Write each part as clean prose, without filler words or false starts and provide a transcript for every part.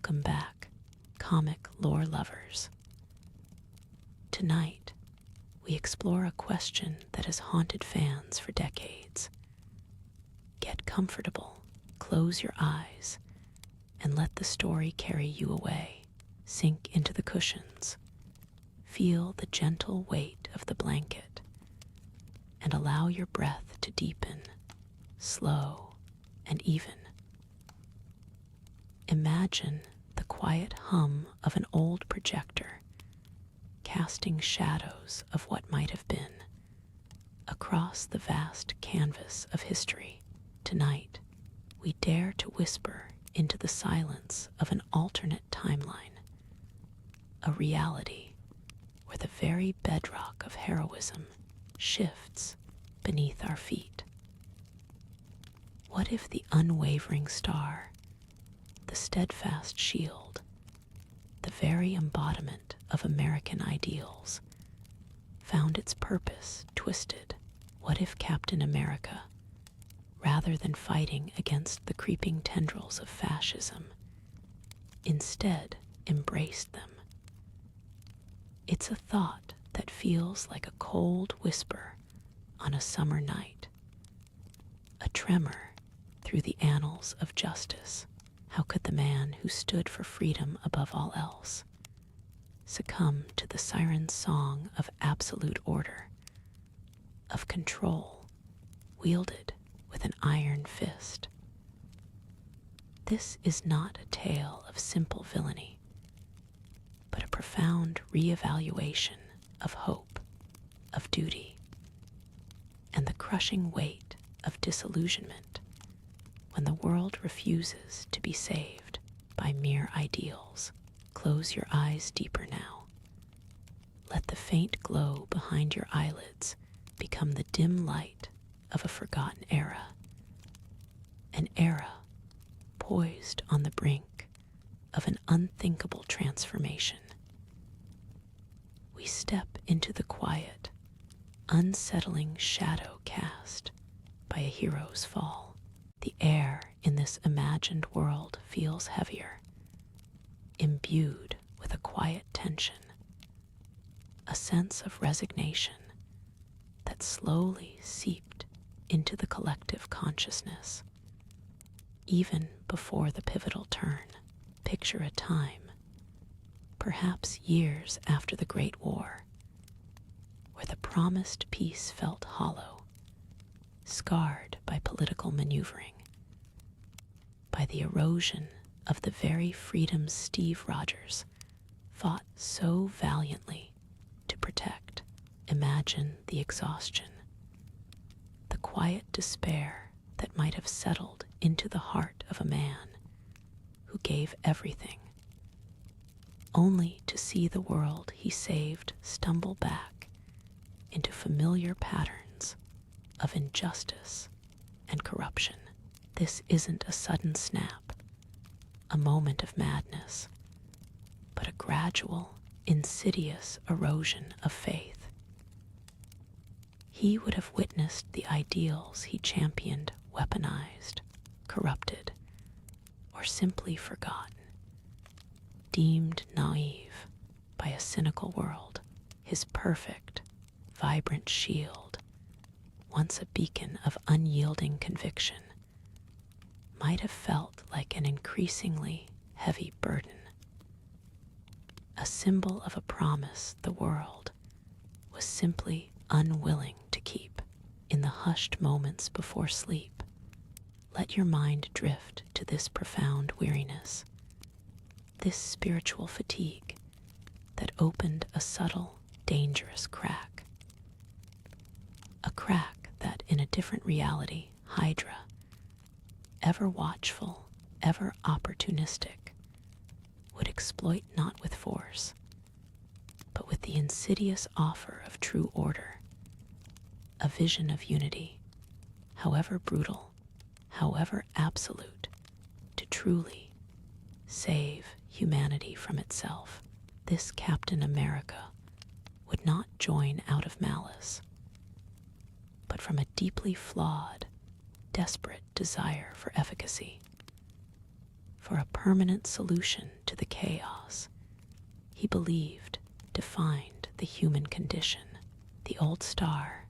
Welcome back, comic lore lovers. Tonight, we explore a question that has haunted fans for decades. Get comfortable, close your eyes, and let the story carry you away. Sink into the cushions, feel the gentle weight of the blanket, and allow your breath to deepen, slow and even. Imagine the quiet hum of an old projector, casting shadows of what might have been across the vast canvas of history. Tonight, we dare to whisper into the silence of an alternate timeline, a reality where the very bedrock of heroism shifts beneath our feet. What if the unwavering star, the steadfast shield, the very embodiment of American ideals, found its purpose twisted? What if Captain America, rather than fighting against the creeping tendrils of fascism, instead embraced them? It's a thought that feels like a cold whisper on a summer night, a tremor through the annals of justice. How could the man who stood for freedom above all else succumb to the siren's song of absolute order, of control wielded with an iron fist? This is not a tale of simple villainy, but a profound reevaluation of hope, of duty, and the crushing weight of disillusionment when the world refuses to be saved by mere ideals. Close your eyes deeper now. Let the faint glow behind your eyelids become the dim light of a forgotten era, an era poised on the brink of an unthinkable transformation. We step into the quiet, unsettling shadow cast by a hero's fall. The air in this imagined world feels heavier, imbued with a quiet tension, a sense of resignation that slowly seeped into the collective consciousness. Even before the pivotal turn, picture a time, perhaps years after the Great War, where the promised peace felt hollow, scarred by political maneuvering, by the erosion of the very freedoms Steve Rogers fought so valiantly to protect. Imagine the exhaustion, the quiet despair that might have settled into the heart of a man who gave everything, only to see the world he saved stumble back into familiar patterns of injustice and corruption. This isn't a sudden snap, a moment of madness, but a gradual, insidious erosion of faith. He would have witnessed the ideals he championed weaponized, corrupted, or simply forgotten, deemed naive by a cynical world. His perfect, vibrant shield, once a beacon of unyielding conviction, might have felt like an increasingly heavy burden, a symbol of a promise the world was simply unwilling to keep. In the hushed moments before sleep, let your mind drift to this profound weariness, this spiritual fatigue that opened a subtle, dangerous crack. A crack that, in a different reality, Hydra, ever watchful, ever opportunistic, would exploit not with force, but with the insidious offer of true order, a vision of unity, however brutal, however absolute, to truly save humanity from itself. This Captain America would not join out of malice, but from a deeply flawed, desperate desire for efficacy, for a permanent solution to the chaos he believed defined the human condition. The old star,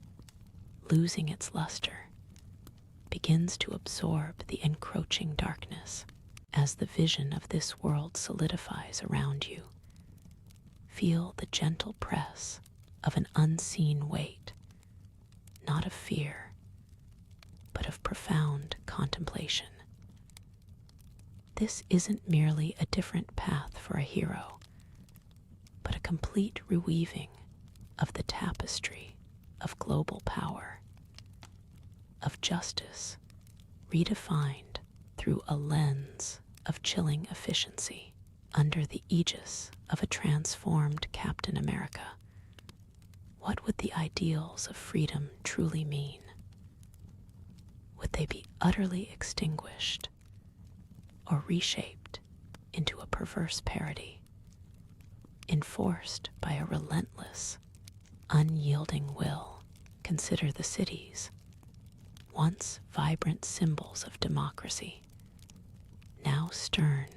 losing its luster, begins to absorb the encroaching darkness. As the vision of this world solidifies around you, feel the gentle press of an unseen weight, not of fear, but of profound contemplation. This isn't merely a different path for a hero, but a complete reweaving of the tapestry of global power, of justice redefined through a lens of chilling efficiency. Under the aegis of a transformed Captain America, what would the ideals of freedom truly mean? Would they be utterly extinguished or reshaped into a perverse parody, enforced by a relentless, unyielding will? Consider the cities, once vibrant symbols of democracy, now stern,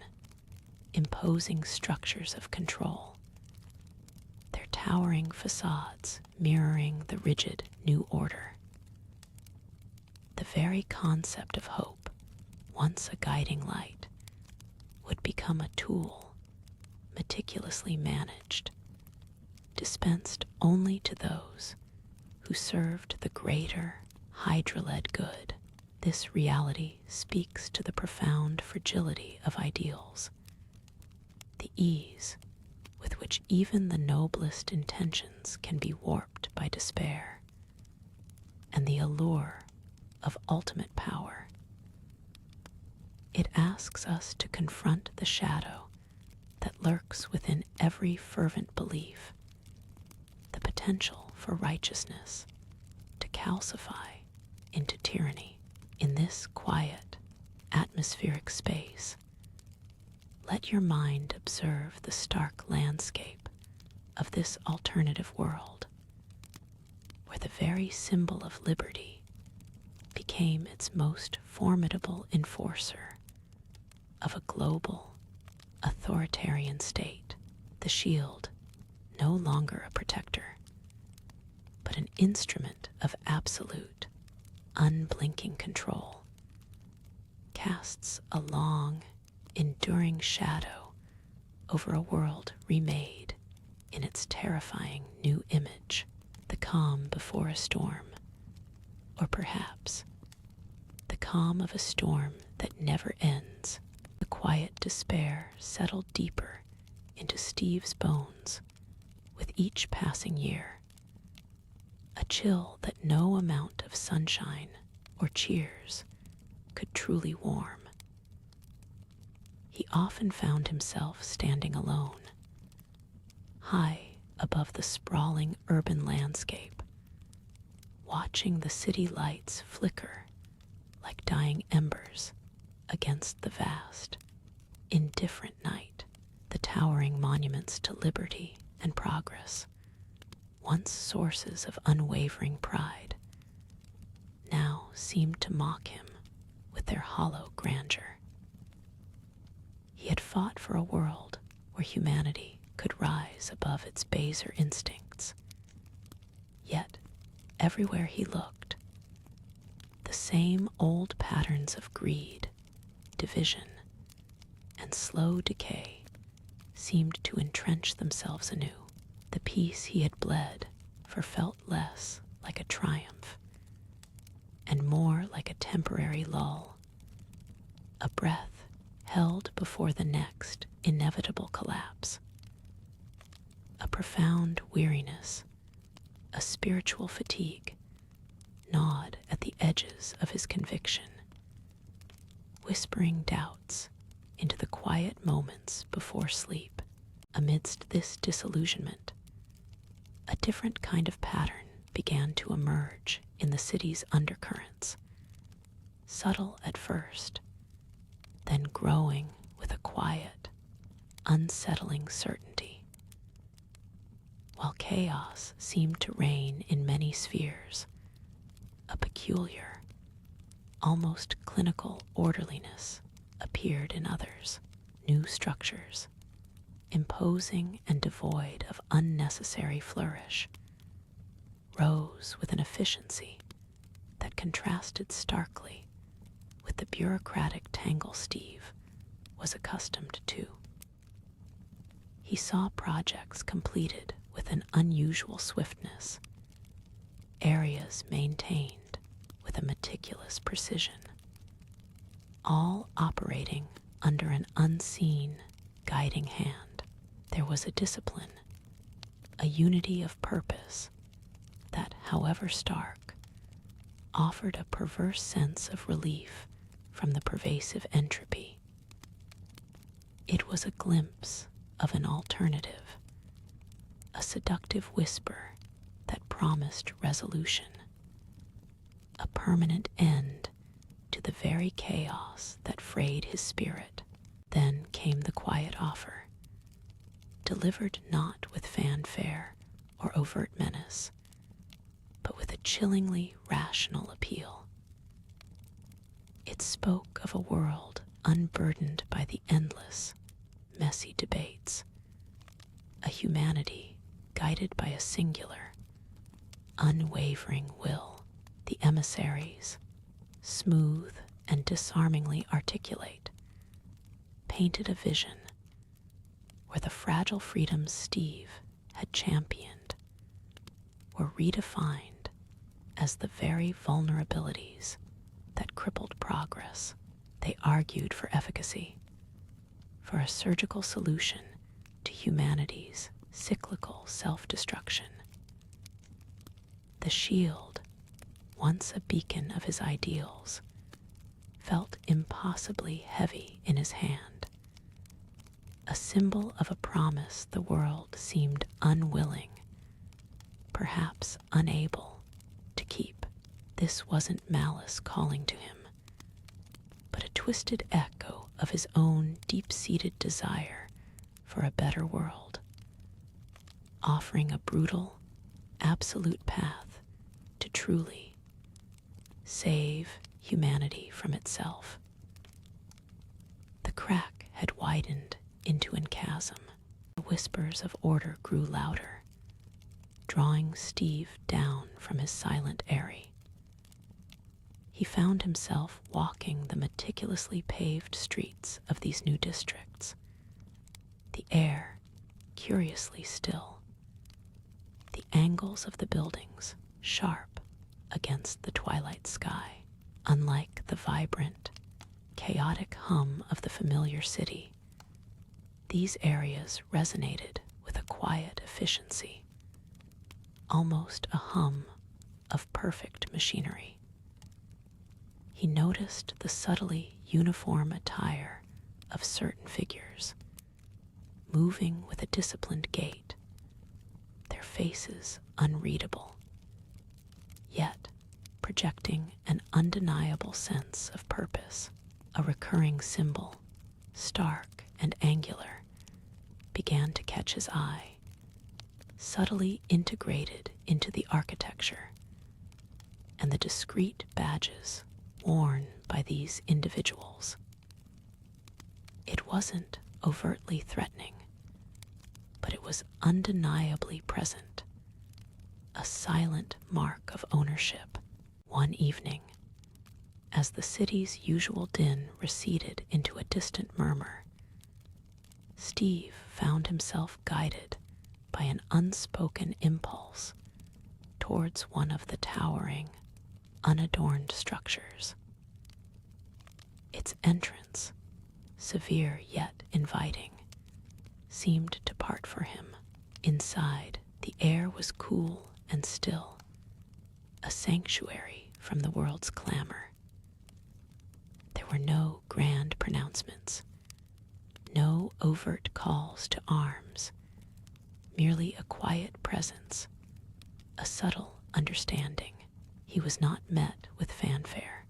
imposing structures of control, their towering facades mirroring the rigid new order. The very concept of hope, once a guiding light, would become a tool, meticulously managed, dispensed only to those who served the greater Hydra-led good. This reality speaks to the profound fragility of ideals, the ease with which even the noblest intentions can be warped by despair, and the allure of ultimate power. It asks us to confront the shadow that lurks within every fervent belief, the potential for righteousness to calcify into tyranny. In this quiet, atmospheric space, let your mind observe the stark landscape of this alternative world, where the very symbol of liberty became its most formidable enforcer of a global, authoritarian state. The shield, no longer a protector, but an instrument of absolute, unblinking control, casts a long, enduring shadow over a world remade in its terrifying new image. The calm before a storm, or perhaps the calm of a storm that never ends. The quiet despair settled deeper into Steve's bones with each passing year, a chill that no amount of sunshine or cheers could truly warm. He often found himself standing alone, high above the sprawling urban landscape, watching the city lights flicker like dying embers against the vast, indifferent night. The towering monuments to liberty and progress, once sources of unwavering pride, now seemed to mock him with their hollow grandeur. He had fought for a world where humanity could rise above its baser instincts. Yet, everywhere he looked, the same old patterns of greed, division, and slow decay seemed to entrench themselves anew. The peace he had bled for felt less like a triumph and more like a temporary lull, a breath held before the next inevitable collapse. A profound weariness, a spiritual fatigue, gnawed at the edges of his conviction, whispering doubts into the quiet moments before sleep. Amidst this disillusionment, a different kind of pattern began to emerge in the city's undercurrents, subtle at first, then growing with a quiet, unsettling certainty. While chaos seemed to reign in many spheres, a peculiar, almost clinical orderliness appeared in others. new structures, imposing and devoid of unnecessary flourish, rose with an efficiency that contrasted starkly with the bureaucratic tangle Steve was accustomed to. He saw projects completed with an unusual swiftness, areas maintained with a meticulous precision, all operating under an unseen, guiding hand. There was a discipline, a unity of purpose that, however stark, offered a perverse sense of relief from the pervasive entropy. It was a glimpse of an alternative, a seductive whisper that promised resolution, a permanent end to the very chaos that frayed his spirit. Then came the quiet offer, delivered not with fanfare or overt menace, but with a chillingly rational appeal. It spoke of a world unburdened by the endless, messy debates, a humanity guided by a singular, unwavering will. The emissaries, smooth and disarmingly articulate, painted a vision where the fragile freedoms Steve had championed were redefined as the very vulnerabilities that crippled progress. They argued for efficacy, for a surgical solution to humanity's cyclical self-destruction. The shield, once a beacon of his ideals, felt impossibly heavy in his hand, a symbol of a promise the world seemed unwilling, perhaps unable, to keep. This wasn't malice calling to him, but a twisted echo of his own deep-seated desire for a better world, offering a brutal, absolute path to truly save humanity from itself. The crack had widened into a chasm. The whispers of order grew louder, drawing Steve down from his silent eyrie. He found himself walking the meticulously paved streets of these new districts, the air curiously still, the angles of the buildings sharp against the twilight sky. Unlike the vibrant, chaotic hum of the familiar city, these areas resonated with a quiet efficiency, almost a hum of perfect machinery. He noticed the subtly uniform attire of certain figures, moving with a disciplined gait, their faces unreadable, yet projecting an undeniable sense of purpose. A recurring symbol, stark and angular, began to catch his eye, subtly integrated into the architecture, and the discreet badges worn by these individuals. It wasn't overtly threatening, but it was undeniably present, a silent mark of ownership. One evening, as the city's usual din receded into a distant murmur, Steve found himself guided by an unspoken impulse towards one of the towering, unadorned structures. Its entrance, severe yet inviting, seemed to part for him. Inside, the air was cool and still, a sanctuary from the world's clamor. There were no grand pronouncements, no overt calls to arms, merely a quiet presence, a subtle understanding. He was not met with fanfare,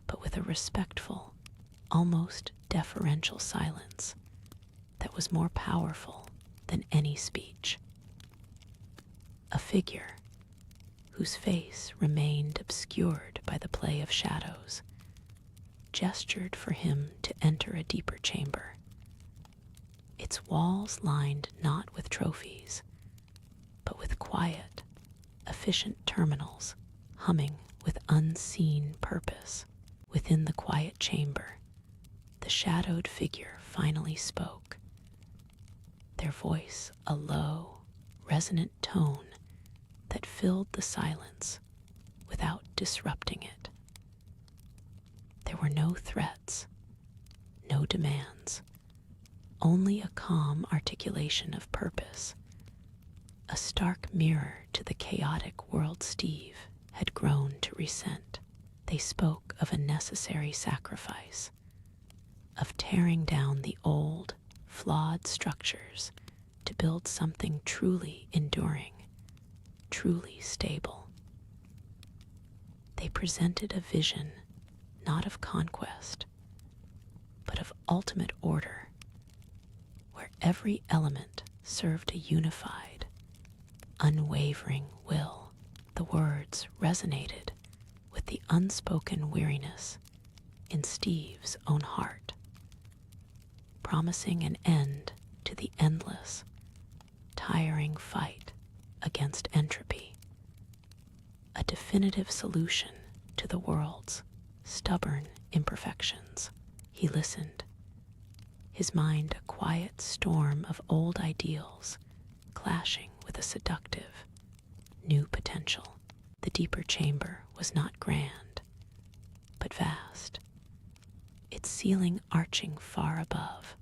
but with a respectful, almost deferential silence that was more powerful than any speech. A figure whose face remained obscured by the play of shadows gestured for him to enter a deeper chamber. its walls lined not with trophies, but with quiet, efficient terminals humming with unseen purpose. Within the quiet chamber, the shadowed figure finally spoke, their voice a low, resonant tone that filled the silence without disrupting it. There were no threats, no demands, only a calm articulation of purpose, a stark mirror to the chaotic world Steve had grown to resent. They spoke of a necessary sacrifice, of tearing down the old, flawed structures to build something truly enduring, truly stable. They presented a vision not of conquest, but of ultimate order, where every element served a unified, unwavering will. The words resonated with the unspoken weariness in Steve's own heart, promising an end to the endless, tiring fight against entropy, a definitive solution to the world's stubborn imperfections. He listened, his mind a quiet storm of old ideals clashing with a seductive, new potential. The deeper chamber was not grand, but vast, its ceiling arching far above,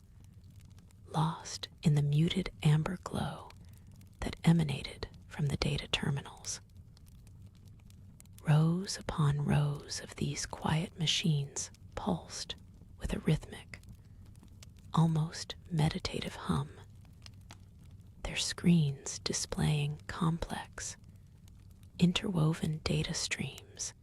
lost in the muted amber glow that emanated from the data terminals. Rows upon rows of these quiet machines pulsed with a rhythmic, almost meditative hum, their screens displaying complex, interwoven data streams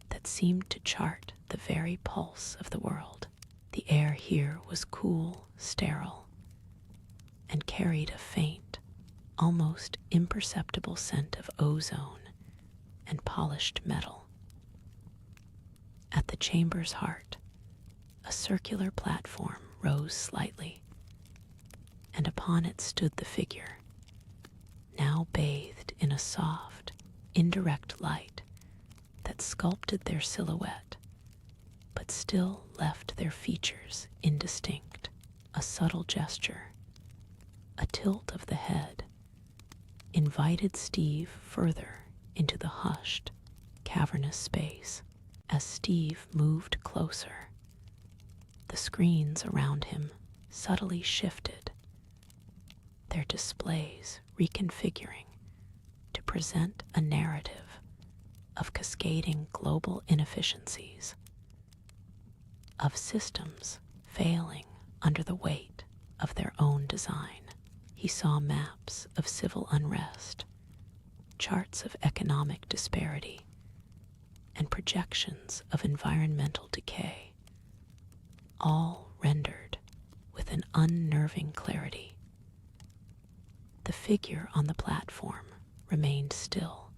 that seemed to chart the very pulse of the world. The air here was cool, sterile, and carried a faint, almost imperceptible scent of ozone and polished metal. At the chamber's heart, a circular platform rose slightly, and upon it stood the figure, now bathed in a soft, indirect light that sculpted their silhouette, but still left their features indistinct. A subtle gesture, a tilt of the head, invited Steve further into the hushed, cavernous space. As Steve moved closer, the screens around him subtly shifted, their displays reconfiguring to present a narrative of cascading global inefficiencies, of systems failing under the weight of their own design. He saw maps of civil unrest, charts of economic disparity, and projections of environmental decay, all rendered with an unnerving clarity. The figure on the platform remained still,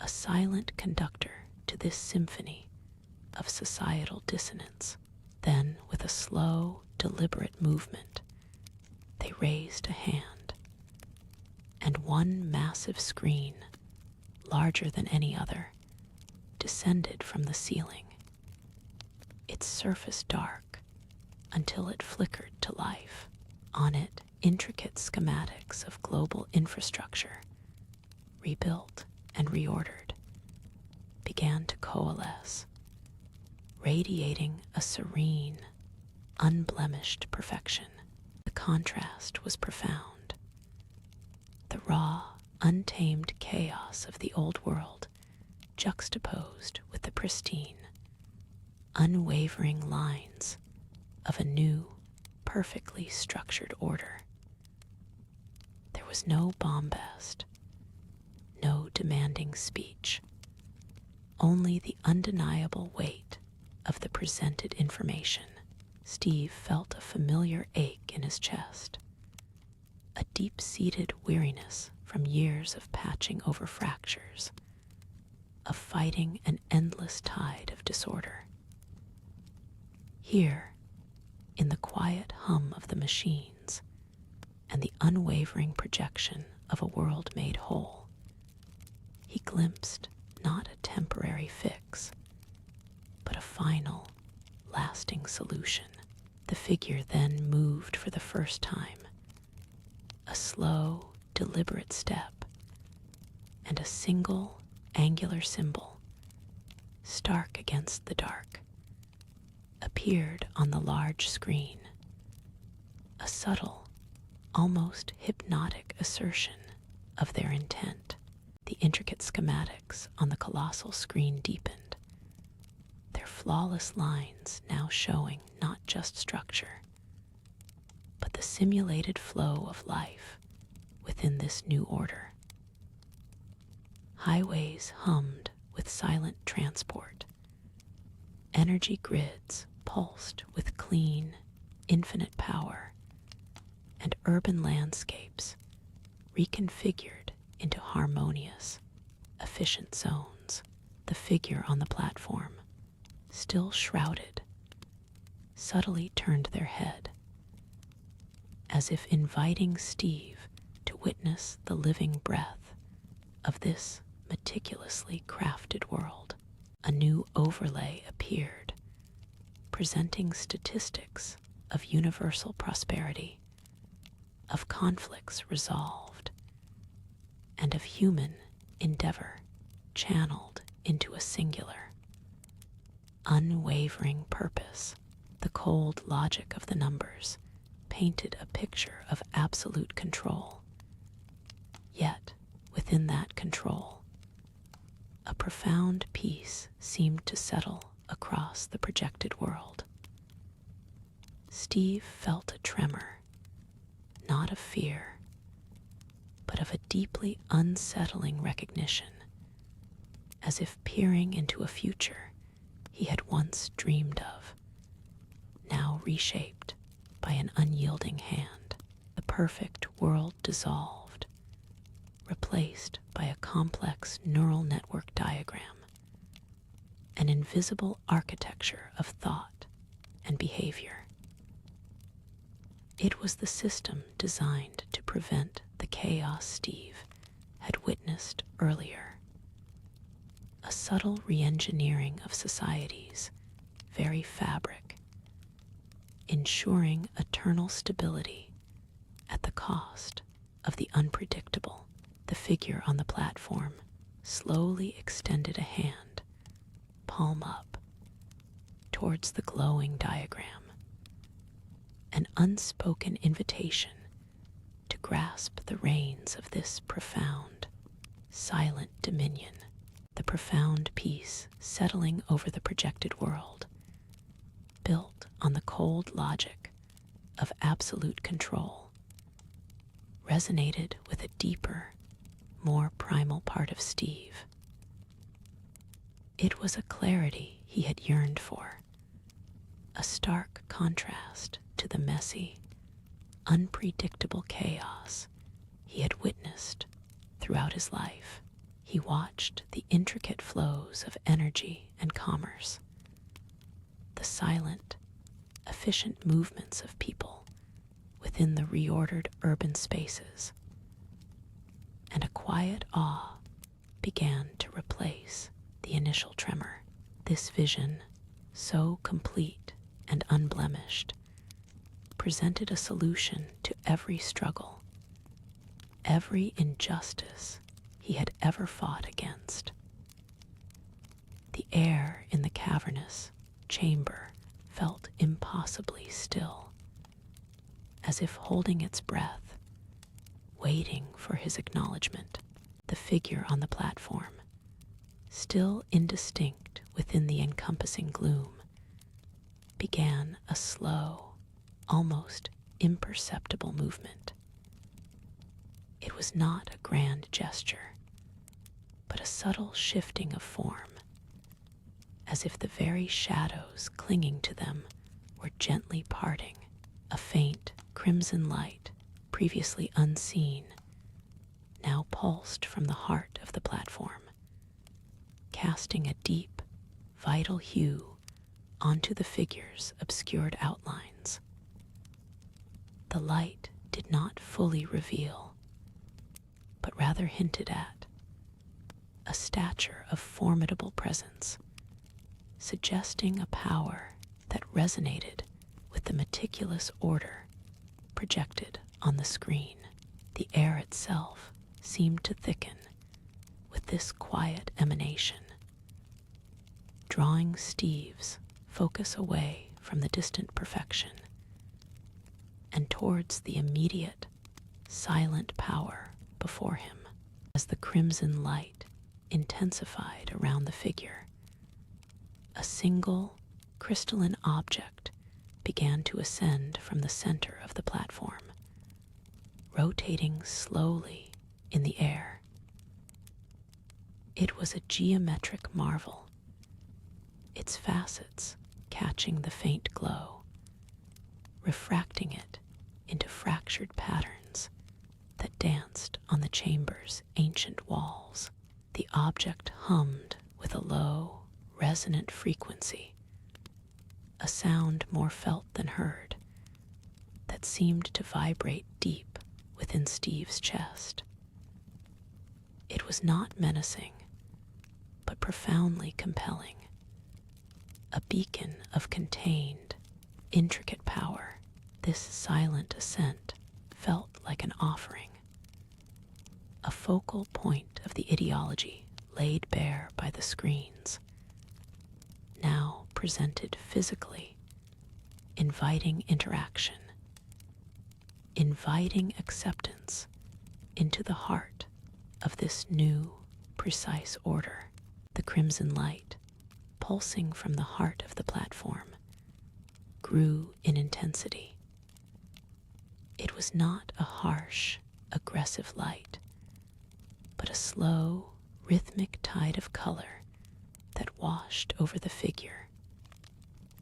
a silent conductor to this symphony of societal dissonance. Then, with a slow, deliberate movement, they raised a hand, and one massive screen, larger than any other, descended from the ceiling, its surface dark until it flickered to life. On it, intricate schematics of global infrastructure, rebuilt and reordered, began to coalesce, radiating a serene, unblemished perfection. The contrast was profound. The raw, untamed chaos of the old world juxtaposed with the pristine, unwavering lines of a new, perfectly structured order. There was no bombast, no demanding speech, only the undeniable weight of the presented information. Steve felt a familiar ache in his chest, a deep-seated weariness from years of patching over fractures, of fighting an endless tide of disorder. Here, in the quiet hum of the machines, and the unwavering projection of a world made whole. He glimpsed not a temporary fix, but a final, lasting solution. The figure then moved for the first time, a slow, deliberate step, and a single, angular symbol, stark against the dark, appeared on the large screen. A subtle, almost hypnotic assertion of their intent. The intricate schematics on the colossal screen deepened, their flawless lines now showing not just structure, but the simulated flow of life within this new order. Highways hummed with silent transport. Energy grids pulsed with clean, infinite power, and urban landscapes reconfigured into harmonious, efficient zones. The figure on the platform, still shrouded, subtly turned their head, as if inviting Steve to witness the living breath of this meticulously crafted world. A new overlay appeared, presenting statistics of universal prosperity, of conflicts resolved, and of human endeavor channeled into a singular, unwavering purpose. The cold logic of the numbers painted a picture of absolute control. Yet, within that control, a profound peace seemed to settle across the projected world. Steve felt a tremor, not of fear, but of a deeply unsettling recognition, as if peering into a future he had once dreamed of, now reshaped by an unyielding hand. The perfect world dissolved, replaced by a complex neural network diagram, an invisible architecture of thought and behavior. It was the system designed to prevent the chaos Steve had witnessed earlier. A subtle re-engineering of society's very fabric, ensuring eternal stability at the cost of the unpredictable. The figure on the platform slowly extended a hand, palm up, towards the glowing diagram, an unspoken invitation to grasp the reins of this profound, silent dominion. The profound peace settling over the projected world, built on the cold logic of absolute control, resonated with a deeper, more primal part of Steve. It was a clarity he had yearned for, a stark contrast to the messy, unpredictable chaos he had witnessed throughout his life. He watched the intricate flows of energy and commerce, the silent, efficient movements of people within the reordered urban spaces, and a quiet awe began to replace the initial tremor. This vision, so complete and unblemished, presented a solution to every struggle, every injustice he had ever fought against. The air in the cavernous chamber felt impossibly still, as if holding its breath, waiting for his acknowledgement. The figure on the platform, still indistinct within the encompassing gloom, began a slow, almost imperceptible movement. It was not a grand gesture, but a subtle shifting of form, as if the very shadows clinging to them were gently parting. A faint crimson light, previously unseen, now pulsed from the heart of the platform, casting a deep, vital hue onto the figure's obscured outlines. The light did not fully reveal, but rather hinted at a stature of formidable presence, suggesting a power that resonated with the meticulous order projected on the screen. The air itself seemed to thicken with this quiet emanation, drawing Steve's focus away from the distant perfection and towards the immediate, silent power before him. As the crimson light intensified around the figure, a single crystalline object began to ascend from the center of the platform, rotating slowly in the air. It was a geometric marvel, its facets catching the faint glow, refracting it into fractured patterns that danced on the chamber's ancient walls. The object hummed with a low, resonant frequency, a sound more felt than heard, that seemed to vibrate deep within Steve's chest. It was not menacing, but profoundly compelling, a beacon of contained, intricate power. This silent ascent felt like an offering, a focal point of the ideology laid bare by the screens, now presented physically, inviting interaction, inviting acceptance into the heart of this new, precise order. The crimson light, pulsing from the heart of the platform, grew in intensity. It was not a harsh, aggressive light, but a slow, rhythmic tide of color that washed over the figure,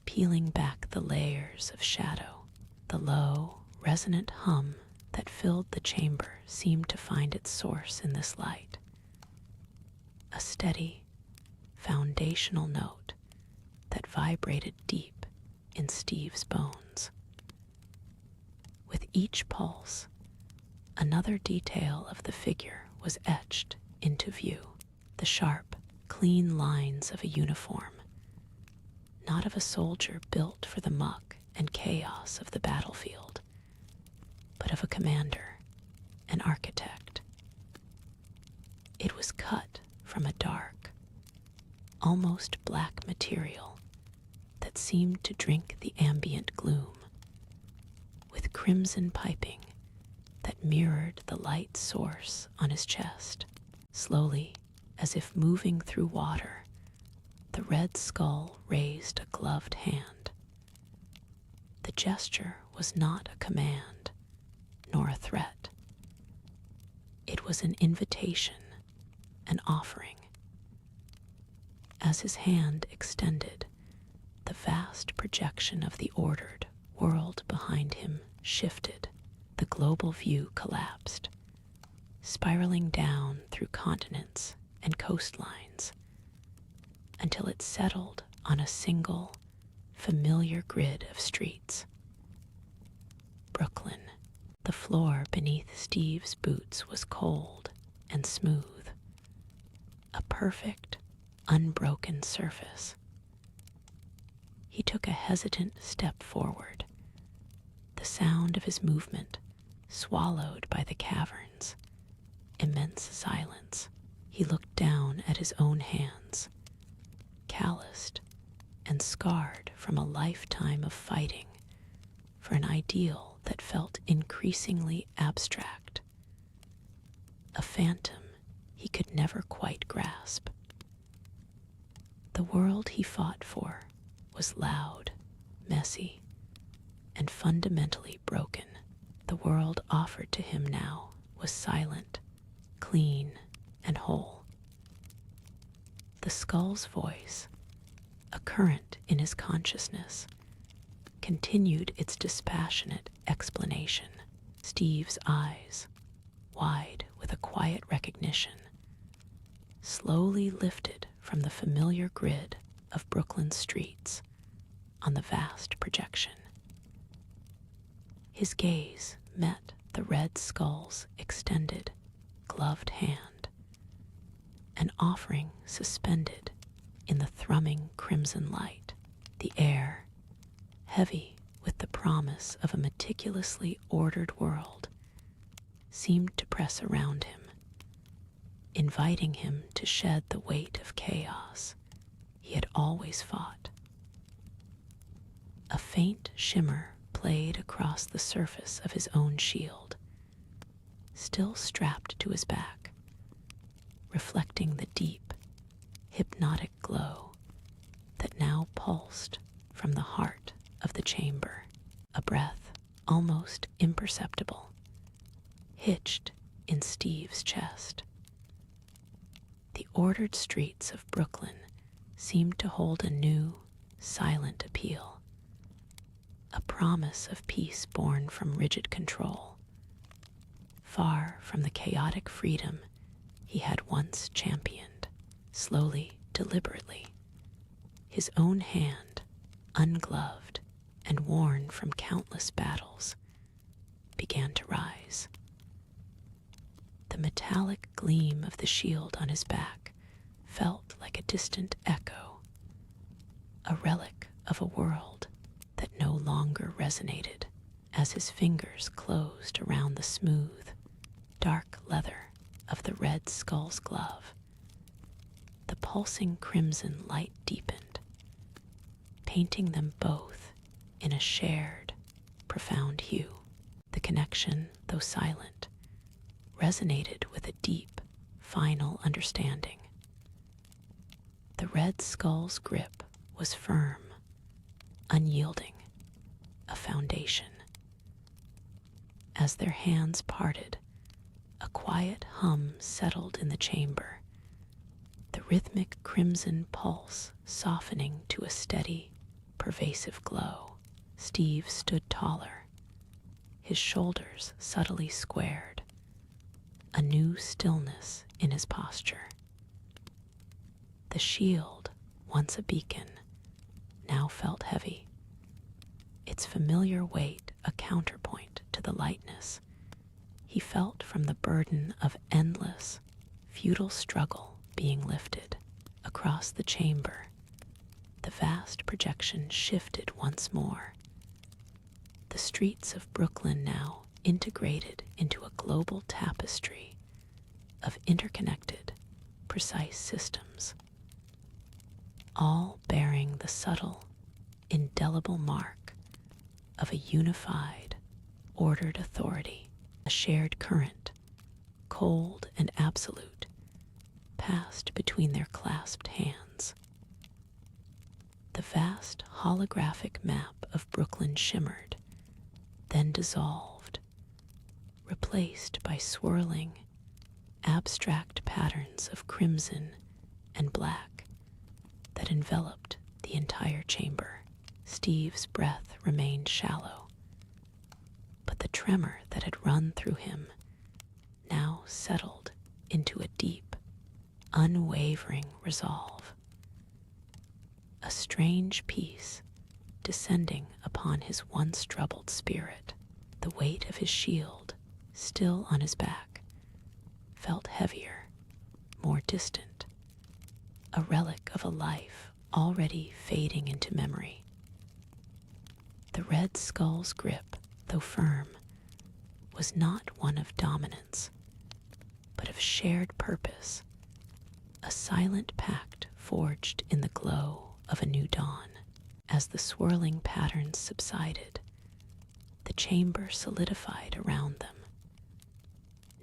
peeling back the layers of shadow. The low, resonant hum that filled the chamber seemed to find its source in this light, a steady, foundational note that vibrated deep in Steve's bones. With each pulse, another detail of the figure was etched into view, the sharp, clean lines of a uniform, not of a soldier built for the muck and chaos of the battlefield, but of a commander, an architect. It was cut from a dark, almost black material that seemed to drink the ambient gloom, with crimson piping that mirrored the light source on his chest. Slowly, as if moving through water, the red skull raised a gloved hand. The gesture was not a command, nor a threat. It was an invitation, an offering. As his hand extended, the vast projection of the ordered world behind him shifted. The global view collapsed, spiraling down through continents and coastlines until it settled on a single, familiar grid of streets. Brooklyn. The floor beneath Steve's boots was cold and smooth, a perfect, unbroken surface. He took a hesitant step forward, the sound of his movement swallowed by the cavern's immense silence. He looked down at his own hands, calloused and scarred from a lifetime of fighting for an ideal that felt increasingly abstract, a phantom he could never quite grasp. The world he fought for was loud, messy, and fundamentally broken. The world offered to him now was silent, clean, and whole. The skull's voice, a current in his consciousness, continued its dispassionate explanation. Steve's eyes, wide with a quiet recognition, slowly lifted from the familiar grid of Brooklyn's streets on the vast projection. His gaze met the Red Skull's extended, gloved hand, an offering suspended in the thrumming crimson light. The air, heavy with the promise of a meticulously ordered world, seemed to press around him, inviting him to shed the weight of chaos he had always fought. A faint shimmer played across the surface of his own shield, still strapped to his back, reflecting the deep, hypnotic glow that now pulsed from the heart of the chamber. A breath, almost imperceptible, hitched in Steve's chest. The ordered streets of Brooklyn seemed to hold a new, silent appeal, a promise of peace born from rigid control, far from the chaotic freedom he had once championed. Slowly, deliberately, his own hand, ungloved and worn from countless battles, began to rise. The metallic gleam of the shield on his back felt like a distant echo, a relic of a world that no longer resonated. As his fingers closed around the smooth, dark leather of the Red Skull's glove, the pulsing crimson light deepened, painting them both in a shared, profound hue. The connection, though silent, resonated with a deep, final understanding. The Red Skull's grip was firm, unyielding, a foundation. As their hands parted, a quiet hum settled in the chamber, the rhythmic crimson pulse softening to a steady, pervasive glow. Steve stood taller, his shoulders subtly squared, a new stillness in his posture. The shield, once a beacon, now felt heavy, its familiar weight a counterpoint to the lightness he felt from the burden of endless, futile struggle being lifted. Across the chamber, the vast projection shifted once more. The streets of Brooklyn now integrated into a global tapestry of interconnected, precise systems, all bearing the subtle, indelible mark of a unified, ordered authority. A shared current, cold and absolute, passed between their clasped hands. The vast holographic map of Brooklyn shimmered, then dissolved, replaced by swirling, abstract patterns of crimson and black that enveloped the entire chamber. Steve's breath remained shallow, but the tremor that had run through him now settled into a deep, unwavering resolve. A strange peace descending upon his once troubled spirit. The weight of his shield, still on his back, felt heavier, more distant, a relic of a life already fading into memory. The Red Skull's grip, though firm, was not one of dominance, but of shared purpose, a silent pact forged in the glow of a new dawn. As the swirling patterns subsided, the chamber solidified around them,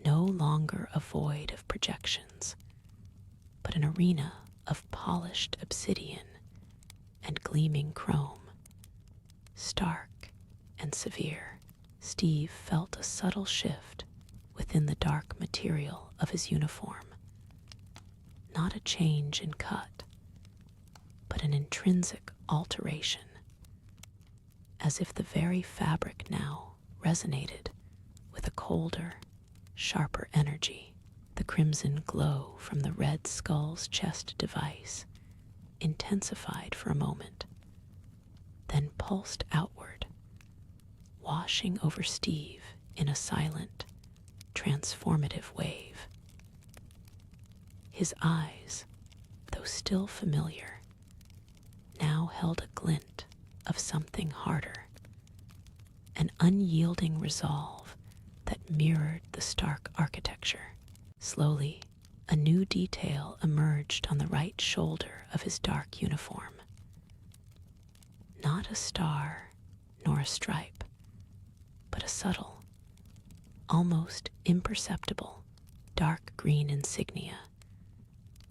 no longer a void of projections, but an arena of polished obsidian and gleaming chrome, stark and severe. Steve felt a subtle shift within the dark material of his uniform. Not a change in cut, but an intrinsic alteration, as if the very fabric now resonated with a colder, sharper energy. The crimson glow from the Red Skull's chest device intensified for a moment, then pulsed outward, washing over Steve in a silent, transformative wave. His eyes, though still familiar, now held a glint of something harder, an unyielding resolve that mirrored the stark architecture. Slowly, a new detail emerged on the right shoulder of his dark uniform. Not a star nor a stripe, but a subtle, almost imperceptible, dark green insignia,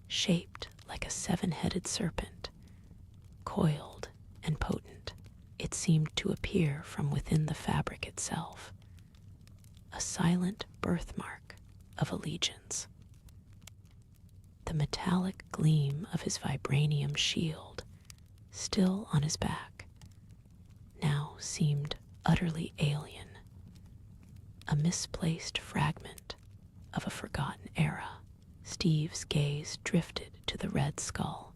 shaped like a seven-headed serpent, coiled and potent. It seemed to appear from within the fabric itself, a silent birthmark of allegiance. The metallic gleam of his vibranium shield, still on his back, now seemed utterly alien, a misplaced fragment of a forgotten era. Steve's gaze drifted to the Red Skull,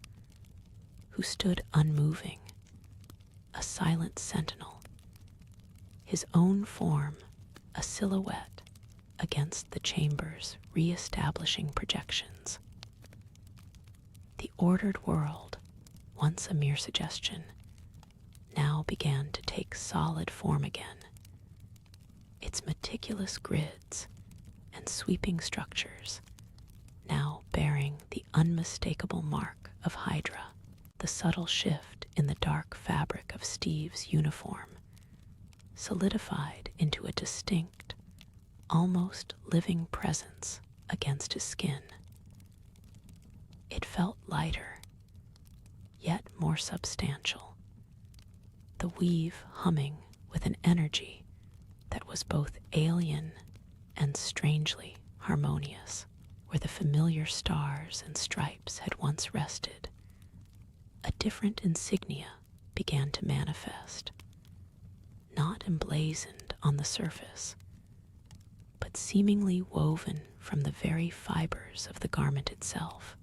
who stood unmoving, a silent sentinel, his own form a silhouette against the chamber's re-establishing projections. The ordered world, once a mere suggestion, now began to take solid form again. Its meticulous grids and sweeping structures now bearing the unmistakable mark of Hydra. The subtle shift in the dark fabric of Steve's uniform solidified into a distinct, almost living presence against his skin. It felt lighter, yet more substantial, the weave humming with an energy that was both alien and strangely harmonious. Where the familiar stars and stripes had once rested, a different insignia began to manifest, not emblazoned on the surface, but seemingly woven from the very fibers of the garment itself.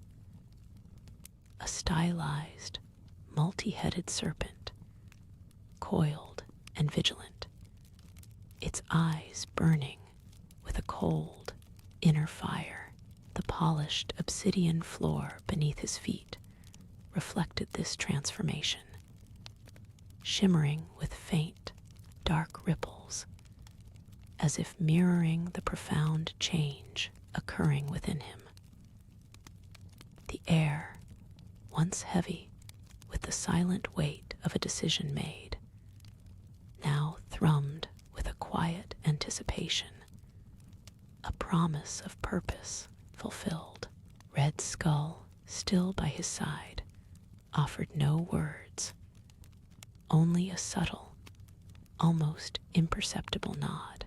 A stylized, multi-headed serpent, coiled and vigilant, its eyes burning with a cold, inner fire. The polished obsidian floor beneath his feet reflected this transformation, shimmering with faint, dark ripples, as if mirroring the profound change occurring within him. The air, once heavy with the silent weight of a decision made, now thrummed with a quiet anticipation, a promise of purpose fulfilled. Red Skull, still by his side, offered no words, only a subtle, almost imperceptible nod,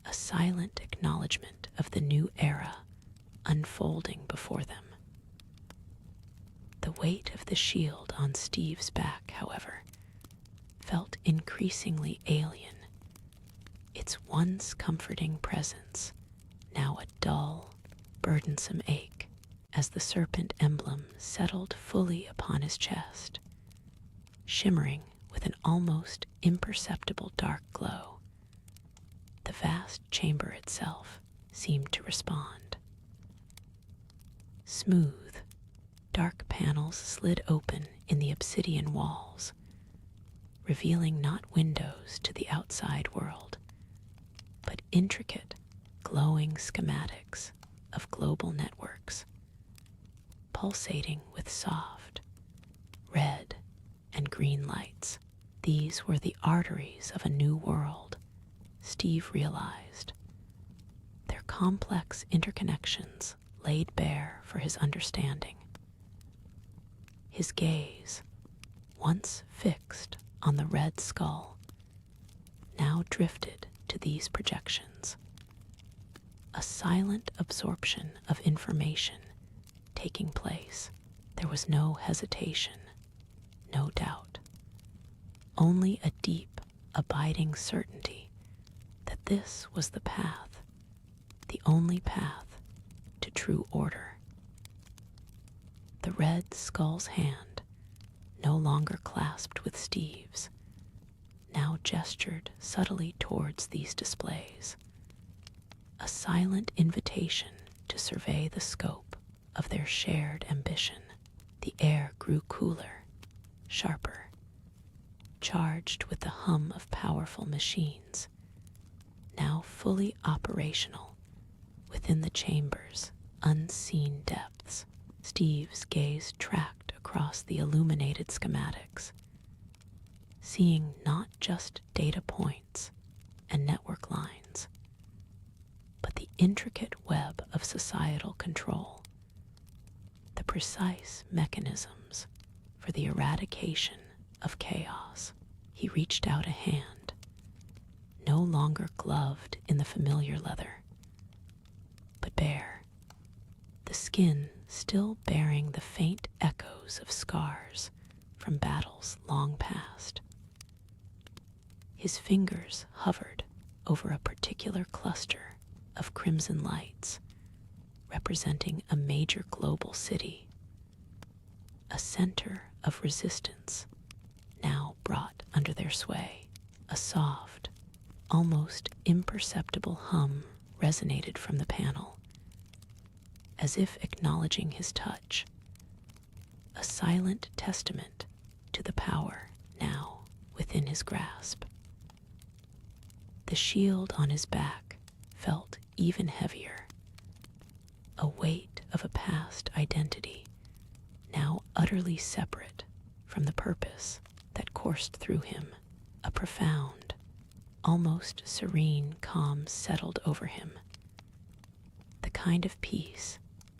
a silent acknowledgement of the new era unfolding before them. The weight of the shield on Steve's back, however, felt increasingly alien, its once comforting presence now a dull, burdensome ache as the serpent emblem settled fully upon his chest, shimmering with an almost imperceptible dark glow. The vast chamber itself seemed to respond. Smooth, dark panels slid open in the obsidian walls, revealing not windows to the outside world, but intricate, glowing schematics of global networks, pulsating with soft, red, and green lights. These were the arteries of a new world, Steve realized, their complex interconnections laid bare for his understanding. His gaze, once fixed on the Red Skull, now drifted to these projections, a silent absorption of information taking place. There was no hesitation, no doubt, only a deep, abiding certainty that this was the path, the only path to true order. The Red Skull's hand, no longer clasped with Steve's, now gestured subtly towards these displays, a silent invitation to survey the scope of their shared ambition. The air grew cooler, sharper, charged with the hum of powerful machines, now fully operational within the chamber's unseen depths. Steve's gaze tracked across the illuminated schematics, seeing not just data points and network lines, but the intricate web of societal control, the precise mechanisms for the eradication of chaos. He reached out a hand, no longer gloved in the familiar leather, but bare, the skin still bearing the faint echoes of scars from battles long past. His fingers hovered over a particular cluster of crimson lights, representing a major global city, a center of resistance now brought under their sway. A soft, almost imperceptible hum resonated from the panel, as if acknowledging his touch, a silent testament to the power now within his grasp. The shield on his back felt even heavier, a weight of a past identity now utterly separate from the purpose that coursed through him. A profound, almost serene calm settled over him, the kind of peace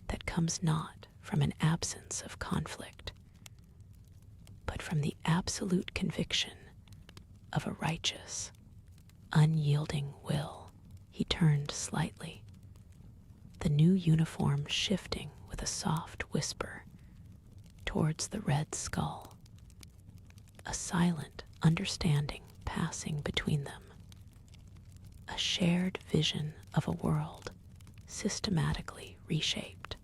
that comes not from an absence of conflict, but from the absolute conviction of a righteous, unyielding will. He turned slightly, the new uniform shifting with a soft whisper towards the red skull, a silent understanding passing between them, a shared vision of a world systematically reshaped.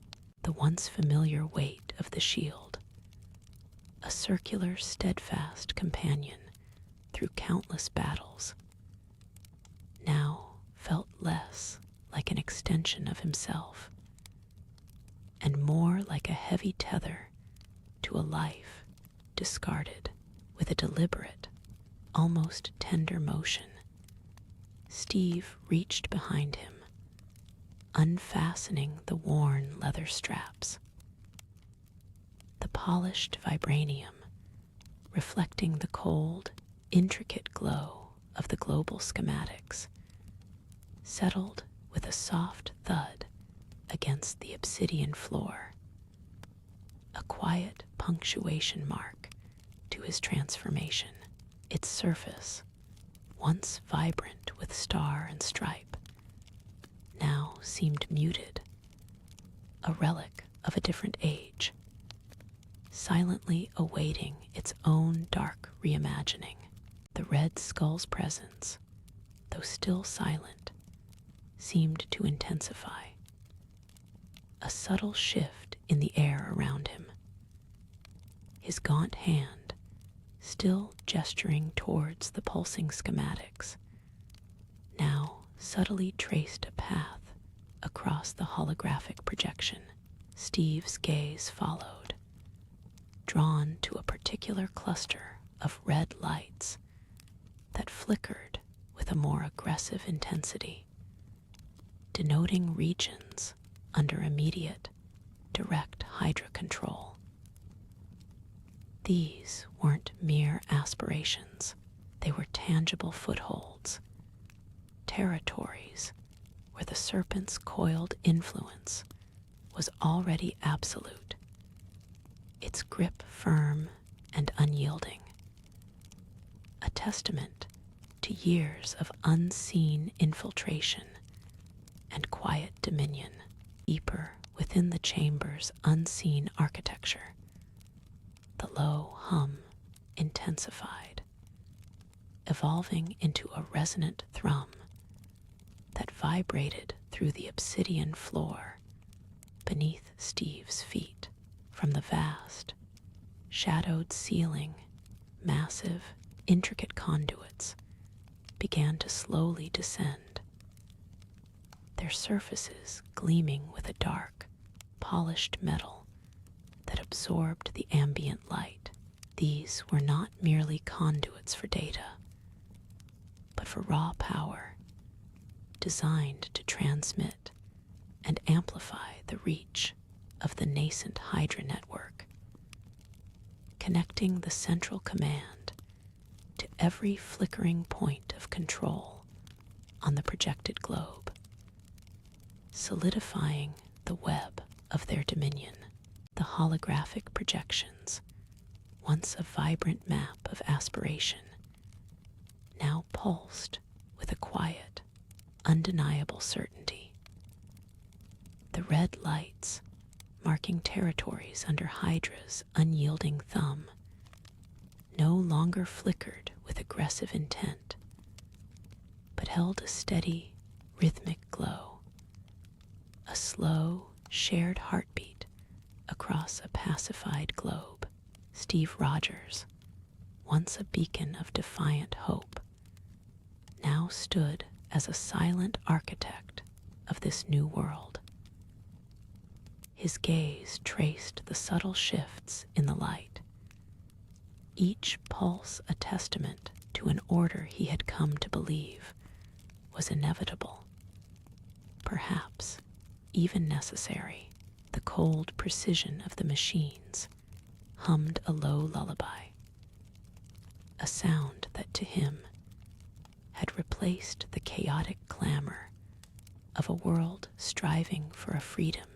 The once familiar weight of the shield, a circular, steadfast companion through countless battles, now felt less like an extension of himself and more like a heavy tether to a life discarded. With a deliberate, almost tender motion, Steve reached behind him, unfastening the worn leather straps. The polished vibranium, reflecting the cold, intricate glow of the global schematics, settled with a soft thud against the obsidian floor, a quiet punctuation mark to his transformation. Its surface, once vibrant with star and stripe, now seemed muted, a relic of a different age, silently awaiting its own dark reimagining. The red skull's presence, though still silent, seemed to intensify, a subtle shift in the air around him. His gaunt hand, still gesturing towards the pulsing schematics, now subtly traced a path across the holographic projection. Steve's gaze followed, drawn to a particular cluster of red lights that flickered with a more aggressive intensity, denoting regions under immediate, direct Hydra control. These weren't mere aspirations, they were tangible footholds, territories where the serpent's coiled influence was already absolute, its grip firm and unyielding, a testament to years of unseen infiltration and quiet dominion. Deeper within the chamber's unseen architecture, the low hum intensified, evolving into a resonant thrum that vibrated through the obsidian floor beneath Steve's feet. From the vast, shadowed ceiling, massive intricate conduits began to slowly descend, their surfaces gleaming with a dark, polished metal that absorbed the ambient light. These were not merely conduits for data, but for raw power designed to transmit and amplify the reach of the nascent Hydra network, connecting the central command to every flickering point of control on the projected globe, solidifying the web of their dominion. The holographic projections, once a vibrant map of aspiration, now pulsed with a quiet, undeniable certainty. The red lights, marking territories under Hydra's unyielding thumb, no longer flickered with aggressive intent, but held a steady, rhythmic glow, a slow, shared heartbeat across a pacified globe. Steve Rogers, once a beacon of defiant hope, now stood as a silent architect of this new world. His gaze traced the subtle shifts in the light, each pulse a testament to an order he had come to believe was inevitable, perhaps even necessary. The cold precision of the machines hummed a low lullaby, a sound that to him had replaced the chaotic clamor of a world striving for a freedom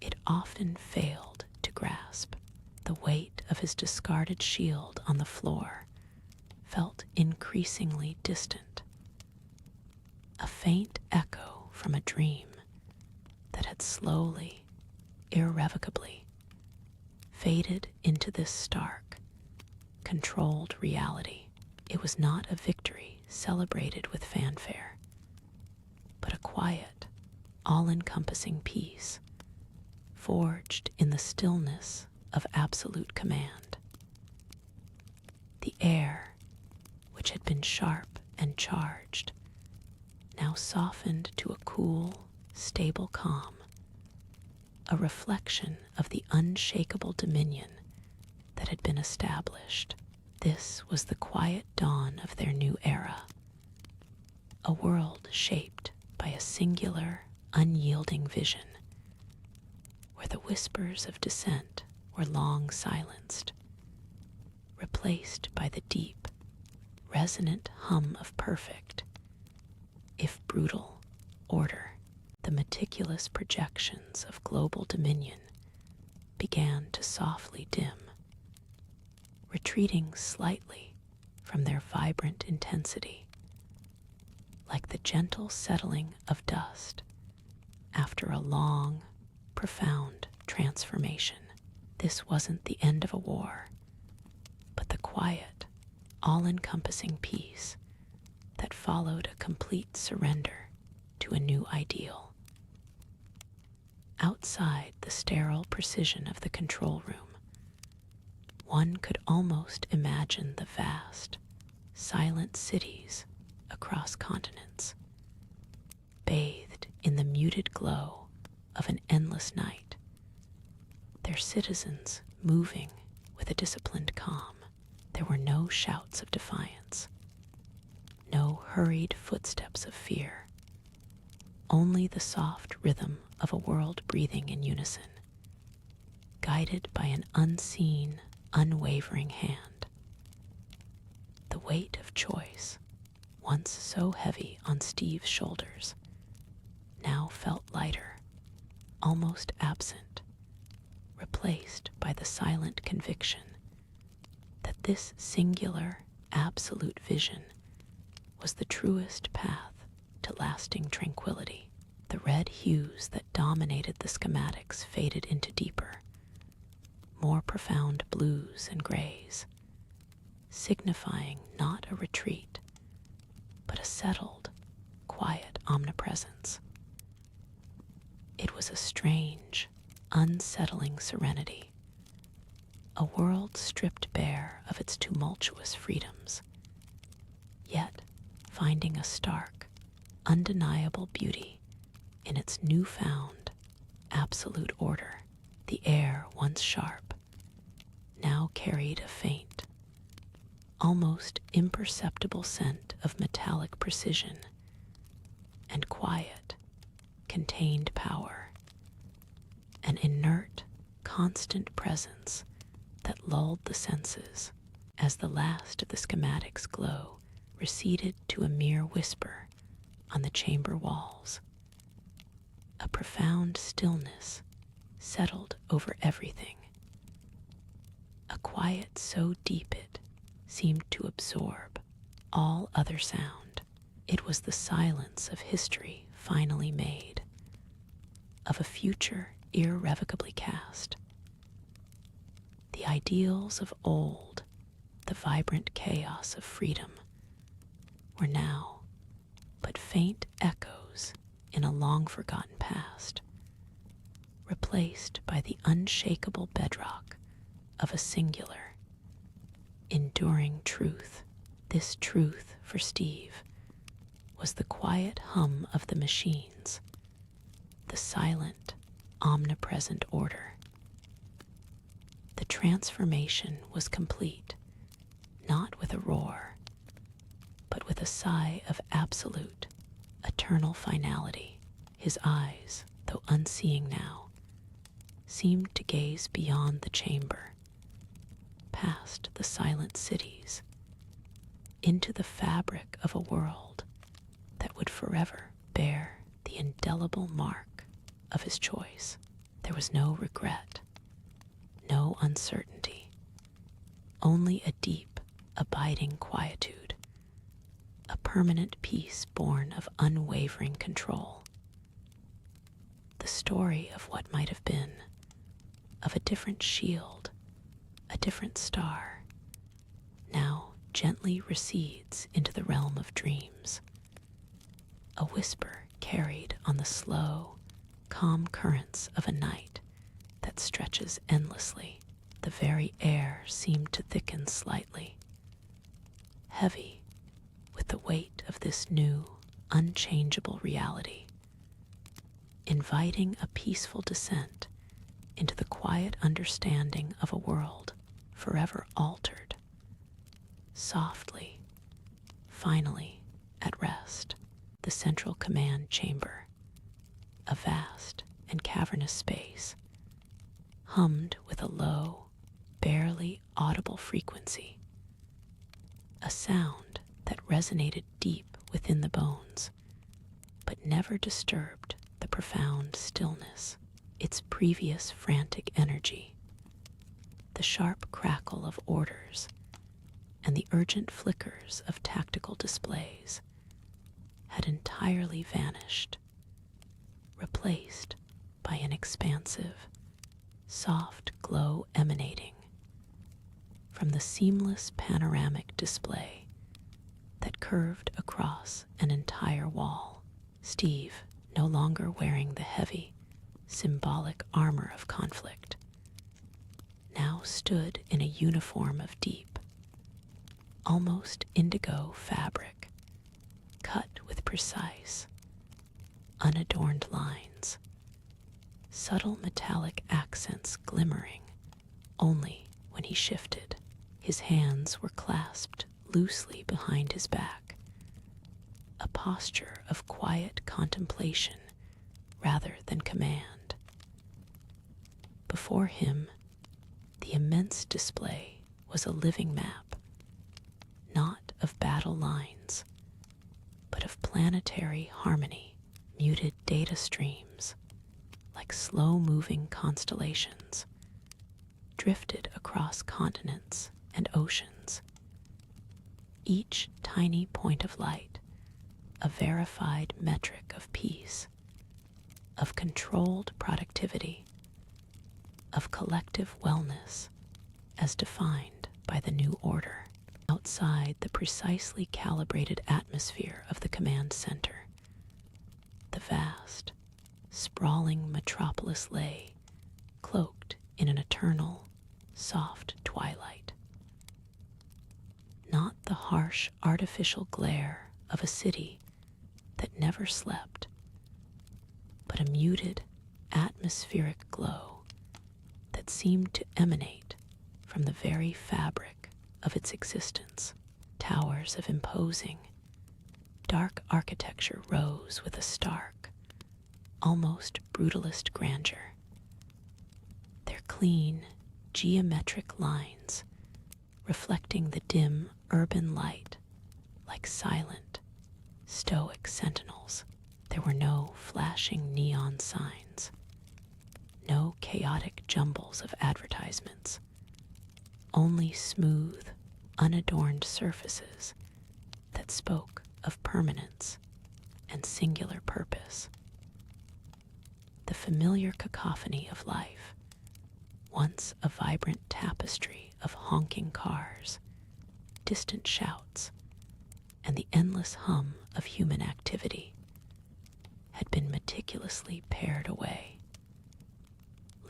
it often failed to grasp. The weight of his discarded shield on the floor felt increasingly distant, a faint echo from a dream that had slowly, irrevocably faded into this stark, controlled reality. It was not a victory celebrated with fanfare, but a quiet, all-encompassing peace forged in the stillness of absolute command. The air, which had been sharp and charged, now softened to a cool, stable calm, a reflection of the unshakable dominion that had been established. This was the quiet dawn of their new era, a world shaped by a singular, unyielding vision, where the whispers of dissent were long silenced, replaced by the deep, resonant hum of perfect, if brutal, order. The meticulous projections of global dominion began to softly dim, retreating slightly from their vibrant intensity, like the gentle settling of dust after a long, profound transformation. This wasn't the end of a war, but the quiet, all-encompassing peace that followed a complete surrender to a new ideal. Outside the sterile precision of the control room, one could almost imagine the vast, silent cities across continents, bathed in the muted glow of an endless night, their citizens moving with a disciplined calm. There were no shouts of defiance, no hurried footsteps of fear, only the soft rhythm of a world breathing in unison, guided by an unseen, unwavering hand. The weight of choice, once so heavy on Steve's shoulders, now felt lighter, almost absent, replaced by the silent conviction that this singular, absolute vision was the truest path to lasting tranquility. The red hues that dominated the schematics faded into deeper, more profound blues and grays, signifying not a retreat, but a settled, quiet omnipresence. It was a strange, unsettling serenity, a world stripped bare of its tumultuous freedoms, yet finding a stark, undeniable beauty in its newfound absolute order. The air, once sharp, now carried a faint, almost imperceptible scent of metallic precision and quiet, contained power, an inert, constant presence that lulled the senses as the last of the schematic's glow receded to a mere whisper on the chamber walls. A profound stillness settled over everything, a quiet so deep it seemed to absorb all other sound. It was the silence of history finally made, of a future irrevocably cast. The ideals of old, the vibrant chaos of freedom, were now but faint echoes in a long-forgotten past, replaced by the unshakable bedrock of a singular, enduring truth. This truth, for Steve, was the quiet hum of the machines, the silent, omnipresent order. The transformation was complete, not with a roar, but with a sigh of absolute, eternal finality. His eyes, though unseeing now, seemed to gaze beyond the chamber, past the silent cities, into the fabric of a world that would forever bear the indelible mark of his choice. There was no regret, no uncertainty, only a deep, abiding quietude, a permanent peace born of unwavering control. The story of what might have been, of a different shield, a different star, now gently recedes into the realm of dreams, a whisper carried on the slow, calm currents of a night that stretches endlessly. The very air seemed to thicken slightly, heavy with the weight of this new, unchangeable reality, inviting a peaceful descent into the quiet understanding of a world forever altered, softly, finally at rest. The central command chamber, a vast and cavernous space, hummed with a low, barely audible frequency, a sound that resonated deep within the bones, but never disturbed the profound stillness. Its previous frantic energy, the sharp crackle of orders, and the urgent flickers of tactical displays, had entirely vanished, replaced by an expansive, soft glow emanating from the seamless panoramic display that curved across an entire wall. Steve, no longer wearing the heavy, symbolic armor of conflict, now stood in a uniform of deep, almost indigo fabric, cut with precise, unadorned lines, subtle metallic accents glimmering only when he shifted. His hands were clasped loosely behind his back, a posture of quiet contemplation rather than command. Before him, the immense display was a living map, not of battle lines, but of planetary harmony, muted data streams, like slow-moving constellations, drifted across continents and oceans. Each tiny point of light, a verified metric of peace, of controlled productivity, of collective wellness as defined by the new order. Outside the precisely calibrated atmosphere of the command center, the vast, sprawling metropolis lay, cloaked in an eternal, soft twilight. Not the harsh artificial glare of a city that never slept, but a muted atmospheric glow that seemed to emanate from the very fabric of its existence. Towers of imposing, dark architecture rose with a stark, almost brutalist grandeur. Their clean, geometric lines reflecting the dim urban light like silent, stoic sentinels. There were no flashing neon signs, no chaotic jumbles of advertisements, only smooth, unadorned surfaces that spoke of permanence and singular purpose. The familiar cacophony of life, once a vibrant tapestry of honking cars, distant shouts, and the endless hum of human activity, had been meticulously pared away,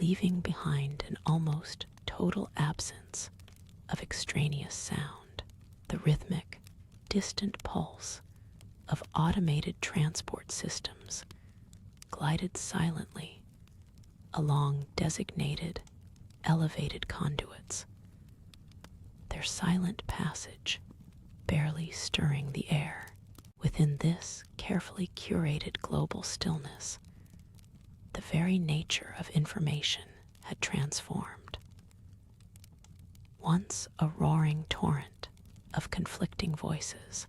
leaving behind an almost total absence of extraneous sound. The rhythmic, distant pulse of automated transport systems glided silently along designated, elevated conduits, their silent passage barely stirring the air. Within this carefully curated global stillness, the very nature of information had transformed. Once a roaring torrent of conflicting voices,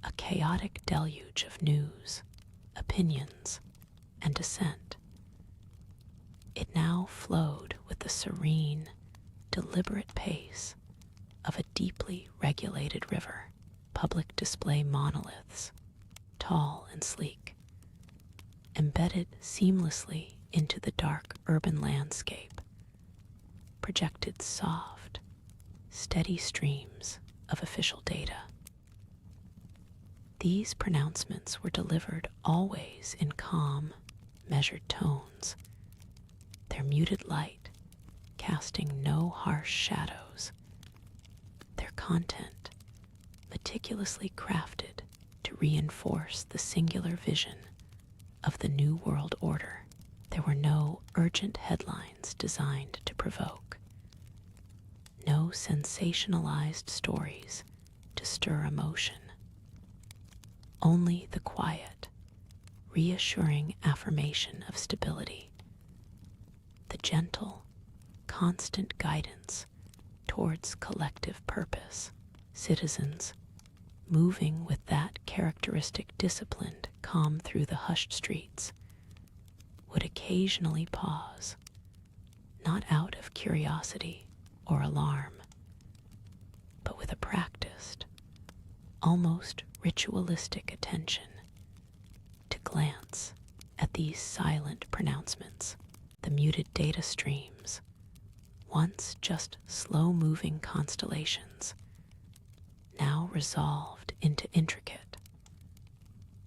a chaotic deluge of news, opinions, and dissent, it now flowed with the serene, deliberate pace of a deeply regulated river. Public display monoliths, tall and sleek, embedded seamlessly into the dark urban landscape, projected soft, steady streams of official data. These pronouncements were delivered always in calm, measured tones, their muted light casting no harsh shadows, their content meticulously crafted to reinforce the singular vision of the New World Order. There were no urgent headlines designed to provoke, no sensationalized stories to stir emotion, only the quiet, reassuring affirmation of stability, the gentle, constant guidance towards collective purpose. Citizens, moving with that characteristic disciplined calm through the hushed streets, would occasionally pause, not out of curiosity or alarm, but with a practiced, almost ritualistic attention, to glance at these silent pronouncements. The muted data streams, once just slow-moving constellations, now resolved into intricate,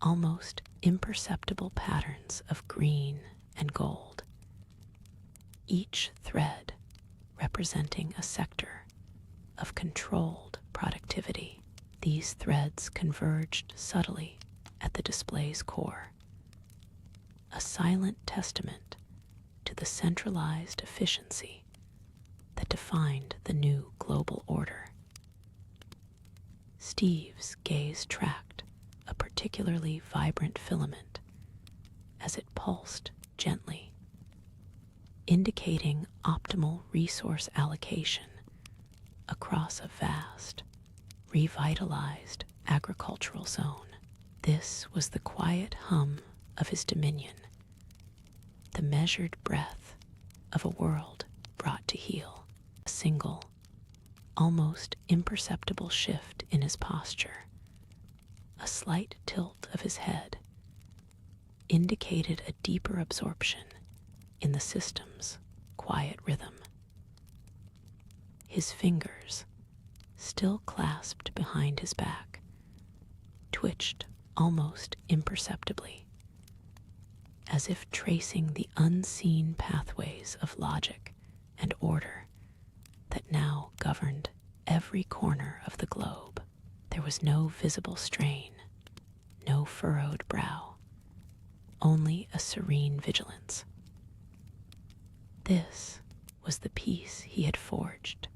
almost imperceptible patterns of green and gold, each thread representing a sector of controlled productivity. These threads converged subtly at the display's core, a silent testament to the centralized efficiency that defined the new global order. Steve's gaze tracked a particularly vibrant filament as it pulsed gently, indicating optimal resource allocation across a vast, revitalized agricultural zone. This was the quiet hum of his dominion, the measured breath of a world brought to heel. A single, almost imperceptible shift in his posture, a slight tilt of his head, indicated a deeper absorption in the system's quiet rhythm. His fingers, still clasped behind his back, twitched almost imperceptibly, as if tracing the unseen pathways of logic and order that now governed every corner of the globe. There was no visible strain, no furrowed brow, only a serene vigilance. This was the peace he had forged,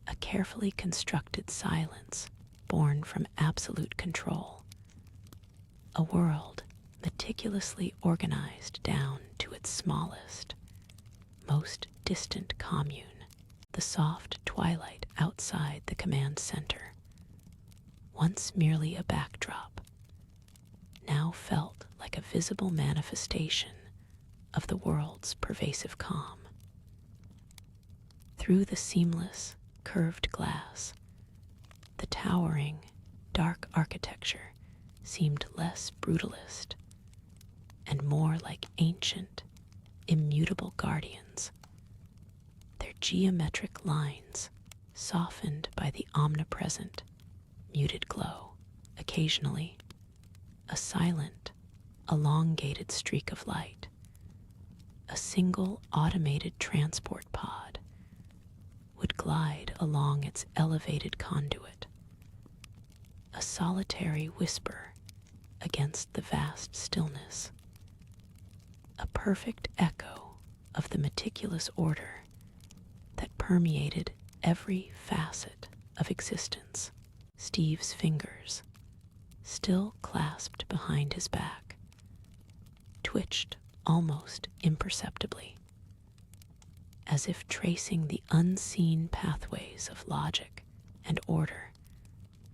a carefully constructed silence born from absolute control, a world meticulously organized down to its smallest, most distant commune. The soft twilight outside the command center, once merely a backdrop, now felt like a visible manifestation of the world's pervasive calm. Through the seamless, curved glass, the towering, dark architecture seemed less brutalist and more like ancient, immutable guardians, their geometric lines softened by the omnipresent, muted glow. Occasionally, a silent, elongated streak of light, a single automated transport pod, would glide along its elevated conduit, a solitary whisper against the vast stillness, a perfect echo of the meticulous order that permeated every facet of existence. Steve's fingers, still clasped behind his back, twitched almost imperceptibly, as if tracing the unseen pathways of logic and order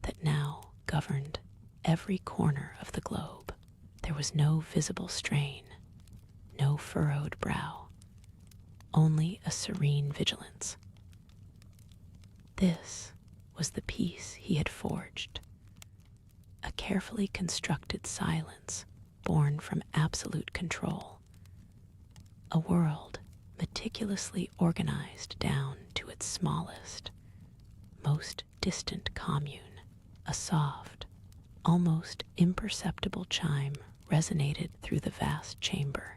that now governed every corner of the globe. There was no visible strain, no furrowed brow, only a serene vigilance. This was the peace he had forged, a carefully constructed silence born from absolute control, a world meticulously organized down to its smallest, most distant commune. A soft, almost imperceptible chime resonated through the vast chamber,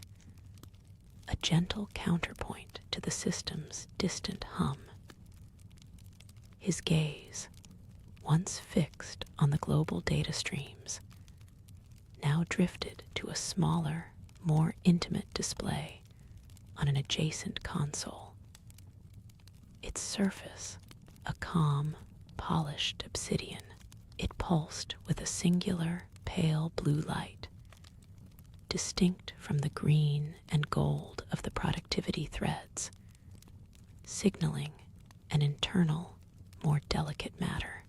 a gentle counterpoint to the system's distant hum. His gaze, once fixed on the global data streams, now drifted to a smaller, more intimate display on an adjacent console. Its surface, a calm, polished obsidian, it pulsed with a singular, pale blue light, distinct from the green and gold of the productivity threads, signaling an internal, more delicate matter.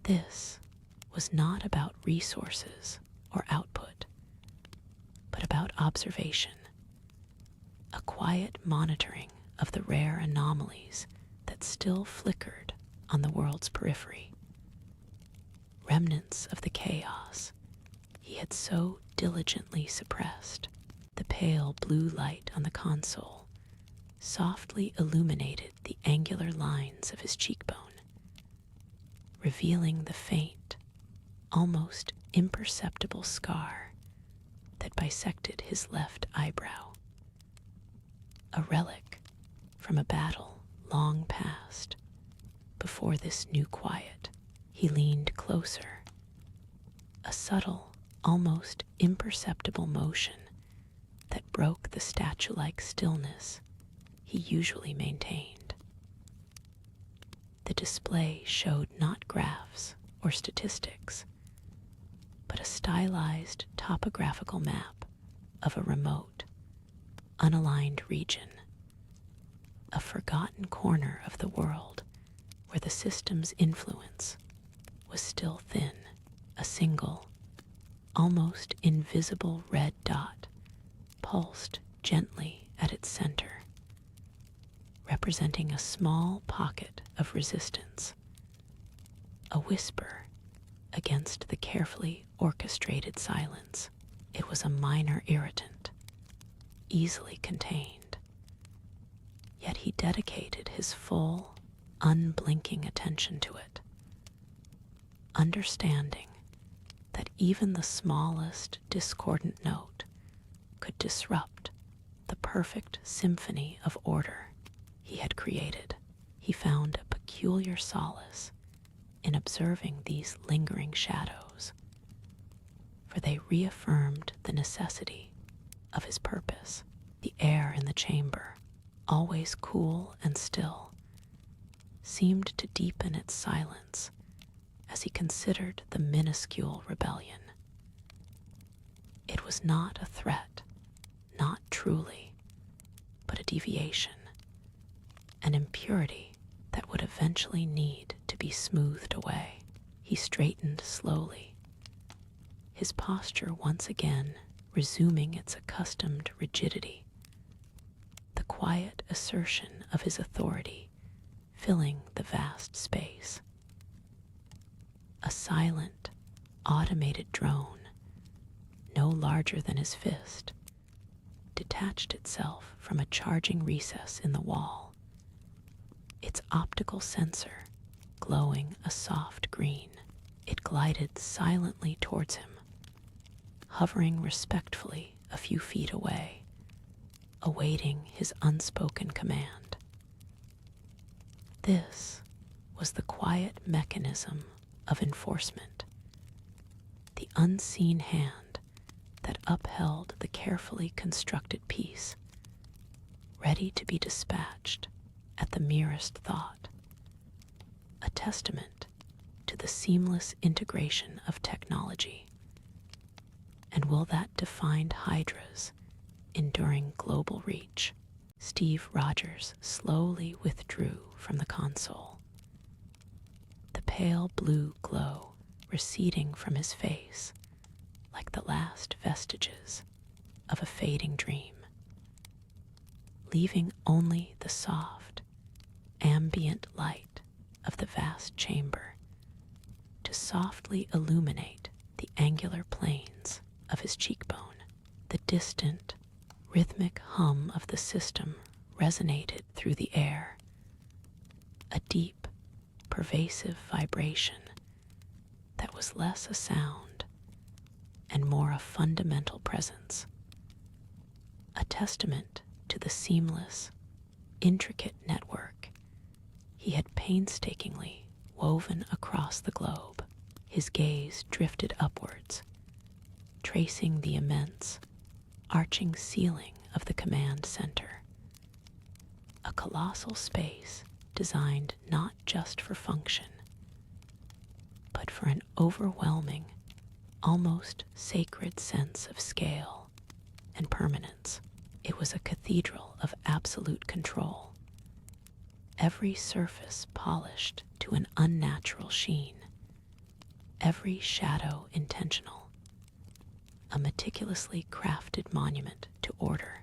This was not about resources or output, but about observation, a quiet monitoring of the rare anomalies that still flickered on the world's periphery. Remnants of the chaos he had so diligently suppressed. The pale blue light on the console softly illuminated the angular lines of his cheekbone, revealing the faint, almost imperceptible scar that bisected his left eyebrow. A relic from a battle long past. Before this new quiet, he leaned closer, a subtle, almost imperceptible motion that broke the statue-like stillness he usually maintained. The display showed not graphs or statistics, but a stylized topographical map of a remote, unaligned region, a forgotten corner of the world where the system's influence was still thin. A single, almost invisible red dot pulsed gently at its center, representing a small pocket of resistance, a whisper against the carefully orchestrated silence. It was a minor irritant, easily contained, yet he dedicated his full, unblinking attention to it, understanding that even the smallest discordant note could disrupt the perfect symphony of order he had created. He found a peculiar solace in observing these lingering shadows, for they reaffirmed the necessity of his purpose. The air in the chamber, always cool and still, seemed to deepen its silence as he considered the minuscule rebellion. It was not a threat, not truly, but a deviation, an impurity that would eventually need to be smoothed away. He straightened slowly, his posture once again resuming its accustomed rigidity, the quiet assertion of his authority filling the vast space. A silent, automated drone, no larger than his fist, detached itself from a charging recess in the wall, its optical sensor glowing a soft green. It glided silently towards him, hovering respectfully a few feet away, awaiting his unspoken command. This was the quiet mechanism of enforcement, the unseen hand that upheld the carefully constructed piece, ready to be dispatched at the merest thought, a testament to the seamless integration of technology. And will that define Hydra's enduring global reach? Steve Rogers slowly withdrew from the console, the pale blue glow receding from his face like the last vestiges of a fading dream, leaving only the soft, ambient light of the vast chamber to softly illuminate the angular planes of his cheekbone. The distant, rhythmic hum of the system resonated through the air, a deep, pervasive vibration that was less a sound and more a fundamental presence, a testament to the seamless, intricate network he had painstakingly woven across the globe. His gaze drifted upwards, tracing the immense, arching ceiling of the command center, a colossal space designed not just for function, but for an overwhelming, almost sacred sense of scale and permanence. It was a cathedral of absolute control, every surface polished to an unnatural sheen, every shadow intentional, a meticulously crafted monument to order.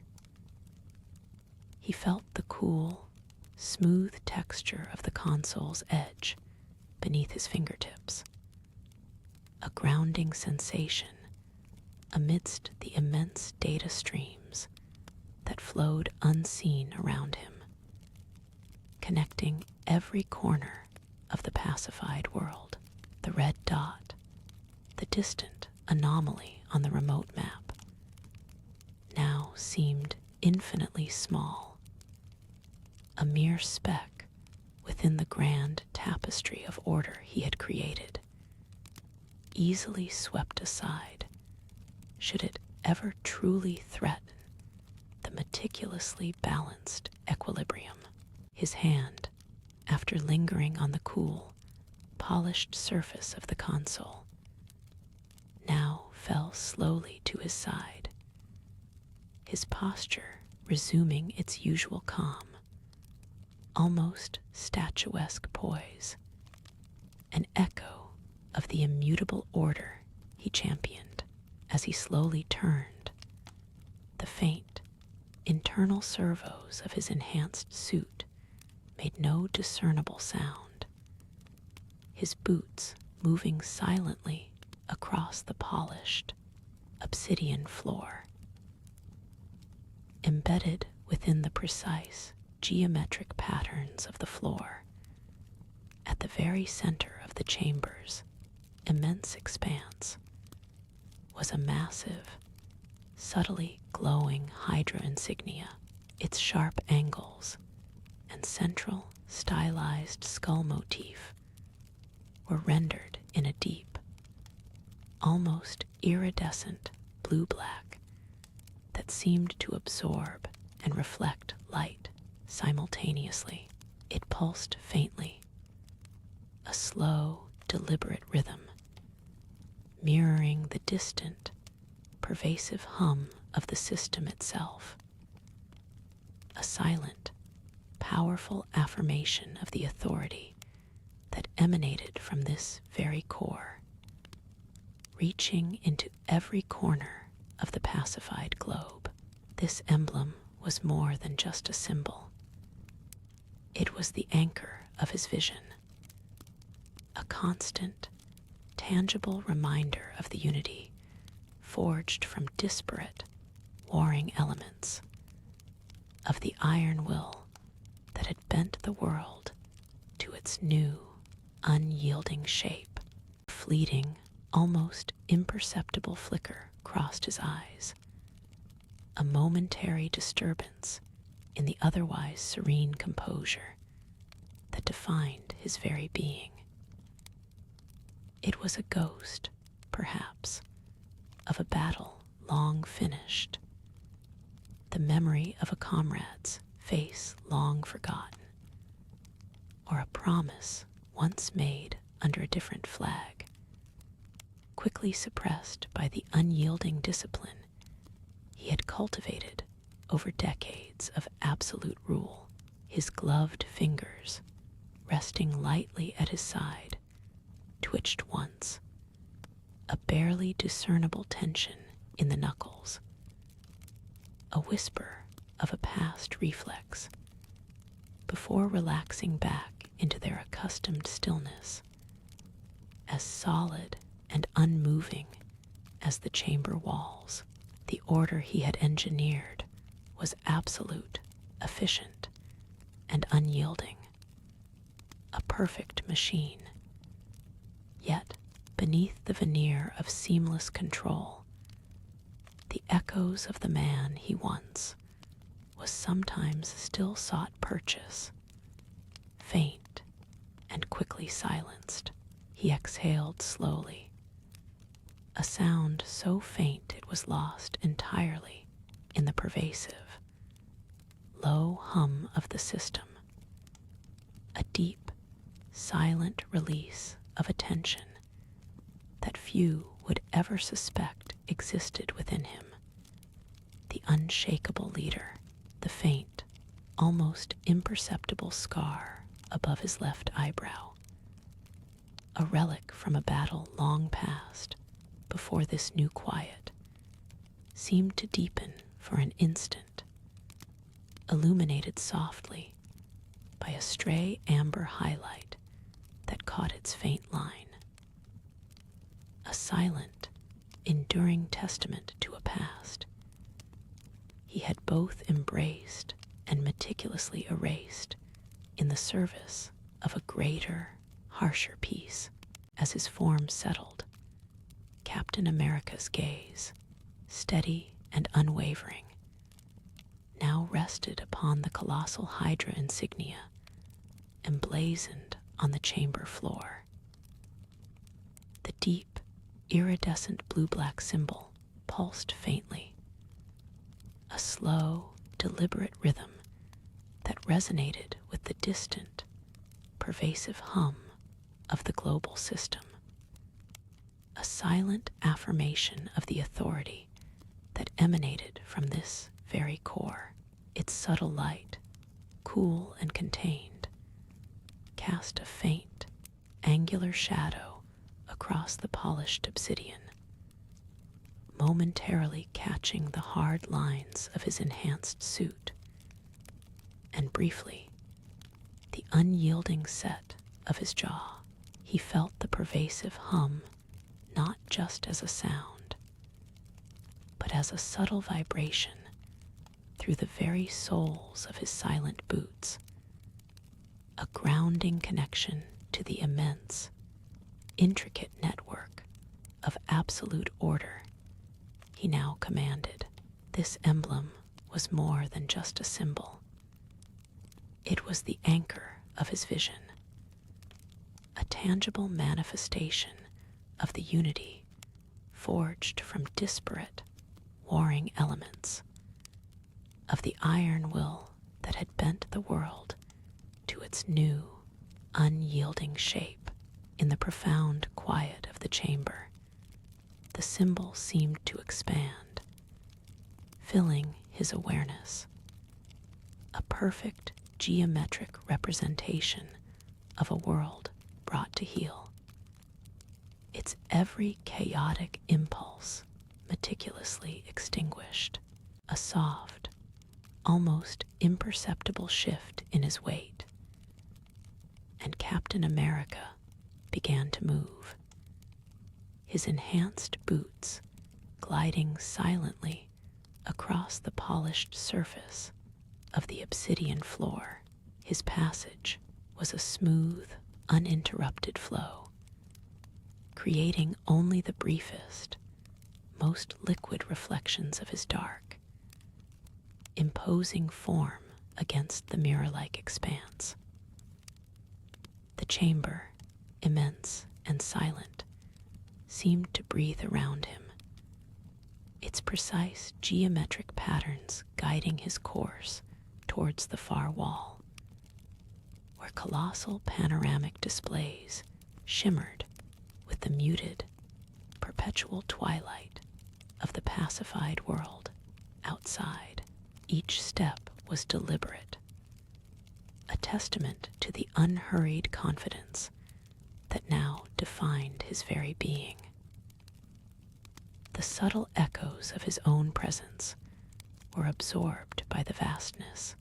He felt the cool, smooth texture of the console's edge beneath his fingertips, a grounding sensation amidst the immense data streams that flowed unseen around him, connecting every corner of the pacified world. The red dot, the distant anomaly on the remote map, now seemed infinitely small, a mere speck within the grand tapestry of order he had created, easily swept aside should it ever truly threaten the meticulously balanced equilibrium. His hand, after lingering on the cool, polished surface of the console, now fell slowly to his side, his posture resuming its usual calm, almost statuesque poise, an echo of the immutable order he championed. As he slowly turned, the faint, internal servos of his enhanced suit made no discernible sound, his boots moving silently across the polished, obsidian floor. Embedded within the precise, geometric patterns of the floor, at the very center of the chamber's immense expanse, was a massive, subtly glowing Hydra insignia, its sharp angles and central stylized skull motif were rendered in a deep, almost iridescent blue-black that seemed to absorb and reflect light simultaneously. It pulsed faintly, a slow, deliberate rhythm, mirroring the distant, pervasive hum of the system itself. A silent, powerful affirmation of the authority that emanated from this very core, reaching into every corner of the pacified globe. This emblem was more than just a symbol. It was the anchor of his vision, a constant, tangible reminder of the unity forged from disparate, warring elements, of the iron will that had bent the world to its new, unyielding shape. A fleeting, almost imperceptible flicker crossed his eyes, a momentary disturbance in the otherwise serene composure that defined his very being. It was a ghost, perhaps, of a battle long finished, the memory of a comrade's face long forgotten, or a promise once made under a different flag, quickly suppressed by the unyielding discipline he had cultivated over decades of absolute rule. His gloved fingers, resting lightly at his side, twitched once, a barely discernible tension in the knuckles, a whisper of a past reflex, before relaxing back into their accustomed stillness, as solid and unmoving as the chamber walls. The order he had engineered was absolute, efficient, and unyielding, a perfect machine. Yet, beneath the veneer of seamless control, the echoes of the man he once was sometimes still sought purchase, faint and quickly silenced. He exhaled slowly, a sound so faint it was lost entirely in the pervasive, low hum of the system, a deep, silent release of a tension that few would ever suspect existed within him. The unshakable leader, the faint, almost imperceptible scar above his left eyebrow, a relic from a battle long past before this new quiet, seemed to deepen for an instant, illuminated softly by a stray amber highlight that caught its faint line. A silent, enduring testament to a past he had both embraced and meticulously erased in the service of a greater, harsher peace. As his form settled, Captain America's gaze, steady and unwavering, now rested upon the colossal Hydra insignia emblazoned on the chamber floor. The deep, iridescent blue-black symbol pulsed faintly, a slow, deliberate rhythm that resonated with the distant, pervasive hum of the global system, a silent affirmation of the authority that emanated from this very core. Its subtle light, cool and contained, cast a faint, angular shadow across the polished obsidian, momentarily catching the hard lines of his enhanced suit, and briefly, the unyielding set of his jaw. He felt the pervasive hum not just as a sound, but as a subtle vibration through the very soles of his silent boots, a grounding connection to the immense, intricate network of absolute order he now commanded. This emblem was more than just a symbol. It was the anchor of his vision, a tangible manifestation of the unity forged from disparate, warring elements, of the iron will that had bent the world to its new, unyielding shape. In the profound quiet of the chamber, the symbol seemed to expand, filling his awareness, a perfect geometric representation of a world brought to heel, its every chaotic impulse meticulously extinguished, a soft, almost imperceptible shift in his weight, and Captain America began to move, his enhanced boots gliding silently across the polished surface of the obsidian floor. His passage was a smooth, uninterrupted flow, creating only the briefest, most liquid reflections of his dark, imposing form against the mirror-like expanse. The chamber, immense and silent, seemed to breathe around him, its precise geometric patterns guiding his course towards the far wall, where colossal panoramic displays shimmered with the muted, perpetual twilight of the pacified world outside. Each step was deliberate, a testament to the unhurried confidence that now defined his very being. The subtle echoes of his own presence were absorbed by the vastness,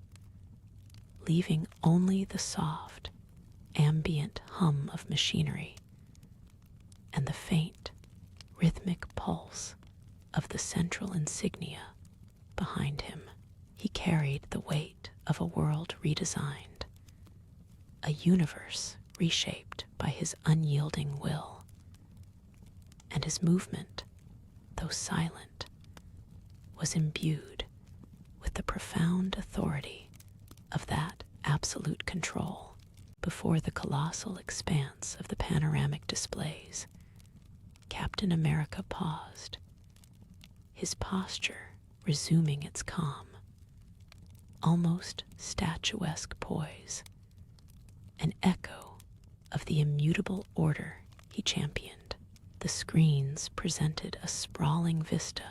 leaving only the soft, ambient hum of machinery and the faint, rhythmic pulse of the central insignia behind him. He carried the weight of a world redesigned, a universe reshaped by his unyielding will, and his movement, though silent, was imbued with the profound authority of that absolute control. Before the colossal expanse of the panoramic displays, Captain America paused, his posture resuming its calm, almost statuesque poise, an echo of the immutable order he championed. The screens presented a sprawling vista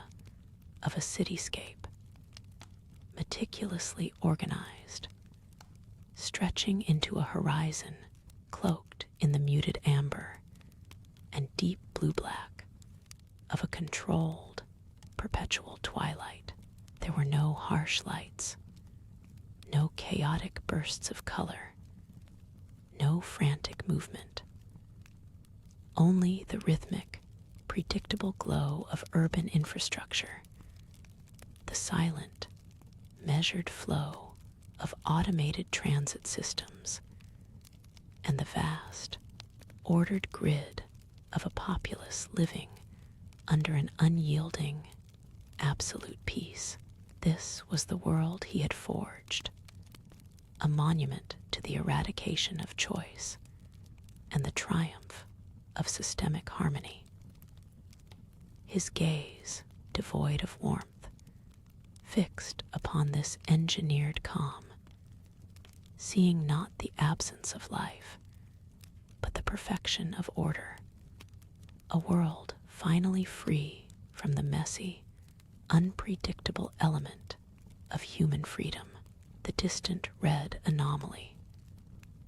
of a cityscape, meticulously organized, stretching into a horizon cloaked in the muted amber and deep blue-black of a controlled, perpetual twilight. There were no harsh lights, no chaotic bursts of color, no frantic movement, only the rhythmic, predictable glow of urban infrastructure, the silent, measured flow of automated transit systems, and the vast, ordered grid of a populace living under an unyielding, absolute peace. This was the world he had forged, a monument to the eradication of choice and the triumph of systemic harmony. His gaze, devoid of warmth, fixed upon this engineered calm, seeing not the absence of life, but the perfection of order, a world finally free from the messy, unpredictable element of human freedom. The distant red anomaly,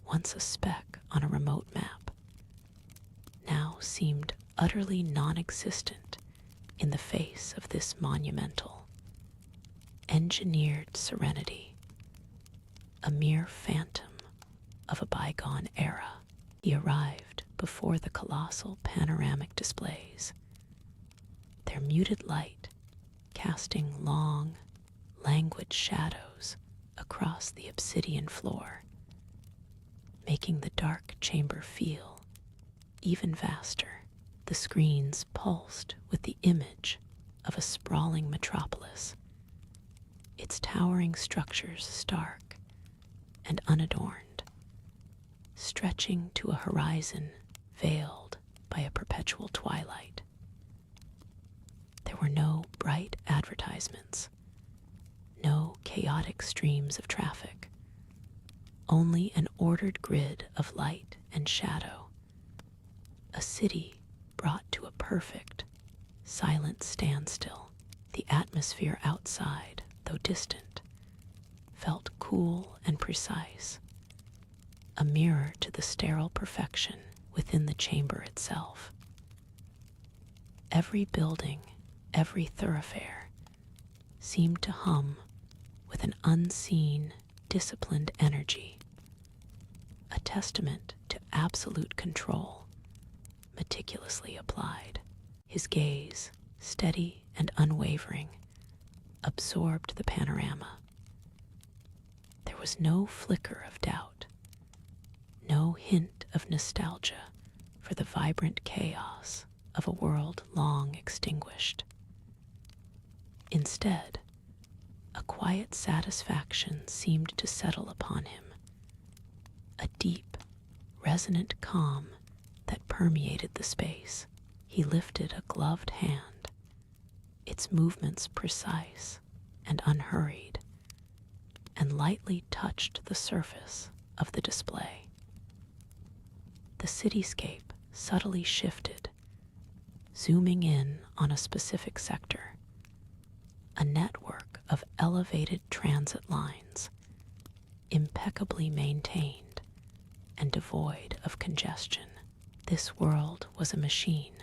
once a speck on a remote map, now seemed utterly non-existent in the face of this monumental, engineered serenity, a mere phantom of a bygone era. He arrived before the colossal panoramic displays, their muted light casting long, languid shadows across the obsidian floor, making the dark chamber feel even vaster. The screens pulsed with the image of a sprawling metropolis, its towering structures stark and unadorned, stretching to a horizon veiled by a perpetual twilight. There were no bright advertisements, no chaotic streams of traffic, only an ordered grid of light and shadow, a city brought to a perfect, silent standstill. The atmosphere outside, though distant, felt cool and precise, a mirror to the sterile perfection within the chamber itself. Every building, every thoroughfare, seemed to hum with an unseen, disciplined energy, a testament to absolute control, meticulously applied. His gaze, steady and unwavering, absorbed the panorama. There was no flicker of doubt, no hint of nostalgia for the vibrant chaos of a world long extinguished. Instead, a quiet satisfaction seemed to settle upon him, a deep, resonant calm that permeated the space. He lifted a gloved hand, its movements precise and unhurried, and lightly touched the surface of the display. The cityscape subtly shifted, zooming in on a specific sector, a network of elevated transit lines, impeccably maintained and devoid of congestion. This world was a machine,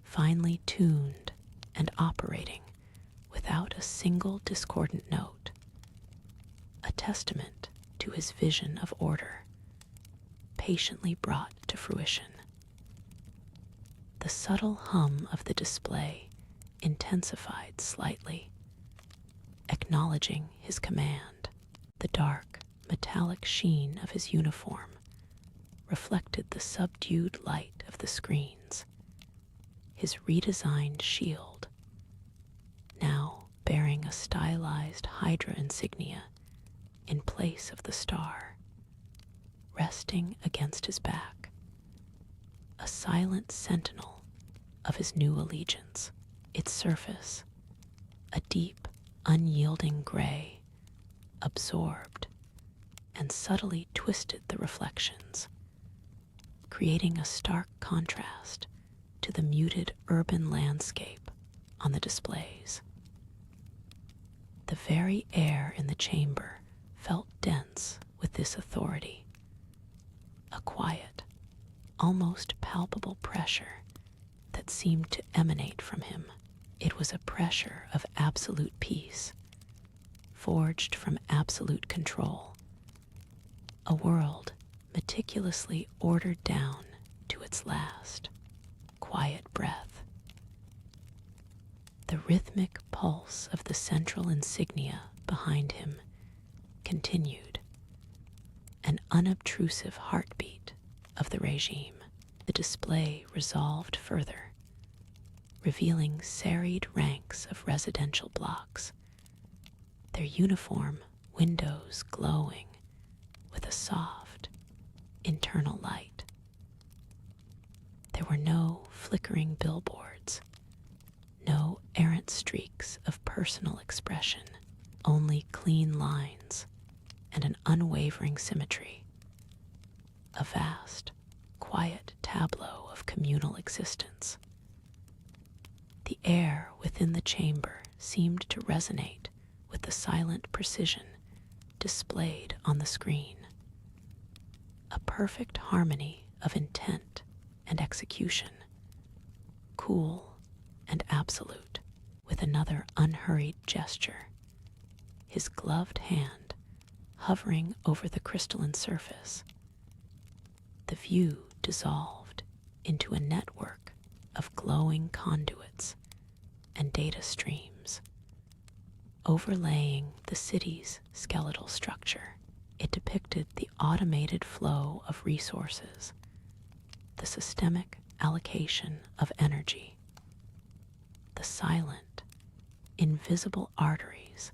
finely tuned and operating without a single discordant note, a testament to his vision of order, patiently brought to fruition. The subtle hum of the display intensified slightly, acknowledging his command. The dark, metallic sheen of his uniform reflected the subdued light of the screens. His redesigned shield, now bearing a stylized Hydra insignia in place of the star, resting against his back, a silent sentinel of his new allegiance. Its surface, a deep, unyielding gray, absorbed and subtly twisted the reflections, creating a stark contrast to the muted urban landscape on the displays. The very air in the chamber felt dense with this authority, a quiet, almost palpable pressure that seemed to emanate from him. It was a pressure of absolute peace, forged from absolute control, a world meticulously ordered down to its last, quiet breath. The rhythmic pulse of the central insignia behind him continued, an unobtrusive heartbeat of the regime. The display resolved further, revealing serried ranks of residential blocks, their uniform windows glowing with a soft, internal light. There were no flickering billboards, no errant streaks of personal expression, only clean lines and an unwavering symmetry. A vast, quiet tableau of communal existence. The air within the chamber seemed to resonate with the silent precision displayed on the screen. A perfect harmony of intent and execution, cool and absolute. With another unhurried gesture, his gloved hand hovering over the crystalline surface, the view dissolved into a network of glowing conduits and data streams, overlaying the city's skeletal structure. It depicted the automated flow of resources, the systemic allocation of energy, the silent, invisible arteries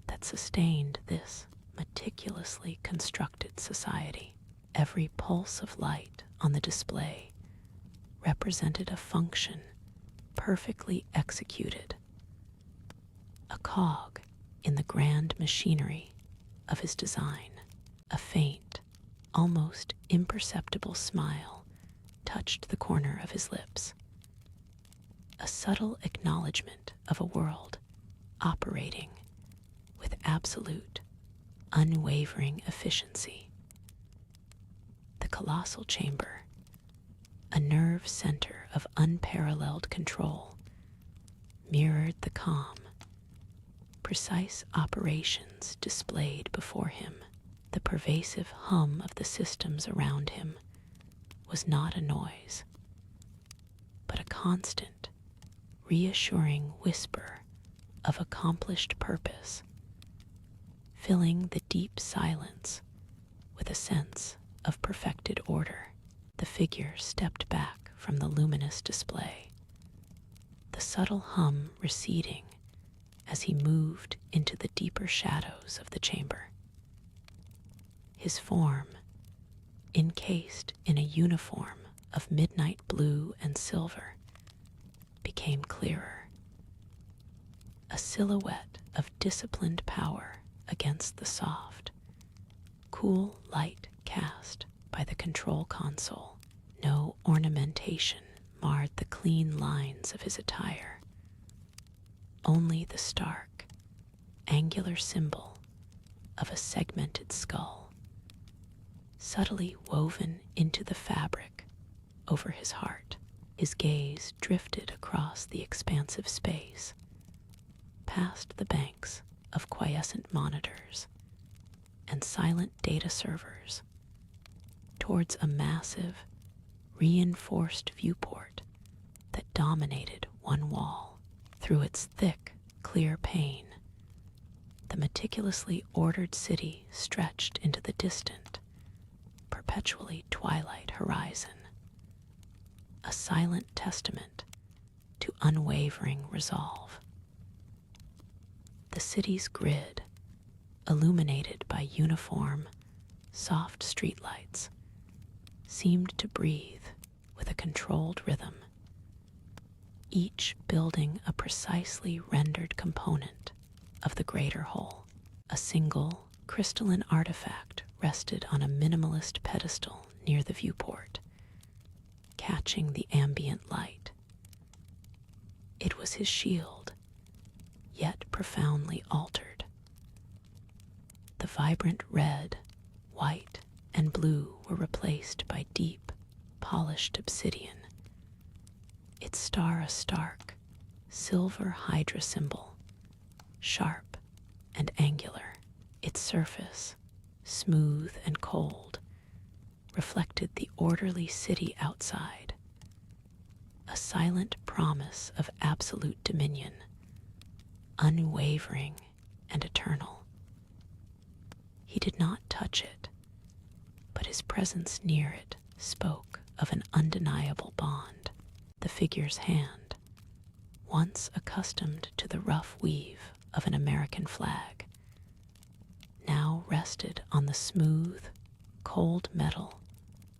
that sustained this meticulously constructed society. Every pulse of light on the display represented a function perfectly executed, a cog in the grand machinery of his design. A faint, almost imperceptible smile touched the corner of his lips, a subtle acknowledgement of a world operating with absolute, unwavering efficiency. The colossal chamber, a nerve center of unparalleled control, mirrored the calm, precise operations displayed before him. The pervasive hum of the systems around him was not a noise, but a constant, reassuring whisper of accomplished purpose, filling the deep silence with a sense of perfected order. The figure stepped back from the luminous display, the subtle hum receding as he moved into the deeper shadows of the chamber. His form, encased in a uniform of midnight blue and silver, became clearer, a silhouette of disciplined power against the soft, cool light cast by the control console. No ornamentation marred the clean lines of his attire, only the stark, angular symbol of a segmented skull, subtly woven into the fabric over his heart. His gaze drifted across the expansive space, past the banks of quiescent monitors and silent data servers, towards a massive, reinforced viewport that dominated one wall. Through its thick, clear pane, the meticulously ordered city stretched into the distant, perpetually twilight horizon, a silent testament to unwavering resolve. The city's grid, illuminated by uniform, soft streetlights, seemed to breathe with a controlled rhythm, each building a precisely rendered component of the greater whole. A single, crystalline artifact rested on a minimalist pedestal near the viewport, catching the ambient light. It was his shield, yet profoundly altered. The vibrant red, white, and blue were replaced by deep, polished obsidian, its star a stark, silver Hydra symbol, sharp and angular. Its surface, smooth and cold, reflected the orderly city outside, a silent promise of absolute dominion, unwavering and eternal. He did not touch it, but his presence near it spoke of an undeniable bond. The figure's hand, once accustomed to the rough weave of an American flag, now rested on the smooth, cold metal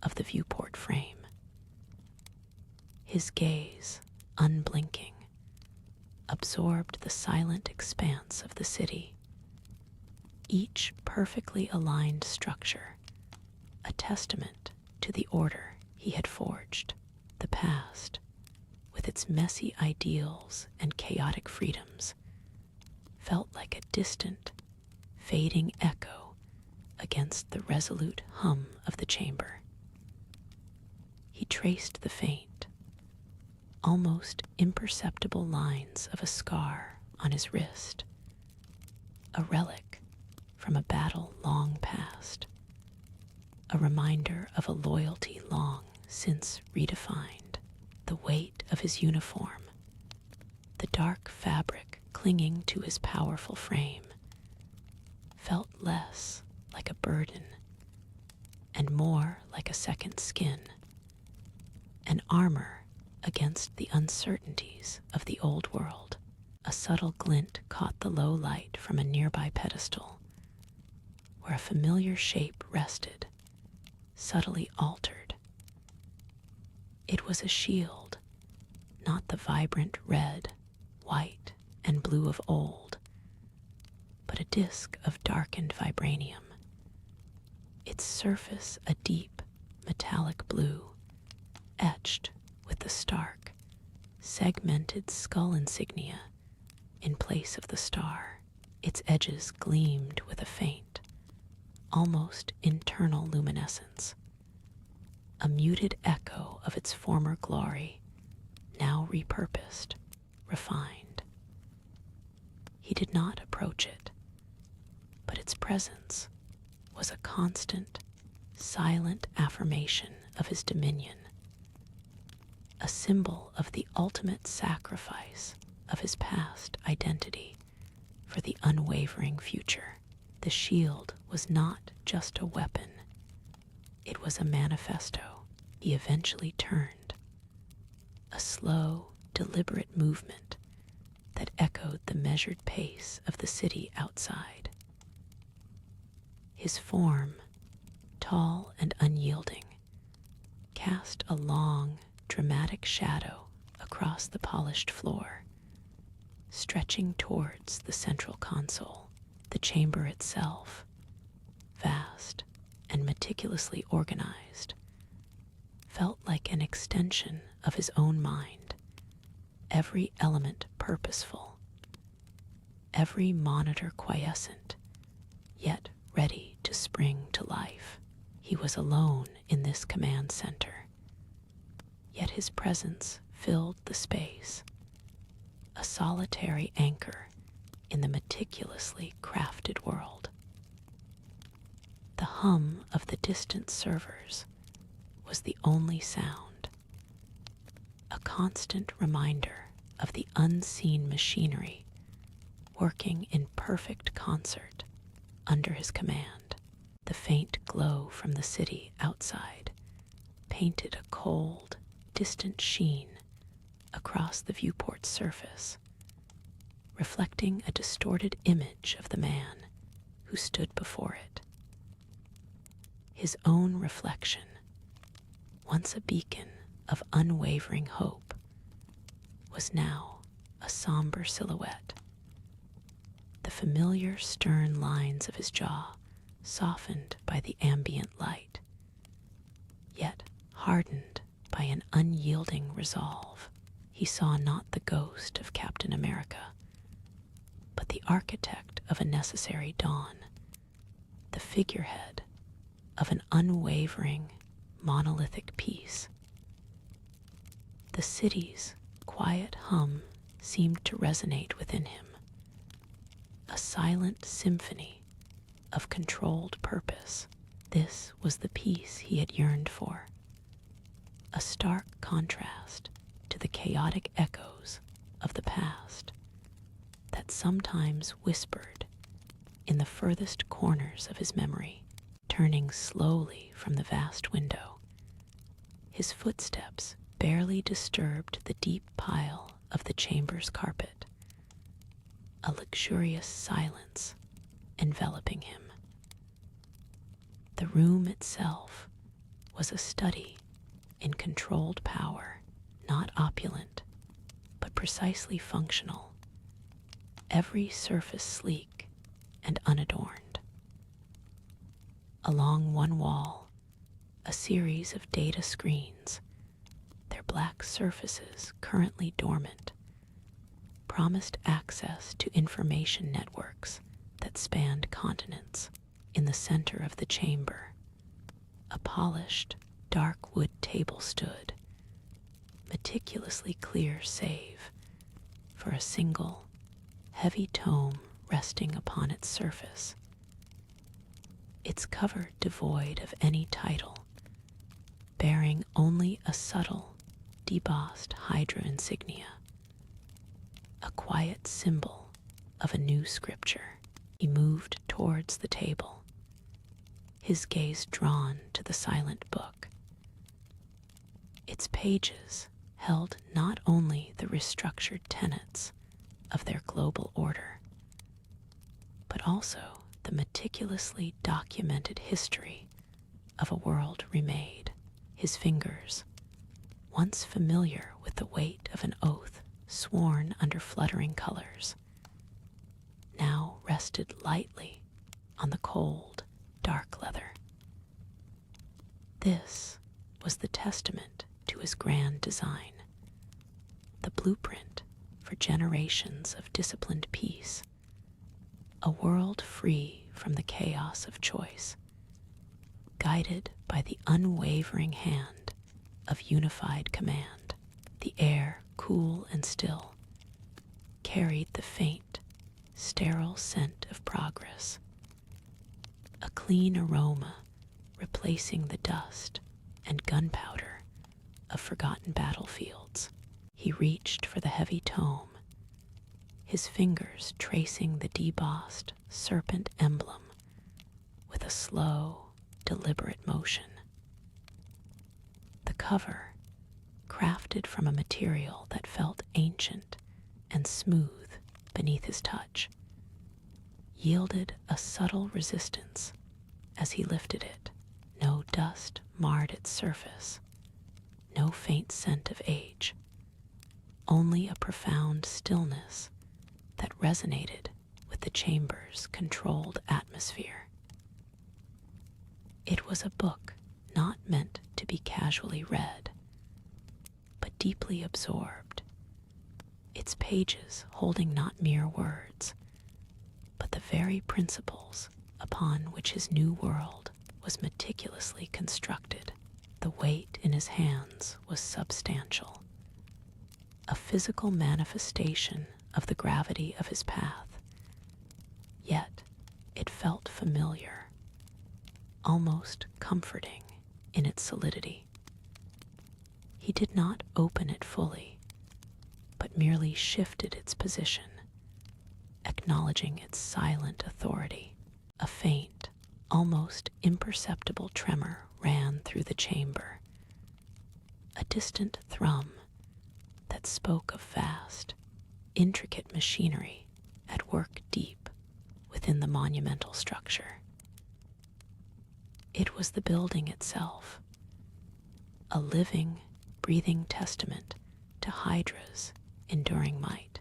of the viewport frame. His gaze, unblinking, absorbed the silent expanse of the city, each perfectly aligned structure, a testament to the order he had forged. The past, with its messy ideals and chaotic freedoms, felt like a distant, fading echo against the resolute hum of the chamber. He traced the faint, almost imperceptible lines of a scar on his wrist, a relic from a battle long past, a reminder of a loyalty long since redefined. The weight of his uniform, the dark fabric clinging to his powerful frame, felt less like a burden and more like a second skin, an armor against the uncertainties of the old world. A subtle glint caught the low light from a nearby pedestal, where a familiar shape rested, subtly altered. It was a shield, not the vibrant red, white, and blue of old, but a disk of darkened vibranium, its surface a deep, metallic blue, etched with the stark, segmented skull insignia in place of the star. Its edges gleamed with a faint, almost internal luminescence, a muted echo of its former glory, now repurposed, refined. He did not approach it, but its presence was a constant, silent affirmation of his dominion, a symbol of the ultimate sacrifice of his past identity for the unwavering future. The shield was not just a weapon, it was a manifesto. He eventually turned, a slow, deliberate movement that echoed the measured pace of the city outside. His form, tall and unyielding, cast a long, dramatic shadow across the polished floor, stretching towards the central console. The chamber itself, vast and meticulously organized, felt like an extension of his own mind, every element purposeful, every monitor quiescent, yet ready to spring to life. He was alone in this command center, yet his presence filled the space, a solitary anchor in the meticulously crafted world. The hum of the distant servers was the only sound, a constant reminder of the unseen machinery working in perfect concert under his command. The faint glow from the city outside painted a cold, distant sheen across the viewport's surface, reflecting a distorted image of the man who stood before it. His own reflection, once a beacon of unwavering hope, was now a somber silhouette. The familiar stern lines of his jaw softened by the ambient light, yet hardened by an unyielding resolve. He saw not the ghost of Captain America, but the architect of a necessary dawn, the figurehead of an unwavering, monolithic peace. The city's quiet hum seemed to resonate within him, a silent symphony of controlled purpose. This was the peace he had yearned for, a stark contrast to the chaotic echoes of the past that sometimes whispered in the furthest corners of his memory. Turning slowly from the vast window, his footsteps barely disturbed the deep pile of the chamber's carpet, a luxurious silence enveloping him. The room itself was a study in controlled power, not opulent, but precisely functional, every surface sleek and unadorned. Along one wall, a series of data screens, their black surfaces currently dormant, promised access to information networks that spanned continents. In the center of the chamber, a polished, dark wood table stood, meticulously clear save for a single, heavy tome resting upon its surface, its cover devoid of any title, bearing only a subtle, debossed Hydra insignia, a quiet symbol of a new scripture. He moved towards the table, his gaze drawn to the silent book. Its pages held not only the restructured tenets of their global order, but also the meticulously documented history of a world remade. His fingers, once familiar with the weight of an oath sworn under fluttering colors, now rested lightly on the cold, dark leather. This was the testament to his grand design, the blueprint for generations of disciplined peace, a world free from the chaos of choice, guided by the unwavering hand of unified command. The air, cool and still, carried the faint, sterile scent of progress, a clean aroma replacing the dust and gunpowder of forgotten battlefields. He reached for the heavy tome, his fingers tracing the debossed serpent emblem with a slow, deliberate motion. The cover, crafted from a material that felt ancient and smooth beneath his touch, yielded a subtle resistance as he lifted it. No dust marred its surface, no faint scent of age, only a profound stillness that resonated with the chamber's controlled atmosphere. It was a book not meant to be casually read, but deeply absorbed, its pages holding not mere words, but the very principles upon which his new world was meticulously constructed. The weight in his hands was substantial, a physical manifestation of the gravity of his path, yet it felt familiar, almost comforting in its solidity. He did not open it fully, but merely shifted its position, acknowledging its silent authority. A faint, almost imperceptible tremor ran through the chamber, a distant thrum that spoke of vast, intricate machinery at work deep within the monumental structure. It was the building itself, a living, breathing testament to Hydra's enduring might,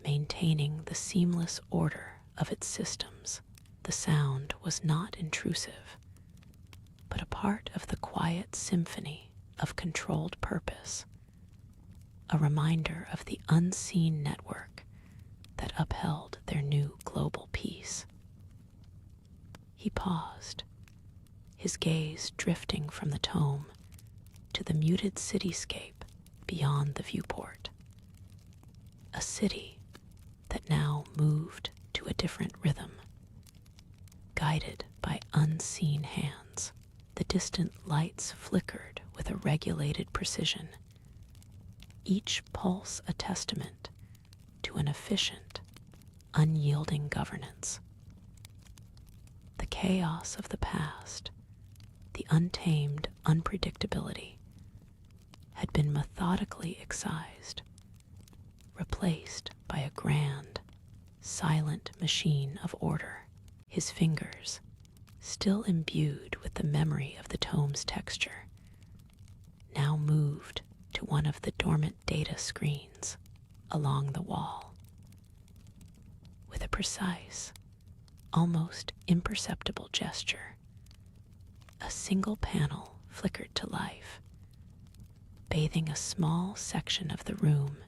maintaining the seamless order of its systems. The sound was not intrusive, but a part of the quiet symphony of controlled purpose, a reminder of the unseen network that upheld their new global peace. He paused, his gaze drifting from the tome to the muted cityscape beyond the viewport, a city that now moved to a different rhythm, guided by unseen hands. The distant lights flickered with a regulated precision, each pulse a testament to an efficient, unyielding governance. The chaos of the past, the untamed unpredictability, had been methodically excised, replaced by a grand, silent machine of order. His fingers, still imbued with the memory of the tome's texture, now moved to one of the dormant data screens along the wall. With a precise, almost imperceptible gesture, a single panel flickered to life, bathing a small section of the room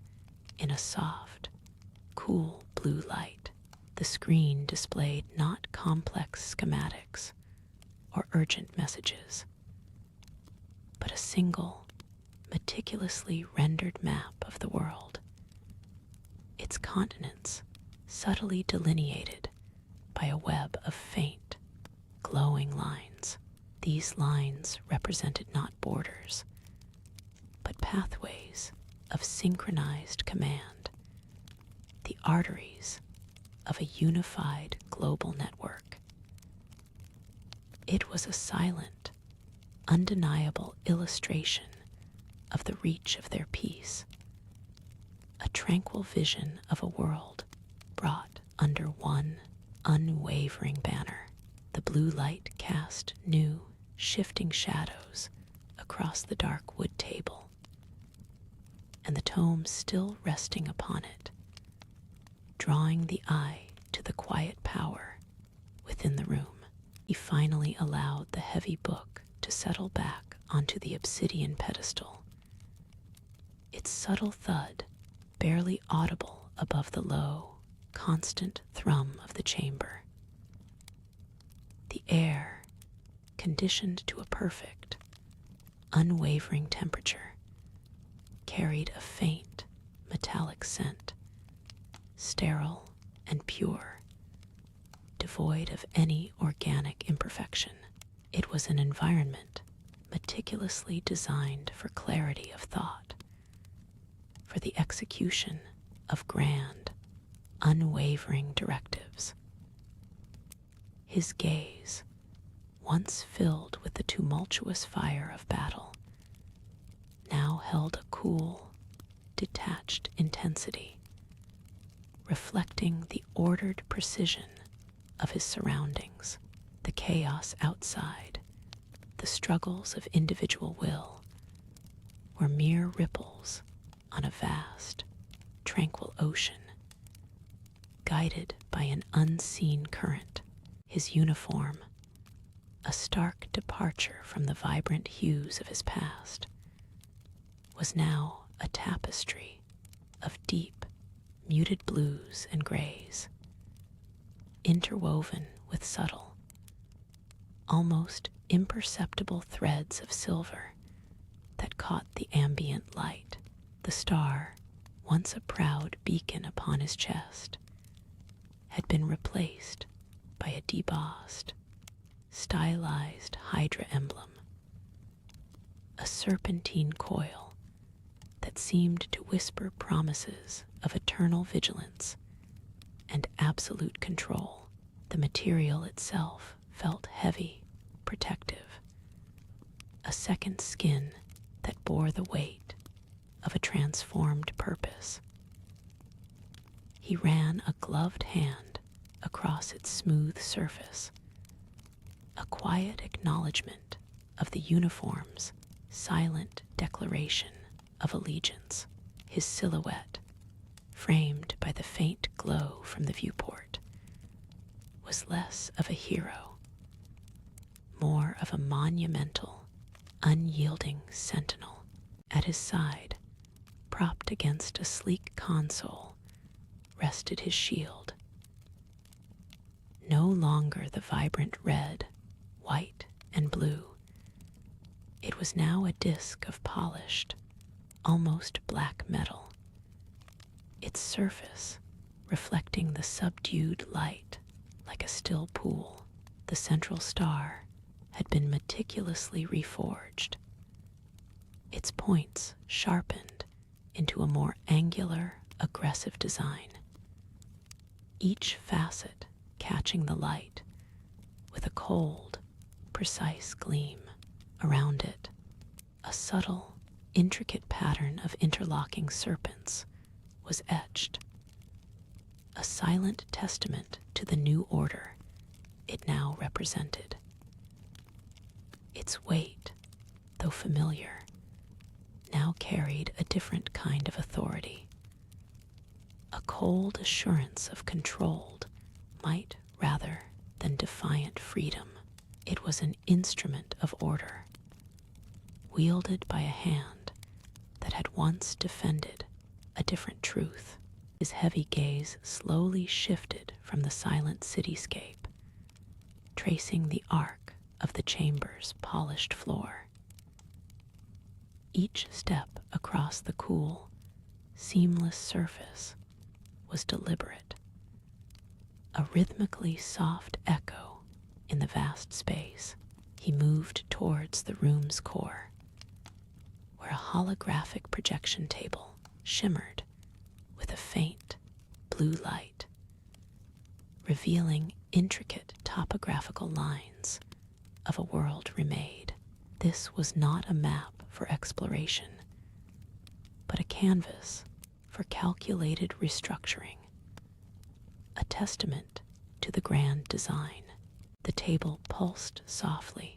in a soft, cool blue light. The screen displayed not complex schematics or urgent messages, but a single, meticulously rendered map of the world, its continents subtly delineated by a web of faint, glowing lines. These lines represented not borders, but pathways of synchronized command, the arteries of a unified global network. It was a silent, undeniable illustration of the reach of their peace, a tranquil vision of a world brought under one unwavering banner. The blue light cast new, shifting shadows across the dark wood table, and the tome still resting upon it, drawing the eye to the quiet power within the room. He finally allowed the heavy book to settle back onto the obsidian pedestal, its subtle thud barely audible above the low, constant thrum of the chamber. The air, conditioned to a perfect, unwavering temperature, carried a faint, metallic scent, sterile and pure, devoid of any organic imperfection. It was an environment meticulously designed for clarity of thought, for the execution of grand, unwavering directives. His gaze, once filled with the tumultuous fire of battle, now held a cool, detached intensity, reflecting the ordered precision of his surroundings. The chaos outside, the struggles of individual will, were mere ripples on a vast, tranquil ocean, guided by an unseen current. His uniform, a stark departure from the vibrant hues of his past, was now a tapestry of deep, muted blues and grays, interwoven with subtle, almost imperceptible threads of silver that caught the ambient light. The star, once a proud beacon upon his chest, had been replaced by a debossed, stylized Hydra emblem, a serpentine coil that seemed to whisper promises of eternal vigilance and absolute control. The material itself felt heavy, protective, a second skin that bore the weight of a transformed purpose. He ran a gloved hand across its smooth surface, a quiet acknowledgement of the uniform's silent declaration of allegiance. His silhouette, framed by the faint glow from the viewport, was less of a hero, more of a monumental, unyielding sentinel. At his side, propped against a sleek console, rested his shield. No longer the vibrant red, white, and blue. It was now a disc of polished, almost black metal, its surface reflecting the subdued light like a still pool. The central star had been meticulously reforged, its points sharpened into a more angular, aggressive design, each facet catching the light with a cold, precise gleam. Around it, a subtle, intricate pattern of interlocking serpents was etched, a silent testament to the new order it now represented. Its weight, though familiar, now carried a different kind of authority, a cold assurance of controlled might rather than defiant freedom. It was an instrument of order, wielded by a hand that had once defended a different truth. His heavy gaze slowly shifted from the silent cityscape, tracing the arc of the chamber's polished floor. Each step across the cool, seamless surface was deliberate, a rhythmically soft echo in the vast space. He moved towards the room's core, where a holographic projection table shimmered with a faint blue light, revealing intricate topographical lines of a world remade. This was not a map for exploration, but a canvas for calculated restructuring, a testament to to the grand design. The table pulsed softly,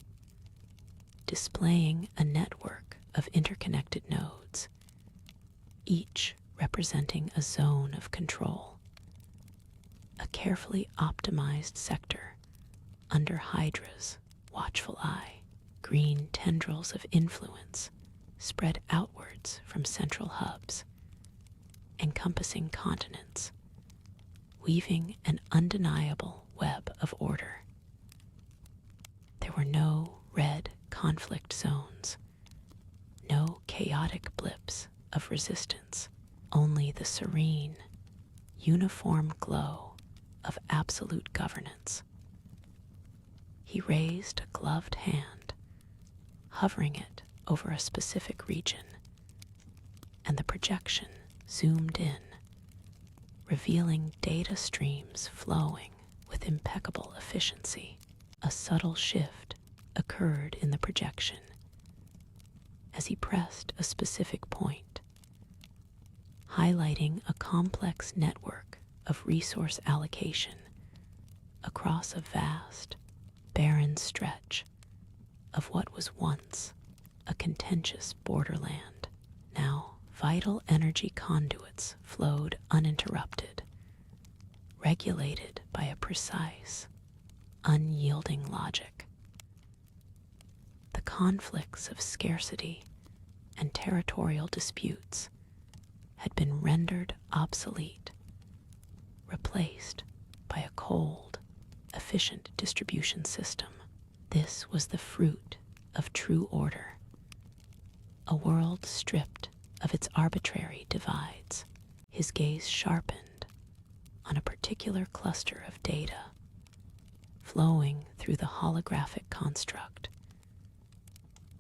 displaying a network of interconnected nodes, each representing a zone of control, a carefully optimized sector under Hydra's watchful eye. Green tendrils of influence spread outwards from central hubs, encompassing continents, weaving an undeniable web of order. There were no red conflict zones, no chaotic blips of resistance, only the serene, uniform glow of absolute governance. He raised a gloved hand, hovering it over a specific region, and the projection zoomed in, revealing data streams flowing with impeccable efficiency. A subtle shift occurred in the projection as he pressed a specific point, highlighting a complex network of resource allocation across a vast, barren stretch of what was once a contentious borderland. Now, vital energy conduits flowed uninterrupted, regulated by a precise, unyielding logic. The conflicts of scarcity and territorial disputes had been rendered obsolete, replaced by a cold, efficient distribution system. This was the fruit of true order, a world stripped of its arbitrary divides. His gaze sharpened on a particular cluster of data flowing through the holographic construct,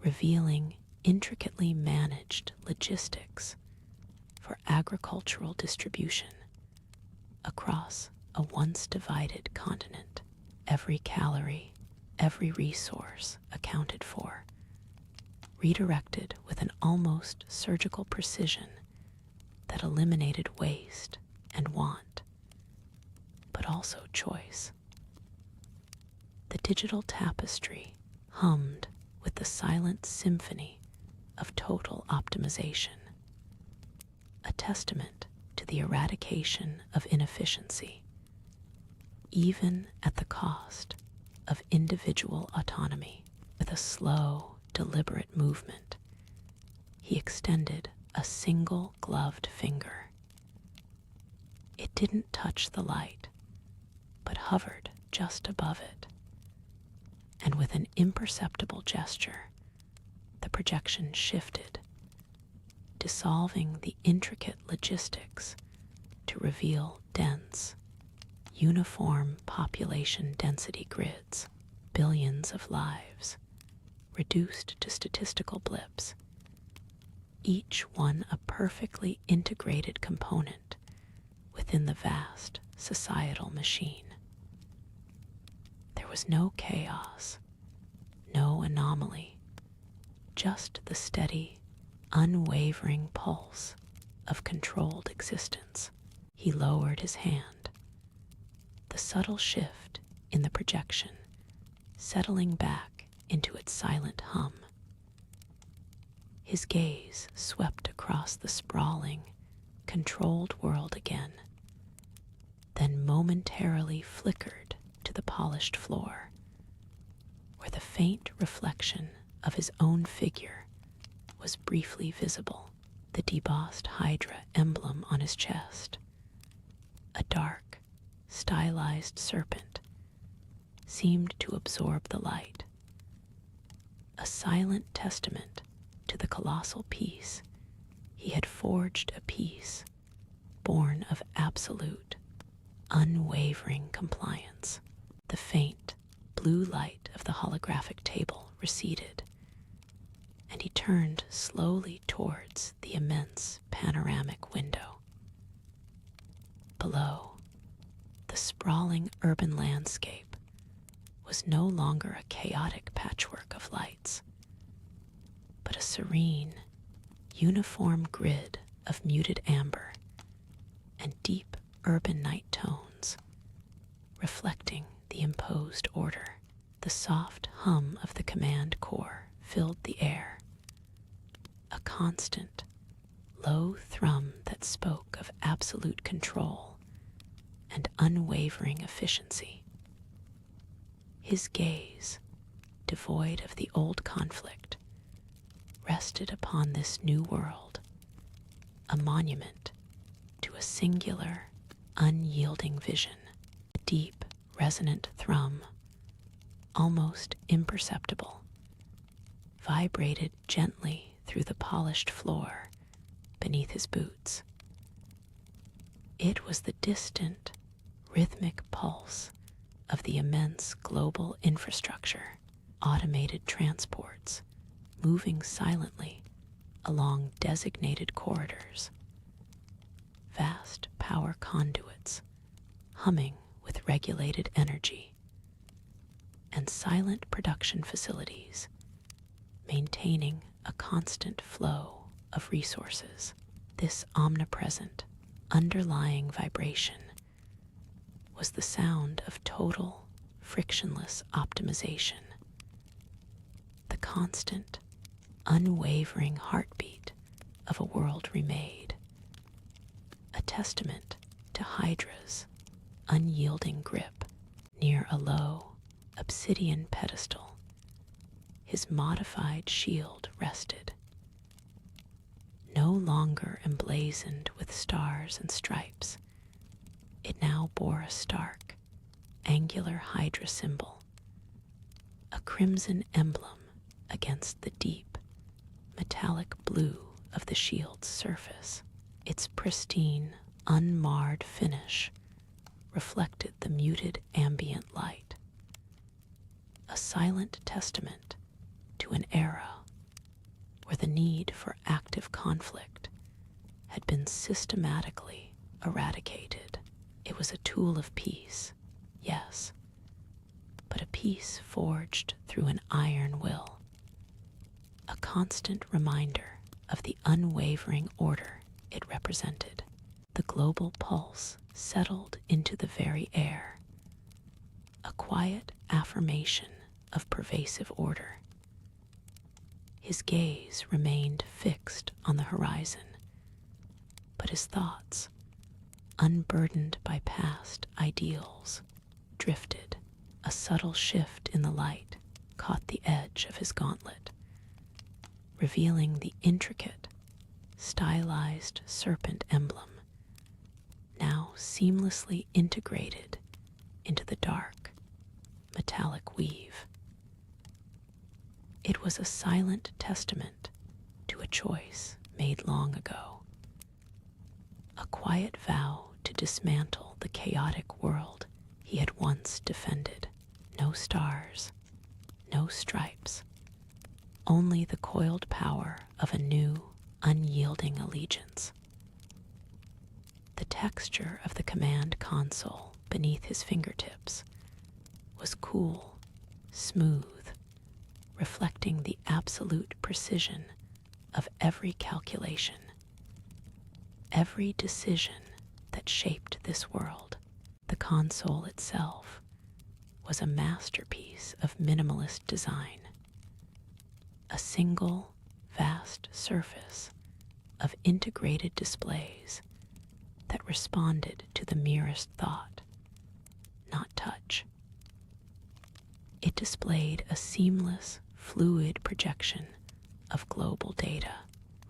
revealing intricately managed logistics for agricultural distribution across a once divided continent. Every calorie, every resource accounted for, redirected with an almost surgical precision that eliminated waste and want, but also choice. The digital tapestry hummed with the silent symphony of total optimization, a testament to the eradication of inefficiency, even at the cost of individual autonomy. With a slow, deliberate movement, he extended a single gloved finger. It didn't touch the light, but hovered just above it. And with an imperceptible gesture, the projection shifted, dissolving the intricate logistics to reveal dense, uniform population density grids, billions of lives, reduced to statistical blips, each one a perfectly integrated component within the vast societal machine. There was no chaos, no anomaly, just the steady, unwavering pulse of controlled existence. He lowered his hand, the subtle shift in the projection settling back into its silent hum. His gaze swept across the sprawling, controlled world again, then momentarily flickered to the polished floor, where the faint reflection of his own figure was briefly visible. The debossed Hydra emblem on his chest, a dark, stylized serpent, seemed to absorb the light, a silent testament to the colossal peace he had forged, a peace born of absolute, unwavering compliance. The faint, blue light of the holographic table receded, and he turned slowly towards the immense panoramic window. Below, the sprawling urban landscape was no longer a chaotic patchwork of lights, but a serene, uniform grid of muted amber and deep urban night tones, reflecting the imposed order. The soft hum of the command core filled the air, a constant, low thrum that spoke of absolute control and unwavering efficiency. His gaze, devoid of the old conflict, rested upon this new world, a monument to a singular, unyielding vision. A deep, resonant thrum, almost imperceptible, vibrated gently through the polished floor beneath his boots. It was the distant, rhythmic pulse of the immense global infrastructure, automated transports moving silently along designated corridors, vast power conduits humming with regulated energy, and silent production facilities maintaining a constant flow of resources. This omnipresent, underlying vibration was the sound of total, frictionless optimization, the constant, unwavering heartbeat of a world remade, a testament to Hydra's unyielding grip. Near a low, obsidian pedestal, his modified shield rested, no longer emblazoned with stars and stripes. It now bore a stark, angular Hydra symbol, a crimson emblem against the deep, metallic blue of the shield's surface. Its pristine, unmarred finish reflected the muted ambient light, a silent testament to an era where the need for active conflict had been systematically eradicated. It was a tool of peace, yes, but a peace forged through an iron will, a constant reminder of the unwavering order it represented. The global pulse settled into the very air, a quiet affirmation of pervasive order. His gaze remained fixed on the horizon, but his thoughts, unburdened by past ideals, drifted. A subtle shift in the light caught the edge of his gauntlet, revealing the intricate, stylized serpent emblem, now seamlessly integrated into the dark, metallic weave. It was a silent testament to a choice made long ago, a quiet vow to dismantle the chaotic world he had once defended. No stars, no stripes, only the coiled power of a new, unyielding allegiance. The texture of the command console beneath his fingertips was cool, smooth, reflecting the absolute precision of every calculation, every decision that shaped this world. The console itself was a masterpiece of minimalist design, a single, vast surface of integrated displays that responded to the merest thought, not touch. It displayed a seamless, fluid projection of global data,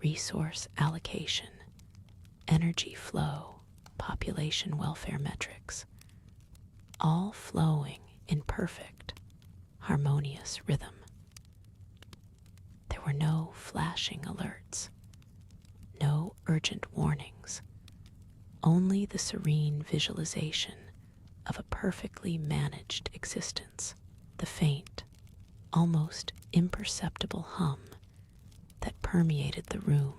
resource allocation, energy flow, population welfare metrics, all flowing in perfect, harmonious rhythm. There were no flashing alerts, no urgent warnings, only the serene visualization of a perfectly managed existence. The faint, almost imperceptible hum that permeated the room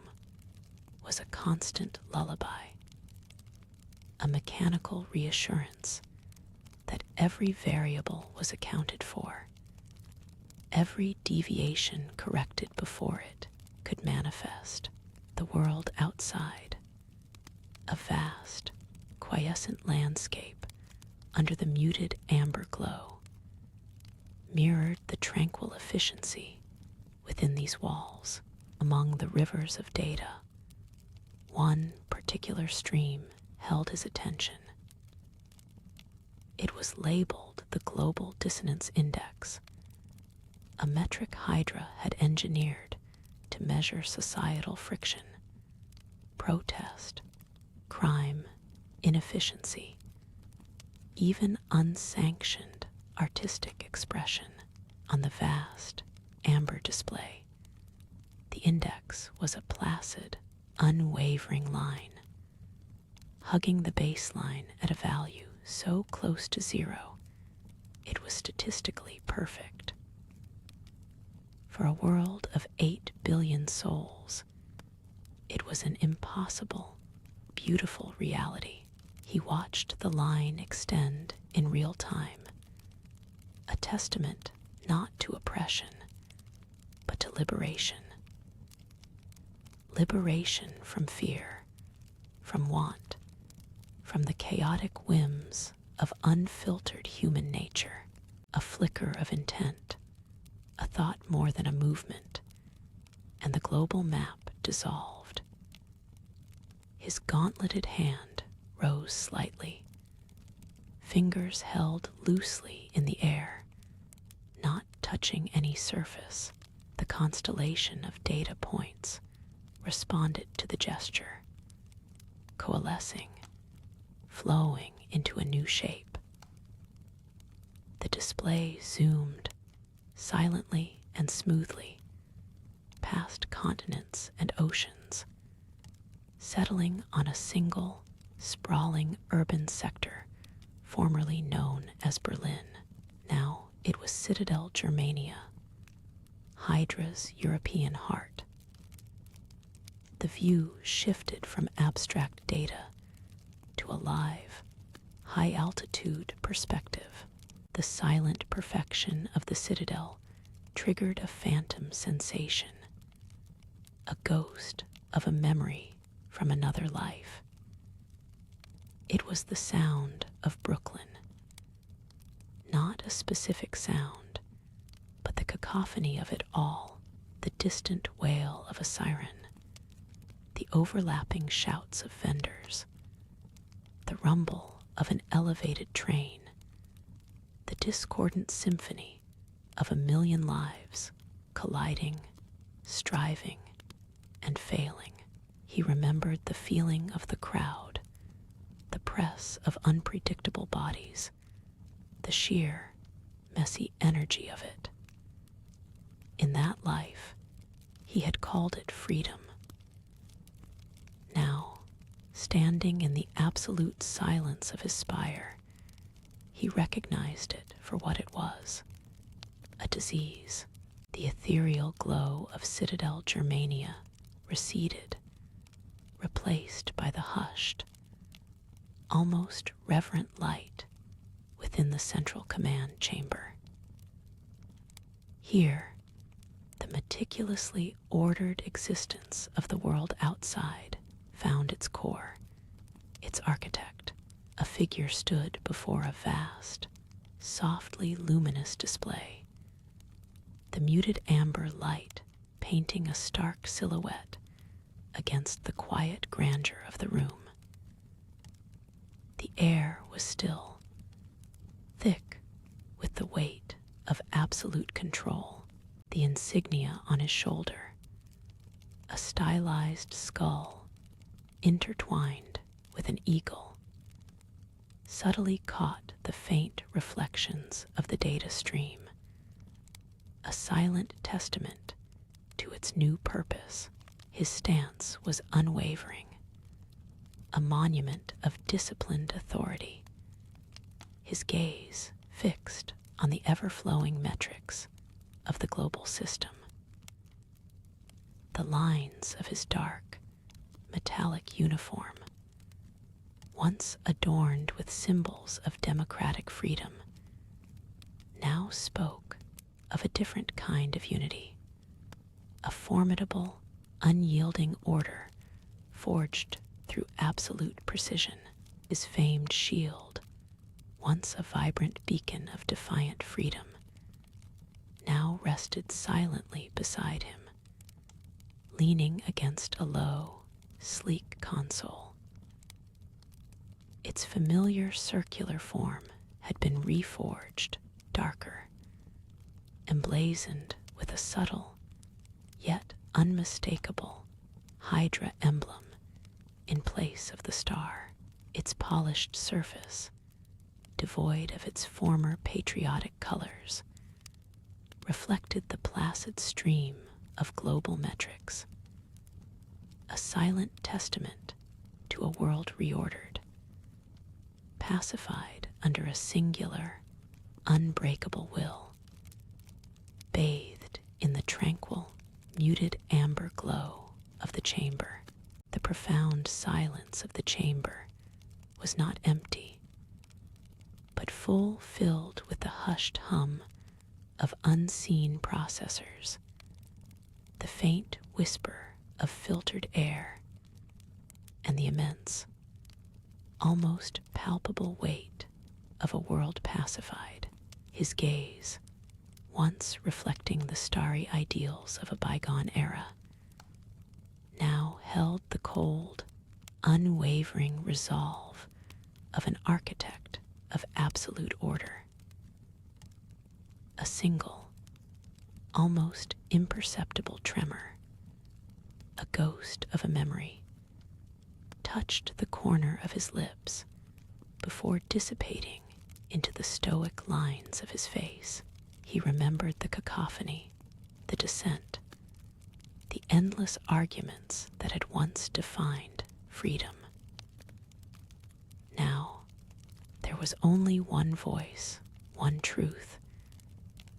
was a constant lullaby, a mechanical reassurance that every variable was accounted for, every deviation corrected before it could manifest. The world outside, a vast, quiescent landscape, under the muted amber glow, mirrored the tranquil efficiency within these walls. Among the rivers of data, one particular stream held his attention. It was labeled the Global Dissonance Index, a metric Hydra had engineered to measure societal friction, protest, crime, inefficiency, even unsanctioned artistic expression. On the vast amber display, the index was a placid, unwavering line, hugging the baseline at a value so close to zero it was statistically perfect. For a world of 8 billion souls, it was an impossible, beautiful reality. He watched the line extend in real time, a testament not to oppression, but to liberation. Liberation from fear, from want, from the chaotic whims of unfiltered human nature, a flicker of intent, a thought more than a movement, and the global map dissolved. His gauntleted hand rose slightly, fingers held loosely in the air, not touching any surface. The constellation of data points responded to the gesture, coalescing, flowing into a new shape. The display zoomed silently and smoothly past continents and oceans, settling on a single, sprawling urban sector formerly known as Berlin. Now it was Citadel Germania, Hydra's European heart. The view shifted from abstract data to a live, high-altitude perspective. The silent perfection of the Citadel triggered a phantom sensation, a ghost of a memory from another life. It was the sound of Brooklyn. Not a specific sound, but the cacophony of it all, the distant wail of a siren, the overlapping shouts of vendors, the rumble of an elevated train, the discordant symphony of a million lives colliding, striving, and failing. He remembered the feeling of the crowd, the press of unpredictable bodies, the sheer, messy energy of it. In that life, he had called it freedom. Now, standing in the absolute silence of his spire, he recognized it for what it was, a disease. The ethereal glow of Citadel Germania receded, replaced by the hushed, almost reverent light within the central command chamber. Here, the meticulously ordered existence of the world outside found its core, its architect. A figure stood before a vast, softly luminous display, the muted amber light painting a stark silhouette against the quiet grandeur of the room. The air was still, thick with the weight of absolute control. The insignia on his shoulder, a stylized skull intertwined with an eagle, subtly caught the faint reflections of the data stream, a silent testament to its new purpose. His stance was unwavering, a monument of disciplined authority, his gaze fixed on the ever-flowing metrics of the global system. The lines of his dark, metallic uniform, once adorned with symbols of democratic freedom, now spoke of a different kind of unity, a formidable, unyielding order forged through absolute precision. His famed shield, once a vibrant beacon of defiant freedom, now rested silently beside him, leaning against a low, sleek console. Its familiar circular form had been reforged, darker, emblazoned with a subtle, yet unmistakable, Hydra emblem in place of the star. Its polished surface, devoid of its former patriotic colors, reflected the placid stream of global metrics, a silent testament to a world reordered, pacified under a singular, unbreakable will, bathed in the tranquil, muted amber glow of the chamber. The profound silence of the chamber was not empty, but full filled with the hushed hum of unseen processors, the faint whisper of filtered air, and the immense, almost palpable weight of a world pacified. His gaze, once reflecting the starry ideals of a bygone era, now held the cold, unwavering resolve of an architect of absolute order. A single, almost imperceptible tremor, a ghost of a memory, touched the corner of his lips before dissipating into the stoic lines of his face. He remembered the cacophony, the dissent, the endless arguments that had once defined freedom. Now, there was only one voice, one truth,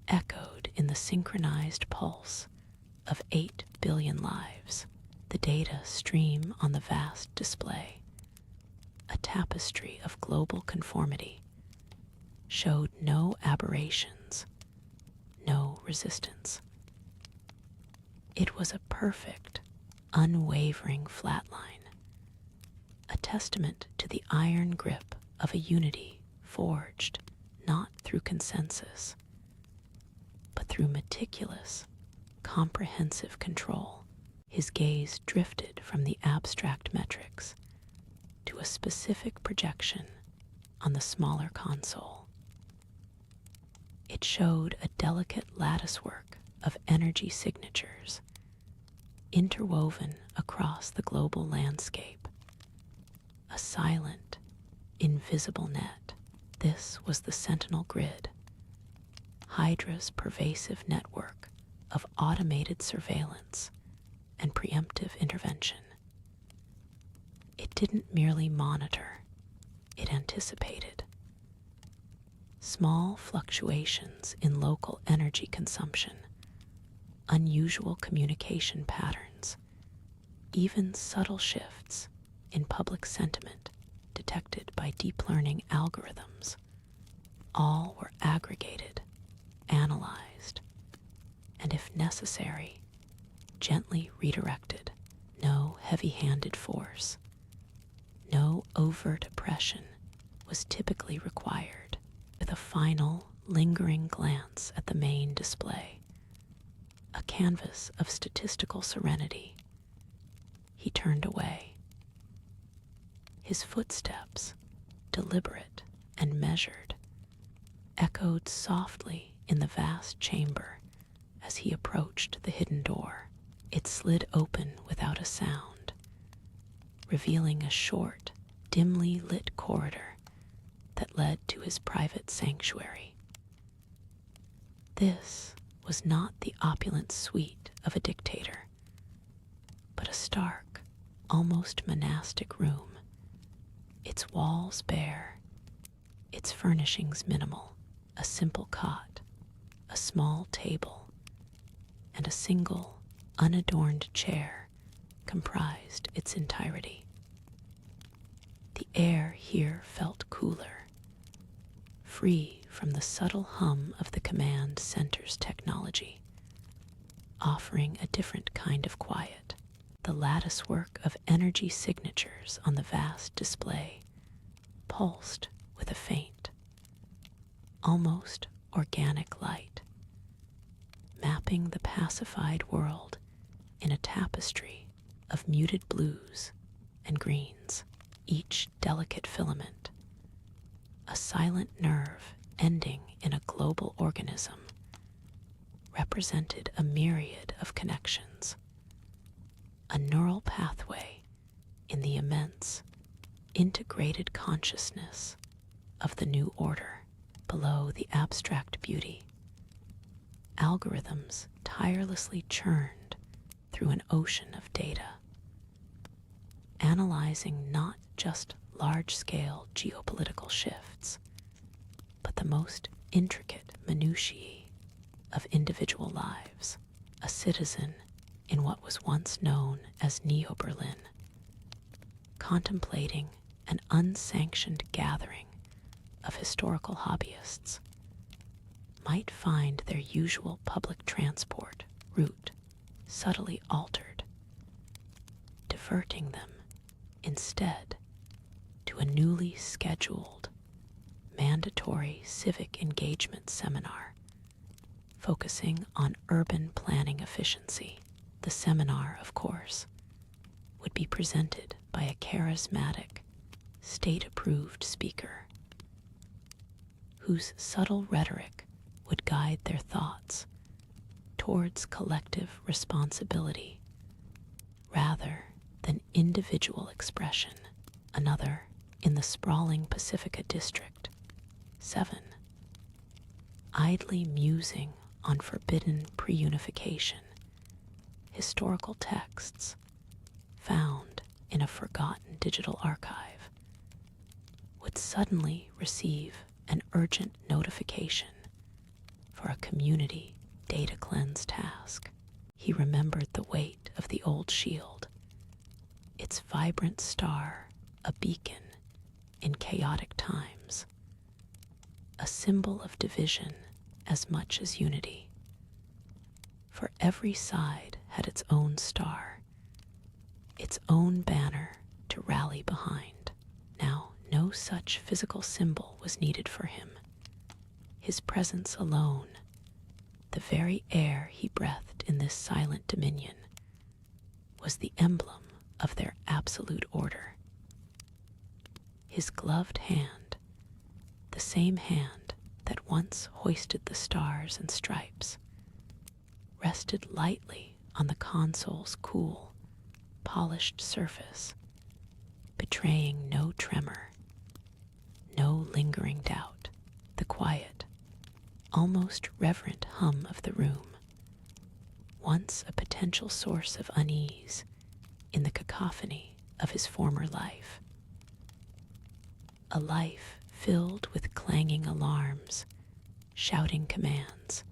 echoed in the synchronized pulse of 8 billion lives. The data stream on the vast display, a tapestry of global conformity, showed no aberrations, no resistance. It was a perfect, unwavering flatline, a testament to the iron grip of a unity forged not through consensus, but through meticulous, comprehensive control. His gaze drifted from the abstract metrics to a specific projection on the smaller console. It showed a delicate latticework of energy signatures interwoven across the global landscape, a silent, invisible net. This was the Sentinel Grid, Hydra's pervasive network of automated surveillance and preemptive intervention. It didn't merely monitor, it anticipated. Small fluctuations in local energy consumption, unusual communication patterns, even subtle shifts in public sentiment detected by deep learning algorithms, all were aggregated, analyzed, and if necessary, gently redirected. No heavy-handed force, no overt oppression was typically required. With a final, lingering glance at the main display, a canvas of statistical serenity, he turned away. His footsteps, deliberate and measured, echoed softly in the vast chamber as he approached the hidden door. It slid open without a sound, revealing a short, dimly lit corridor that led to his private sanctuary. This was not the opulent suite of a dictator, but a stark, almost monastic room, its walls bare, its furnishings minimal. A simple cot, a small table, and a single, unadorned chair comprised its entirety. The air here felt cooler, free from the subtle hum of the command center's technology, offering a different kind of quiet. The latticework of energy signatures on the vast display pulsed with a faint, almost organic light, mapping the pacified world in a tapestry of muted blues and greens, each delicate filament, a silent nerve ending in a global organism, represented a myriad of connections, a neural pathway in the immense, integrated consciousness of the new order below the abstract beauty. Algorithms tirelessly churned through an ocean of data, analyzing not just large-scale geopolitical shifts, but the most intricate minutiae of individual lives. A citizen in what was once known as Neo-Berlin, contemplating an unsanctioned gathering of historical hobbyists, might find their usual public transport route subtly altered, diverting them instead to a newly scheduled mandatory civic engagement seminar focusing on urban planning efficiency. The seminar, of course, would be presented by a charismatic, state-approved speaker whose subtle rhetoric would guide their thoughts towards collective responsibility rather than individual expression. Another in the sprawling Pacifica district, 7, idly musing on forbidden pre-unification, historical texts found in a forgotten digital archive, would suddenly receive an urgent notification for a community data cleanse task. He remembered the weight of the old shield, its vibrant star a beacon in chaotic times, a symbol of division as much as unity. For every side had its own star, its own banner to rally behind. Now, no such physical symbol was needed for him. His presence alone, the very air he breathed in this silent dominion, was the emblem of their absolute order. His gloved hand, the same hand that once hoisted the stars and stripes, rested lightly on the console's cool, polished surface, betraying no tremor, no lingering doubt. The quiet, almost reverent hum of the room, once a potential source of unease in the cacophony of his former life. A life filled with clanging alarms, shouting commands,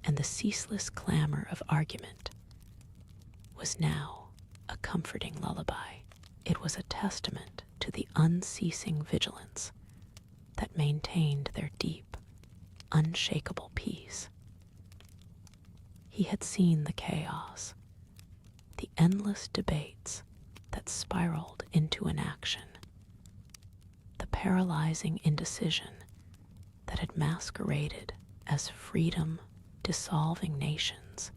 and the ceaseless clamor of argument, was now a comforting lullaby. It was a testament to the unceasing vigilance that maintained their deep, unshakable peace. He had seen the chaos, the endless debates that spiraled into inaction, the paralyzing indecision that had masqueraded as freedom dissolving nations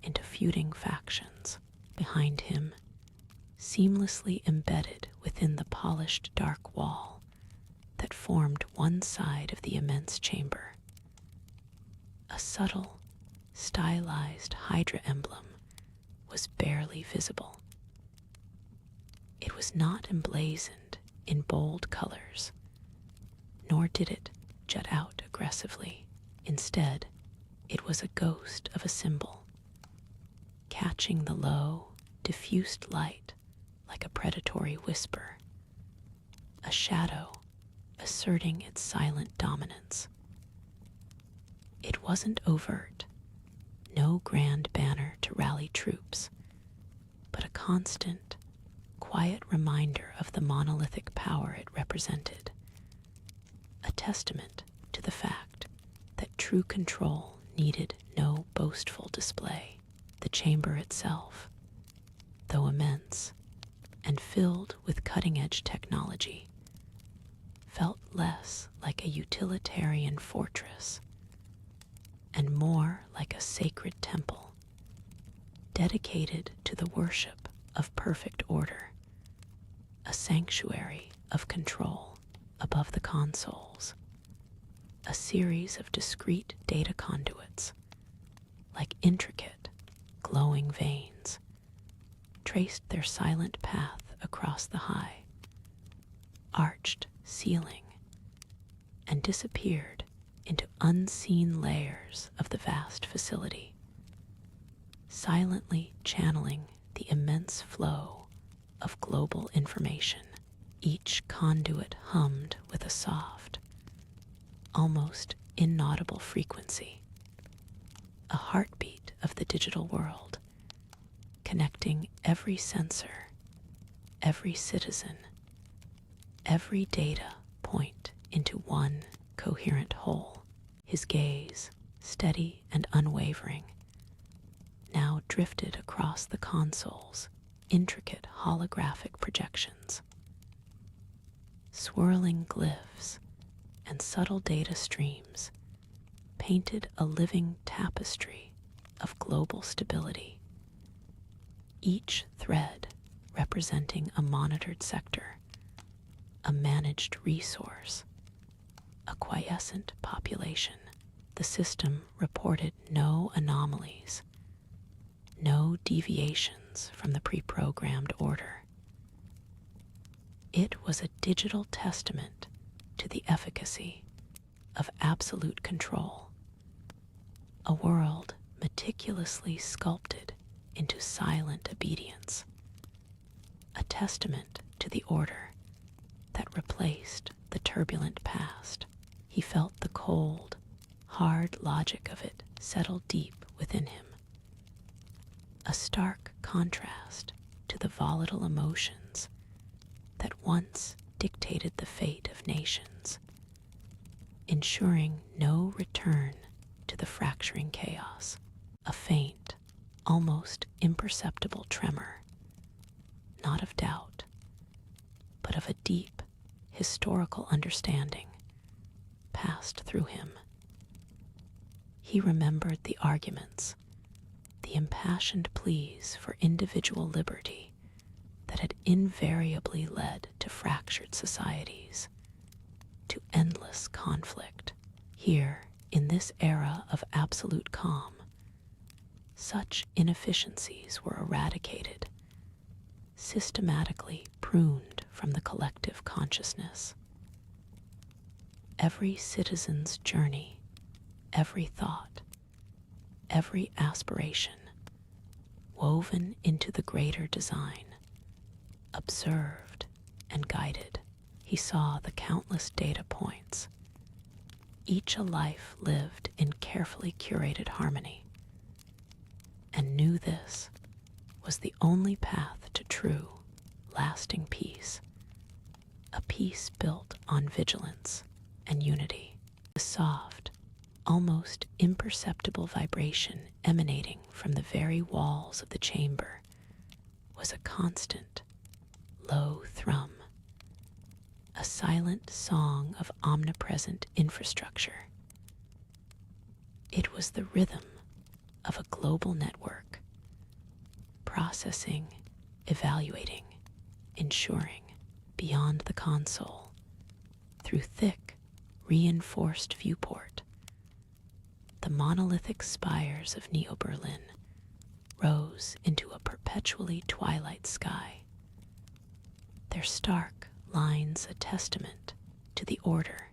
into feuding factions. Behind him, seamlessly embedded within the polished dark wall that formed one side of the immense chamber, a subtle, stylized Hydra emblem was barely visible. It was not emblazoned in bold colors, nor did it jut out aggressively. Instead, it was a ghost of a symbol, catching the low, diffused light like a predatory whisper, a shadow asserting its silent dominance. It wasn't overt, no grand banner to rally troops, but a constant, quiet reminder of the monolithic power it represented, a testament to the fact that true control needed no boastful display. The chamber itself, though immense and filled with cutting-edge technology, felt less like a utilitarian fortress and more like a sacred temple dedicated to the worship of perfect order, a sanctuary of control above the consoles, a series of discrete data conduits, like intricate, glowing veins, traced their silent path across the high, arched ceiling, and disappeared into unseen layers of the vast facility, silently channeling the immense flow of global information. Each conduit hummed with a soft, almost inaudible frequency, a heartbeat of the digital world, connecting every sensor, every citizen, every data point into one coherent whole. His gaze, steady and unwavering, now drifted across the console's intricate holographic projections. Swirling glyphs and subtle data streams painted a living tapestry of global stability, each thread representing a monitored sector, a managed resource, a quiescent population. The system reported no anomalies, no deviations from the pre-programmed order. It was a digital testament to the efficacy of absolute control, a world meticulously sculpted into silent obedience, a testament to the order that replaced the turbulent past. He felt the cold, hard logic of it settle deep within him, a stark contrast to the volatile emotions that once dictated the fate of nations, ensuring no return to the fracturing chaos. A faint, almost imperceptible tremor, not of doubt, but of a deep, historical understanding, passed through him. He remembered the arguments, the impassioned pleas for individual liberty that had invariably led to fractured societies, to endless conflict. Here, in this era of absolute calm, such inefficiencies were eradicated, systematically pruned from the collective consciousness. Every citizen's journey, every thought, every aspiration, woven into the greater design, observed and guided. He saw the countless data points, each a life lived in carefully curated harmony, and knew this was the only path to true, lasting peace, a peace built on vigilance and unity. The soft, almost imperceptible vibration emanating from the very walls of the chamber was a constant, low thrum, a silent song of omnipresent infrastructure. It was the rhythm of a global network, processing, evaluating, ensuring, beyond the console, through thick, reinforced viewport. The monolithic spires of Neo-Berlin rose into a perpetually twilight sky, their stark lines a testament to the order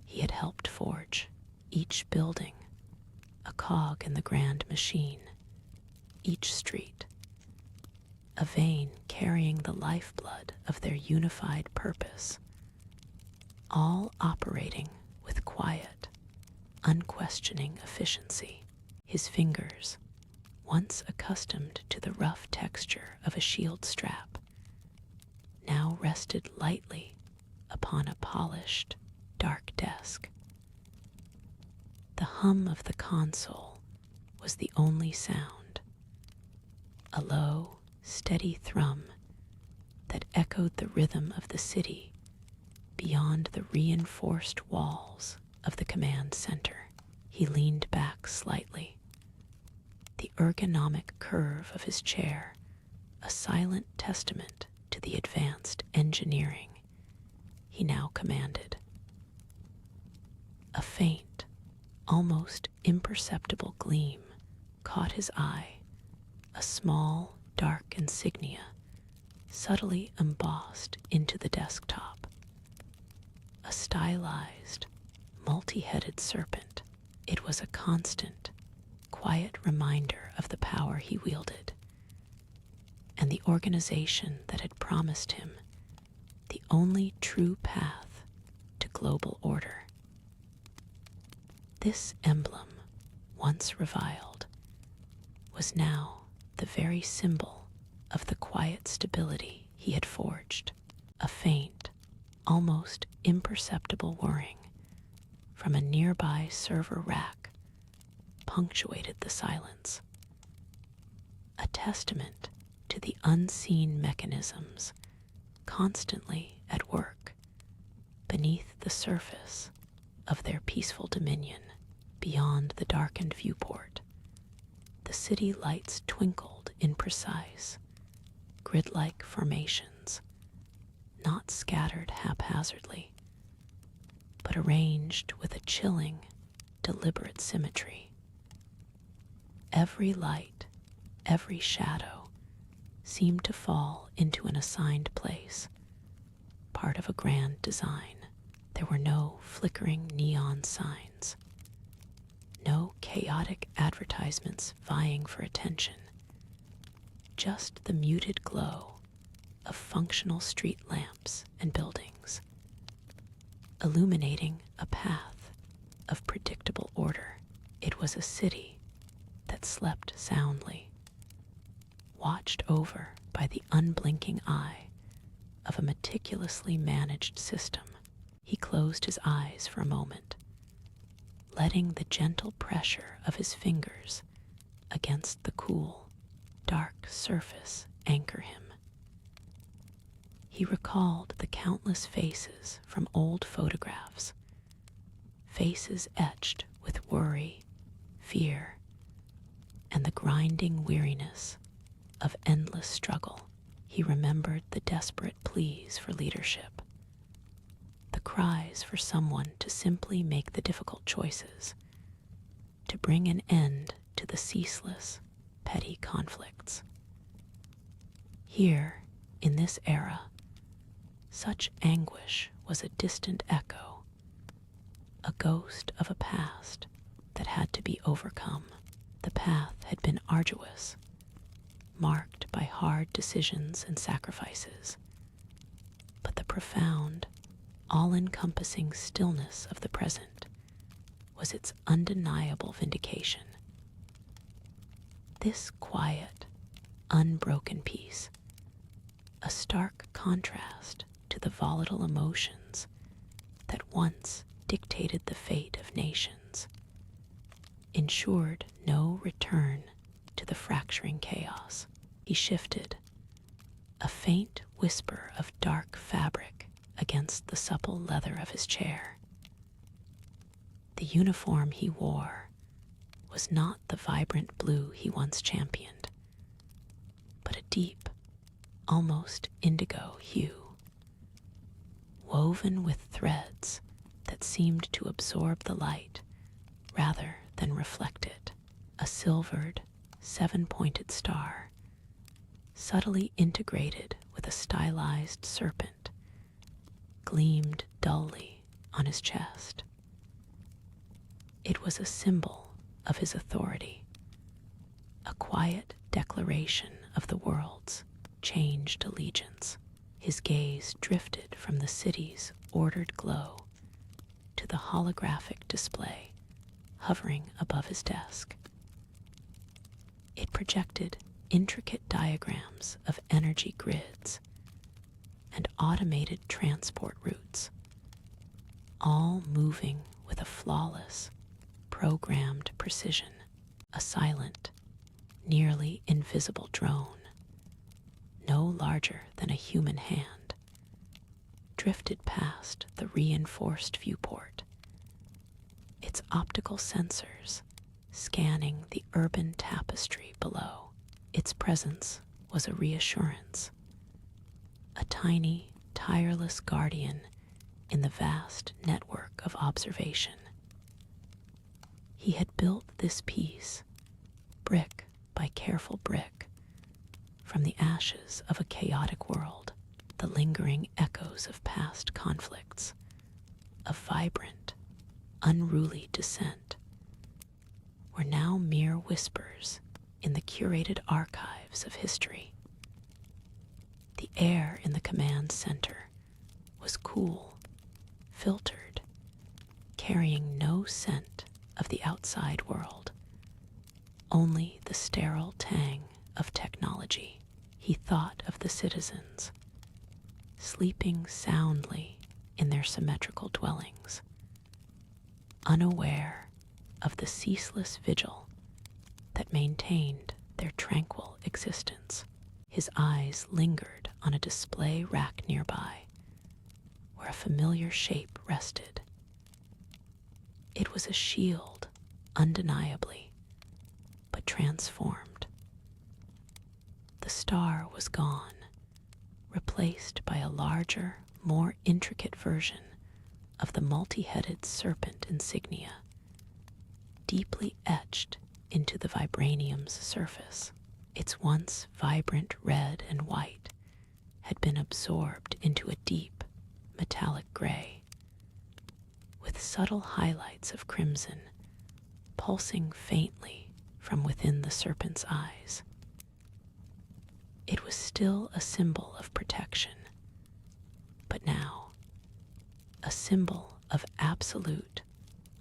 he had helped forge. Each building, a cog in the grand machine, each street, a vein carrying the lifeblood of their unified purpose, all operating with quiet, unquestioning efficiency. His fingers, once accustomed to the rough texture of a shield strap, now rested lightly upon a polished, dark desk. The hum of the console was the only sound, a low, steady thrum that echoed the rhythm of the city beyond the reinforced walls of the command center. He leaned back slightly, the ergonomic curve of his chair a silent testament to the advanced engineering he now commanded. A faint, almost imperceptible gleam caught his eye, a small, dark insignia subtly embossed into the desktop. A stylized, multi-headed serpent. It was a constant, quiet reminder of the power he wielded and the organization that had promised him the only true path to global order. This emblem, once reviled, was now the very symbol of the quiet stability he had forged. A faint, almost imperceptible whirring from a nearby server rack punctuated the silence, a testament to the unseen mechanisms constantly at work beneath the surface of their peaceful dominion. Beyond the darkened viewport, the city lights twinkled in precise, grid-like formations, not scattered haphazardly, but arranged with a chilling, deliberate symmetry. Every light, every shadow seemed to fall into an assigned place, part of a grand design. There were no flickering neon signs, no chaotic advertisements vying for attention, just the muted glow of functional street lamps and buildings, illuminating a path of predictable order. It was a city that slept soundly, watched over by the unblinking eye of a meticulously managed system. He closed his eyes for a moment, letting the gentle pressure of his fingers against the cool, dark surface anchor him. He recalled the countless faces from old photographs, faces etched with worry, fear, and the grinding weariness of endless struggle. He remembered the desperate pleas for leadership, the cries for someone to simply make the difficult choices, to bring an end to the ceaseless, petty conflicts. Here, in this era, such anguish was a distant echo, a ghost of a past that had to be overcome. The path had been arduous, marked by hard decisions and sacrifices, but the profound, all-encompassing stillness of the present was its undeniable vindication. This quiet, unbroken peace, a stark contrast to the volatile emotions that once dictated the fate of nations, ensured no return to the fracturing chaos. He shifted, a faint whisper of dark fabric against the supple leather of his chair. The uniform he wore was not the vibrant blue he once championed, but a deep, almost indigo hue, woven with threads that seemed to absorb the light rather than reflect it. A silvered, seven-pointed star, subtly integrated with a stylized serpent, gleamed dully on his chest. It was a symbol of his authority, a quiet declaration of the world's changed allegiance. His gaze drifted from the city's ordered glow to the holographic display hovering above his desk. It projected intricate diagrams of energy grids and automated transport routes, all moving with a flawless, programmed precision. A silent, nearly invisible drone, no larger than a human hand, drifted past the reinforced viewport, its optical sensors scanning the urban tapestry below. Its presence was a reassurance, a tiny, tireless guardian in the vast network of observation. He had built this piece, brick by careful brick, from the ashes of a chaotic world. The lingering echoes of past conflicts, of vibrant, unruly dissent, were now mere whispers in the curated archives of history. The air in the command center was cool, filtered, carrying no scent of the outside world, only the sterile tang of technology. He thought of the citizens, sleeping soundly in their symmetrical dwellings, unaware of the ceaseless vigil that maintained their tranquil existence. His eyes lingered on a display rack nearby, where a familiar shape rested. It was a shield, undeniably, but transformed. The star was gone, replaced by a larger, more intricate version of the multi-headed serpent insignia, deeply etched into the vibranium's surface. Its once vibrant red and white had been absorbed into a deep, metallic gray, with subtle highlights of crimson pulsing faintly from within the serpent's eyes. It was still a symbol of protection, but now a symbol of absolute,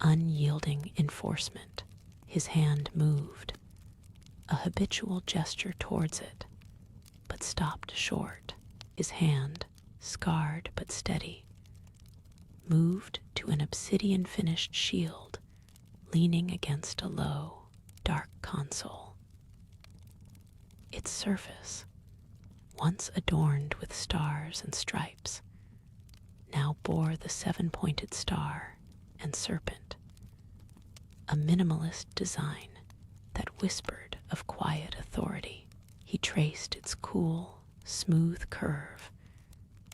unyielding enforcement. His hand moved, a habitual gesture towards it, but stopped short. His hand, scarred but steady, moved to an obsidian-finished shield leaning against a low, dark console. Its surface, once adorned with stars and stripes, now bore the seven-pointed star and serpent, a minimalist design that whispered of quiet authority. He traced its cool, smooth curve,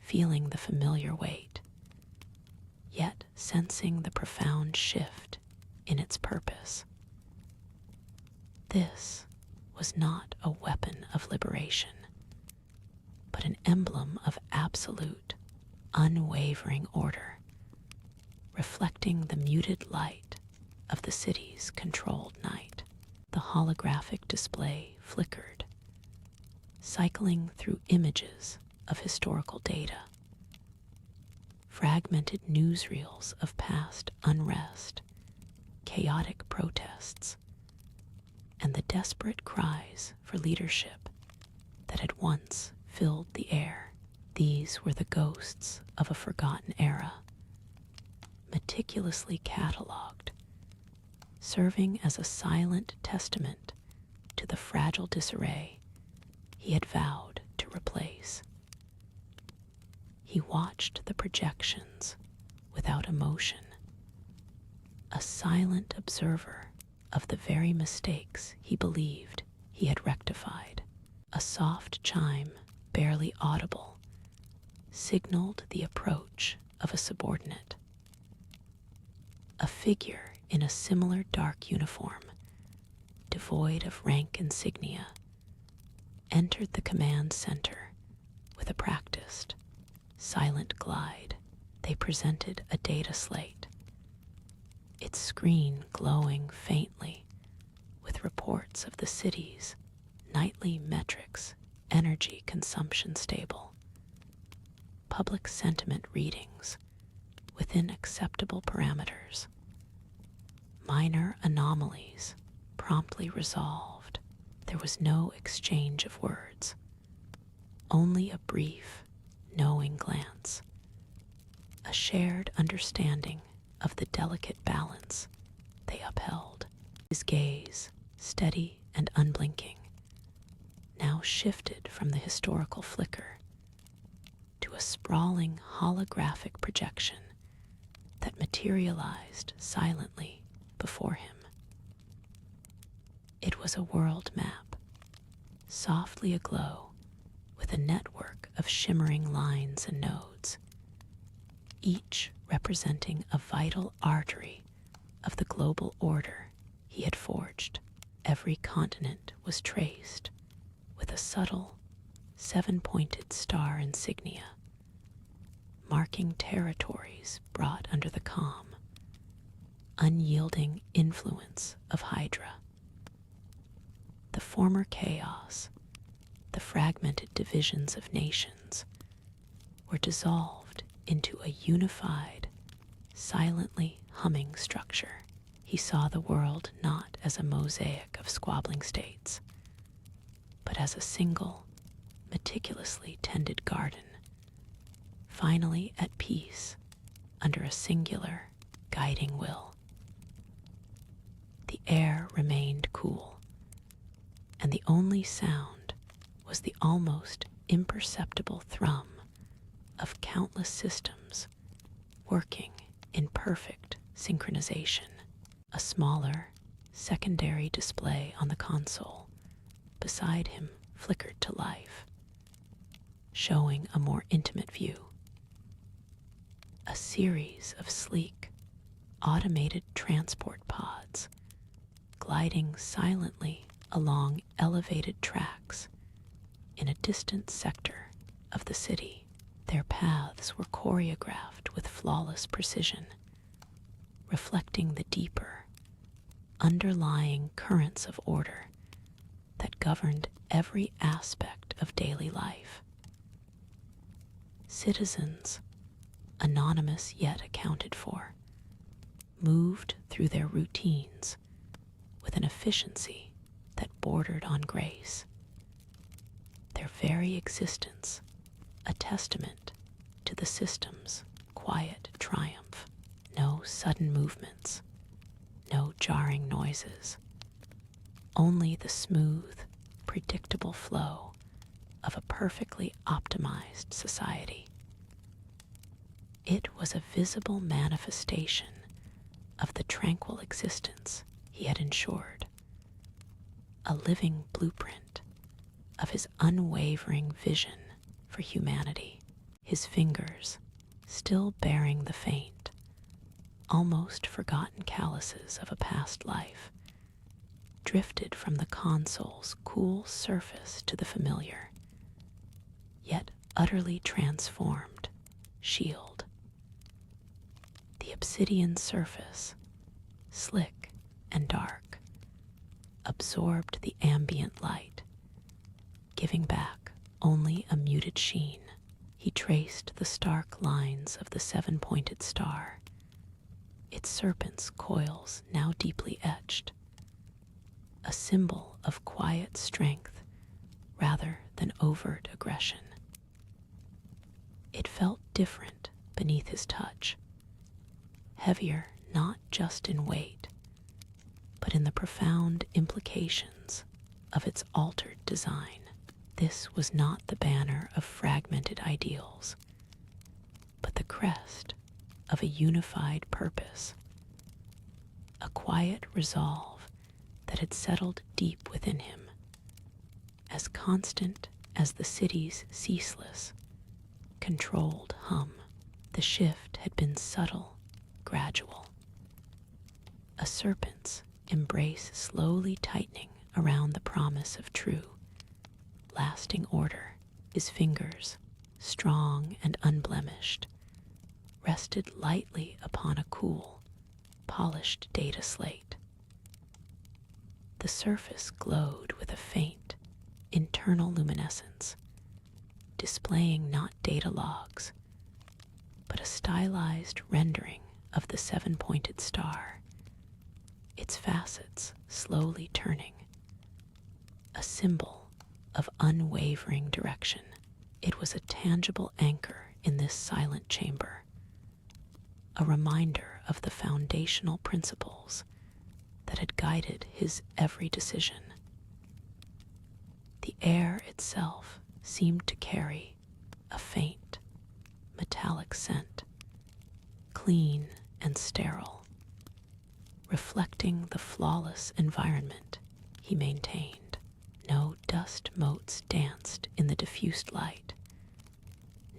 feeling the familiar weight, yet sensing the profound shift in its purpose. This was not a weapon of liberation, but an emblem of absolute, unwavering order, reflecting the muted light of the city's controlled night. The holographic display flickered, cycling through images of historical data, fragmented newsreels of past unrest, chaotic protests, and the desperate cries for leadership that had once filled the air. These were the ghosts of a forgotten era, meticulously catalogued, serving as a silent testament to the fragile disarray he had vowed to replace. He watched the projections without emotion, a silent observer of the very mistakes he believed he had rectified. A soft chime, barely audible, signaled the approach of a subordinate. A figure in a similar dark uniform, devoid of rank insignia, entered the command center with a practiced, silent glide. They presented a data slate, its screen glowing faintly with reports of the city's nightly metrics, energy consumption stable, public sentiment readings within acceptable parameters, minor anomalies promptly resolved. There was no exchange of words, only a brief, knowing glance, a shared understanding of the delicate balance they upheld. His gaze, steady and unblinking, now shifted from the historical flicker to a sprawling holographic projection that materialized silently before him. It was a world map, softly aglow with a network of shimmering lines and nodes, each representing a vital artery of the global order he had forged. Every continent was traced with a subtle, seven-pointed star insignia, marking territories brought under the calm, unyielding influence of Hydra. The former chaos, the fragmented divisions of nations, were dissolved into a unified, silently humming structure. He saw the world not as a mosaic of squabbling states, but as a single, meticulously tended garden, finally at peace under a singular, guiding will. The air remained cool, and the only sound was the almost imperceptible thrum of countless systems working in perfect synchronization. A smaller, secondary display on the console beside him flickered to life, showing a more intimate view. A series of sleek, automated transport pods gliding silently along elevated tracks in a distant sector of the city. Their paths were choreographed with flawless precision, reflecting the deeper, underlying currents of order that governed every aspect of daily life. Citizens, anonymous yet accounted for, moved through their routines with an efficiency that bordered on grace, their very existence a testament to the system's quiet triumph. No sudden movements, no jarring noises, only the smooth, predictable flow of a perfectly optimized society. It was a visible manifestation of the tranquil existence he had ensured, a living blueprint of his unwavering vision for humanity. His fingers, still bearing the faint, almost forgotten calluses of a past life, drifted from the console's cool surface to the familiar, yet utterly transformed, shield. The obsidian surface, slick and dark, absorbed the ambient light, giving back only a muted sheen. He traced the stark lines of the seven-pointed star, its serpent's coils now deeply etched, a symbol of quiet strength rather than overt aggression. It felt different beneath his touch, heavier not just in weight, but in the profound implications of its altered design. This was not the banner of fragmented ideals, but the crest of a unified purpose, a quiet resolve that had settled deep within him, as constant as the city's ceaseless, controlled hum. The shift had been subtle, gradual, a serpent's embrace slowly tightening around the promise of true, lasting order. His fingers, strong and unblemished, rested lightly upon a cool, polished data slate. The surface glowed with a faint, internal luminescence, displaying not data logs, but a stylized rendering of the seven-pointed star, its facets slowly turning, a symbol of unwavering direction. It was a tangible anchor in this silent chamber, a reminder of the foundational principles that had guided his every decision. The air itself seemed to carry a faint, metallic scent, clean and sterile, reflecting the flawless environment he maintained. No dust motes danced in the diffused light.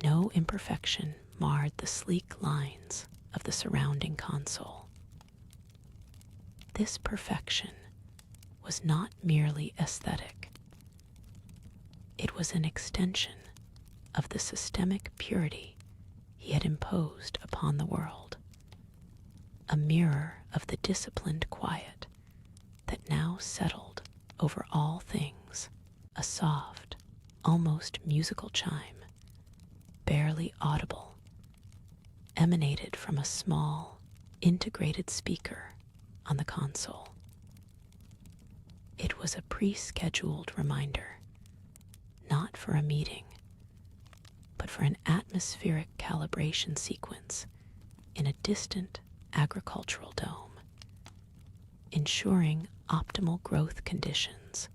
No imperfection marred the sleek lines of the surrounding console. This perfection was not merely aesthetic. It was an extension of the systemic purity he had imposed upon the world, a mirror of the disciplined quiet that now settled over all things. A soft, almost musical chime, barely audible, emanated from a small, integrated speaker on the console. It was a pre-scheduled reminder, not for a meeting, but for an atmospheric calibration sequence in a distant agricultural dome, ensuring optimal growth conditions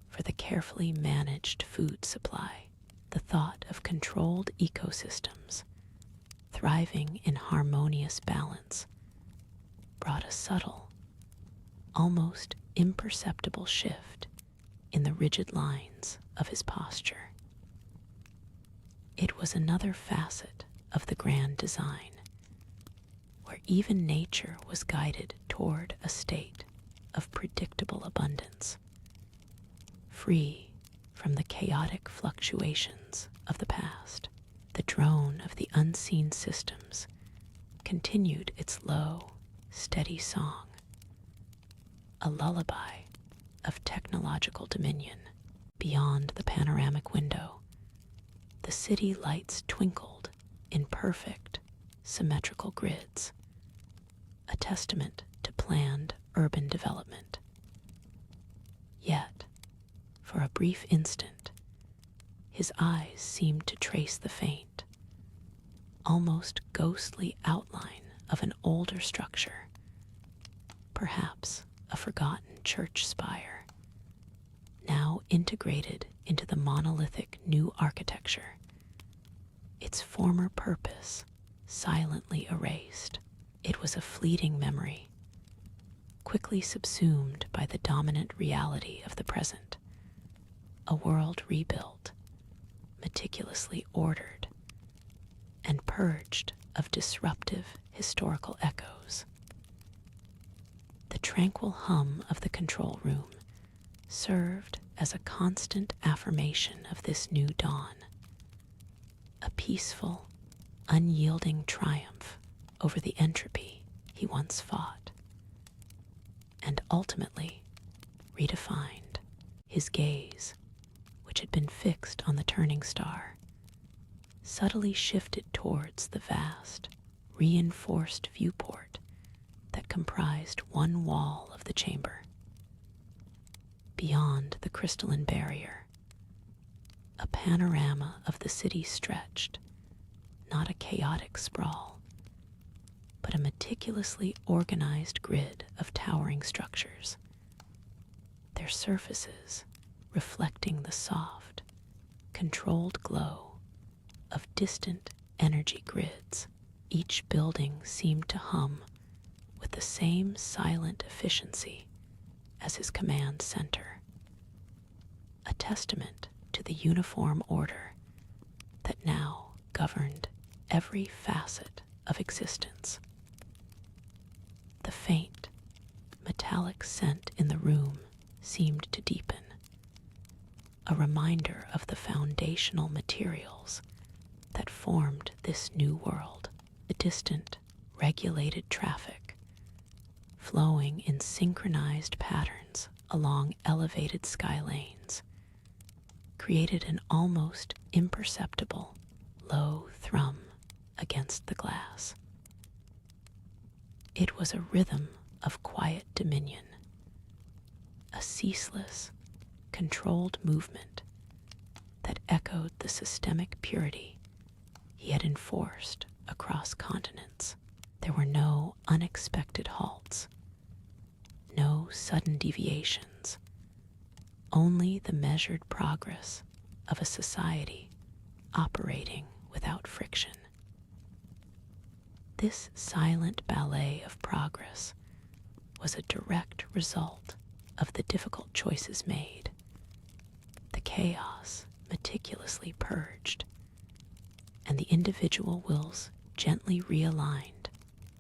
for the carefully managed food supply. The thought of controlled ecosystems thriving in harmonious balance brought a subtle, almost imperceptible shift in the rigid lines of his posture. It was another facet of the grand design, where even nature was guided toward a state of predictable abundance, free from the chaotic fluctuations of the past. The drone of the unseen systems continued its low, steady song, a lullaby of technological dominion. Beyond the panoramic window, the city lights twinkled in perfect, symmetrical grids, a testament to planned urban development. Yet, for a brief instant, his eyes seemed to trace the faint, almost ghostly outline of an older structure, perhaps a forgotten church spire, now integrated into the monolithic new architecture, its former purpose silently erased. It was a fleeting memory, quickly subsumed by the dominant reality of the present, a world rebuilt, meticulously ordered, and purged of disruptive historical echoes. The tranquil hum of the control room served as a constant affirmation of this new dawn, a peaceful, unyielding triumph over the entropy he once fought, and ultimately redefined. His gaze, which had been fixed on the turning star, subtly shifted towards the vast, reinforced viewport that comprised one wall of the chamber. Beyond the crystalline barrier, a panorama of the city stretched, not a chaotic sprawl, but a meticulously organized grid of towering structures, their surfaces reflecting the soft, controlled glow of distant energy grids. Each building seemed to hum with the same silent efficiency as his command center, a testament to the uniform order that now governed every facet of existence. The faint, metallic scent in the room seemed to deepen, a reminder of the foundational materials that formed this new world. The distant, regulated traffic, flowing in synchronized patterns along elevated sky lanes, created an almost imperceptible, low thrum against the glass. It was a rhythm of quiet dominion, a ceaseless, controlled movement that echoed the systemic purity he had enforced across continents. There were no unexpected halts, no sudden deviations, only the measured progress of a society operating without friction. This silent ballet of progress was a direct result of the difficult choices made, the chaos meticulously purged, and the individual wills gently realigned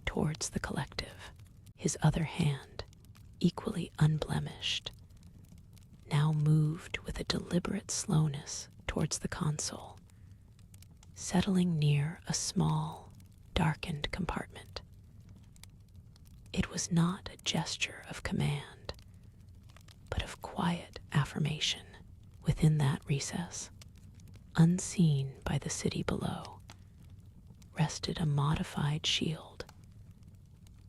towards the collective. His other hand, equally unblemished, now moved with a deliberate slowness towards the console, settling near a small, darkened compartment. It was not a gesture of command, but of quiet affirmation. Within that recess, unseen by the city below, rested a modified shield,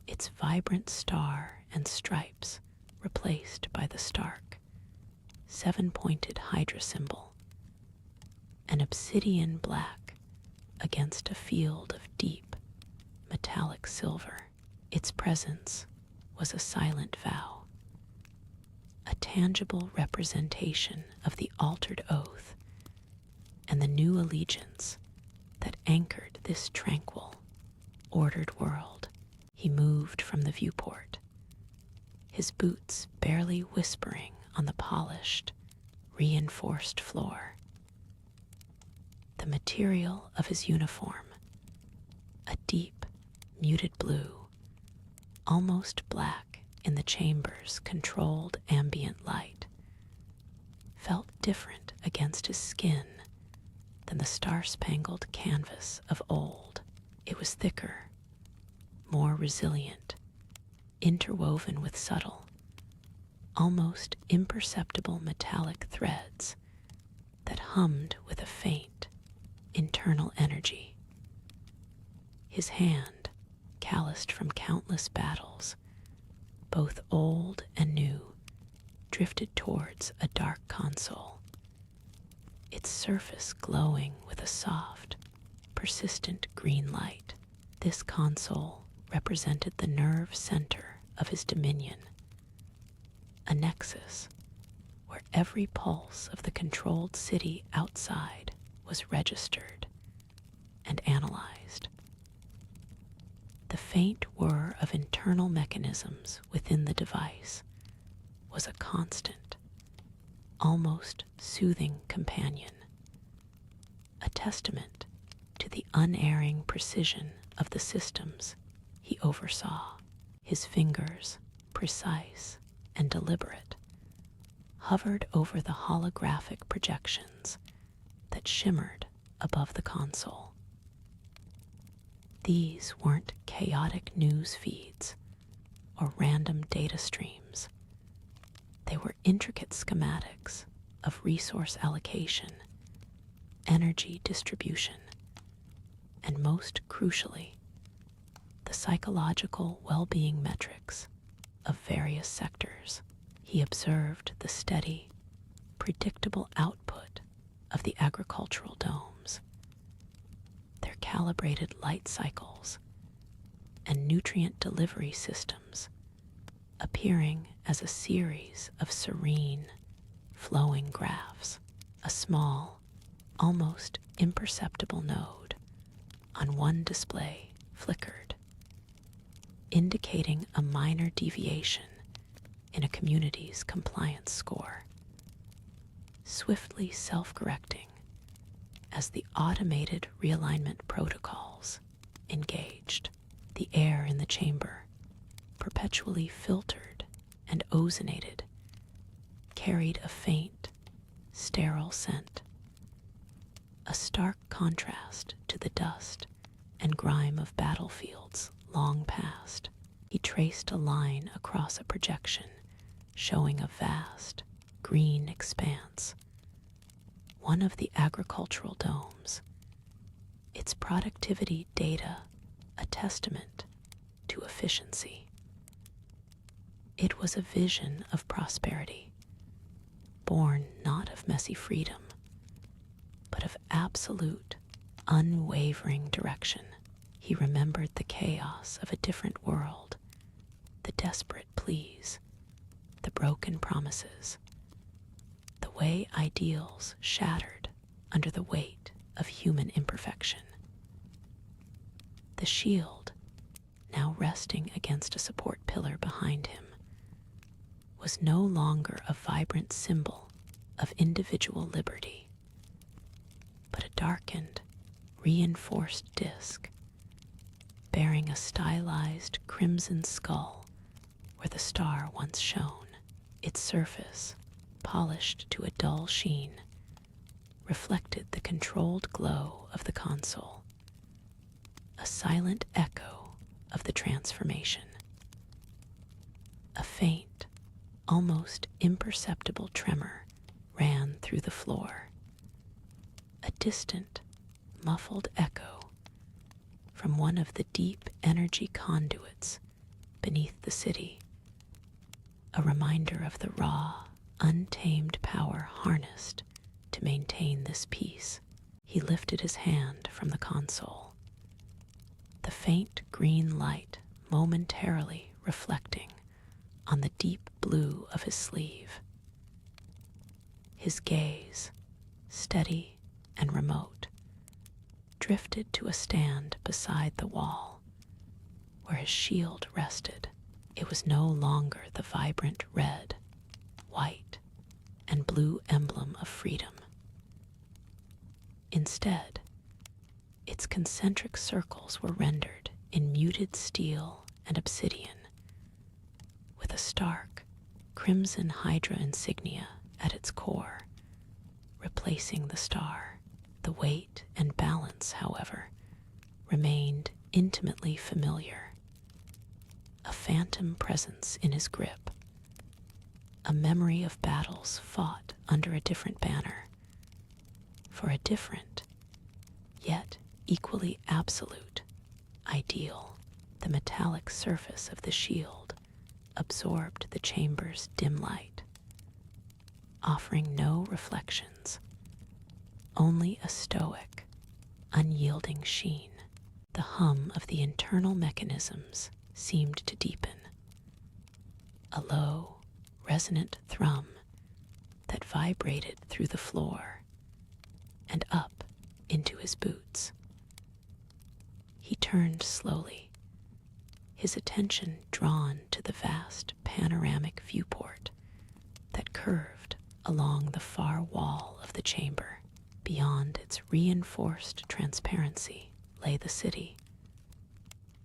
its vibrant star and stripes replaced by the stark, seven-pointed Hydra symbol, an obsidian black against a field of deep, metallic silver. Its presence was a silent vow, a tangible representation of the altered oath and the new allegiance that anchored this tranquil, ordered world. He moved from the viewport, his boots barely whispering on the polished, reinforced floor. The material of his uniform, a deep, muted blue, almost black in the chamber's controlled ambient light, felt different against his skin than the star-spangled canvas of old. It was thicker, more resilient, interwoven with subtle, almost imperceptible metallic threads that hummed with a faint, internal energy. His hand, calloused from countless battles, both old and new, drifted towards a dark console, its surface glowing with a soft, persistent green light. This console represented the nerve center of his dominion, a nexus where every pulse of the controlled city outside was registered and analyzed. The faint whir of internal mechanisms within the device was a constant, almost soothing companion, a testament to the unerring precision of the systems he oversaw. His fingers, precise and deliberate, hovered over the holographic projections that shimmered above the console. These weren't chaotic news feeds or random data streams. They were intricate schematics of resource allocation, energy distribution, and most crucially, the psychological well-being metrics of various sectors. He observed the steady, predictable output of the agricultural domes, their calibrated light cycles, and nutrient delivery systems appearing as a series of serene, flowing graphs. A small, almost imperceptible node on one display flickered, indicating a minor deviation in a community's compliance score, swiftly self-correcting as the automated realignment protocols engaged. The air in the chamber, perpetually filtered and ozonated, carried a faint, sterile scent, a stark contrast to the dust and grime of battlefields long past. He traced a line across a projection showing a vast, green expanse, one of the agricultural domes, its productivity data a testament to efficiency. It was a vision of prosperity, born not of messy freedom, but of absolute, unwavering direction. He remembered the chaos of a different world, the desperate pleas, the broken promises, the way ideals shattered under the weight of human imperfection. The shield now resting against a support pillar behind him, was no longer a vibrant symbol of individual liberty, but a darkened, reinforced disk bearing a stylized crimson skull where the star once shone, its surface, polished to a dull sheen, reflected the controlled glow of the console, a silent echo of the transformation. A faint, almost imperceptible tremor ran through the floor, a distant, muffled echo from one of the deep energy conduits beneath the city, a reminder of the raw, untamed power harnessed to maintain this peace. He lifted his hand from the console, the faint green light momentarily reflecting on the deep blue of his sleeve. His gaze, steady and remote, drifted to a stand beside the wall where his shield rested. It was no longer the vibrant red, white, and blue emblem of freedom. Instead, its concentric circles were rendered in muted steel and obsidian, with a stark, crimson Hydra insignia at its core, replacing the star. The weight and balance, however, remained intimately familiar. A phantom presence in his grip, a memory of battles fought under a different banner, for a different, yet equally absolute, ideal. The metallic surface of the shield absorbed the chamber's dim light, offering no reflections, only a stoic, unyielding sheen. The hum of the internal mechanisms seemed to deepen, a low, resonant thrum that vibrated through the floor and up into his boots. He turned slowly, his attention drawn to the vast panoramic viewport that curved along the far wall of the chamber. Beyond its reinforced transparency lay the city,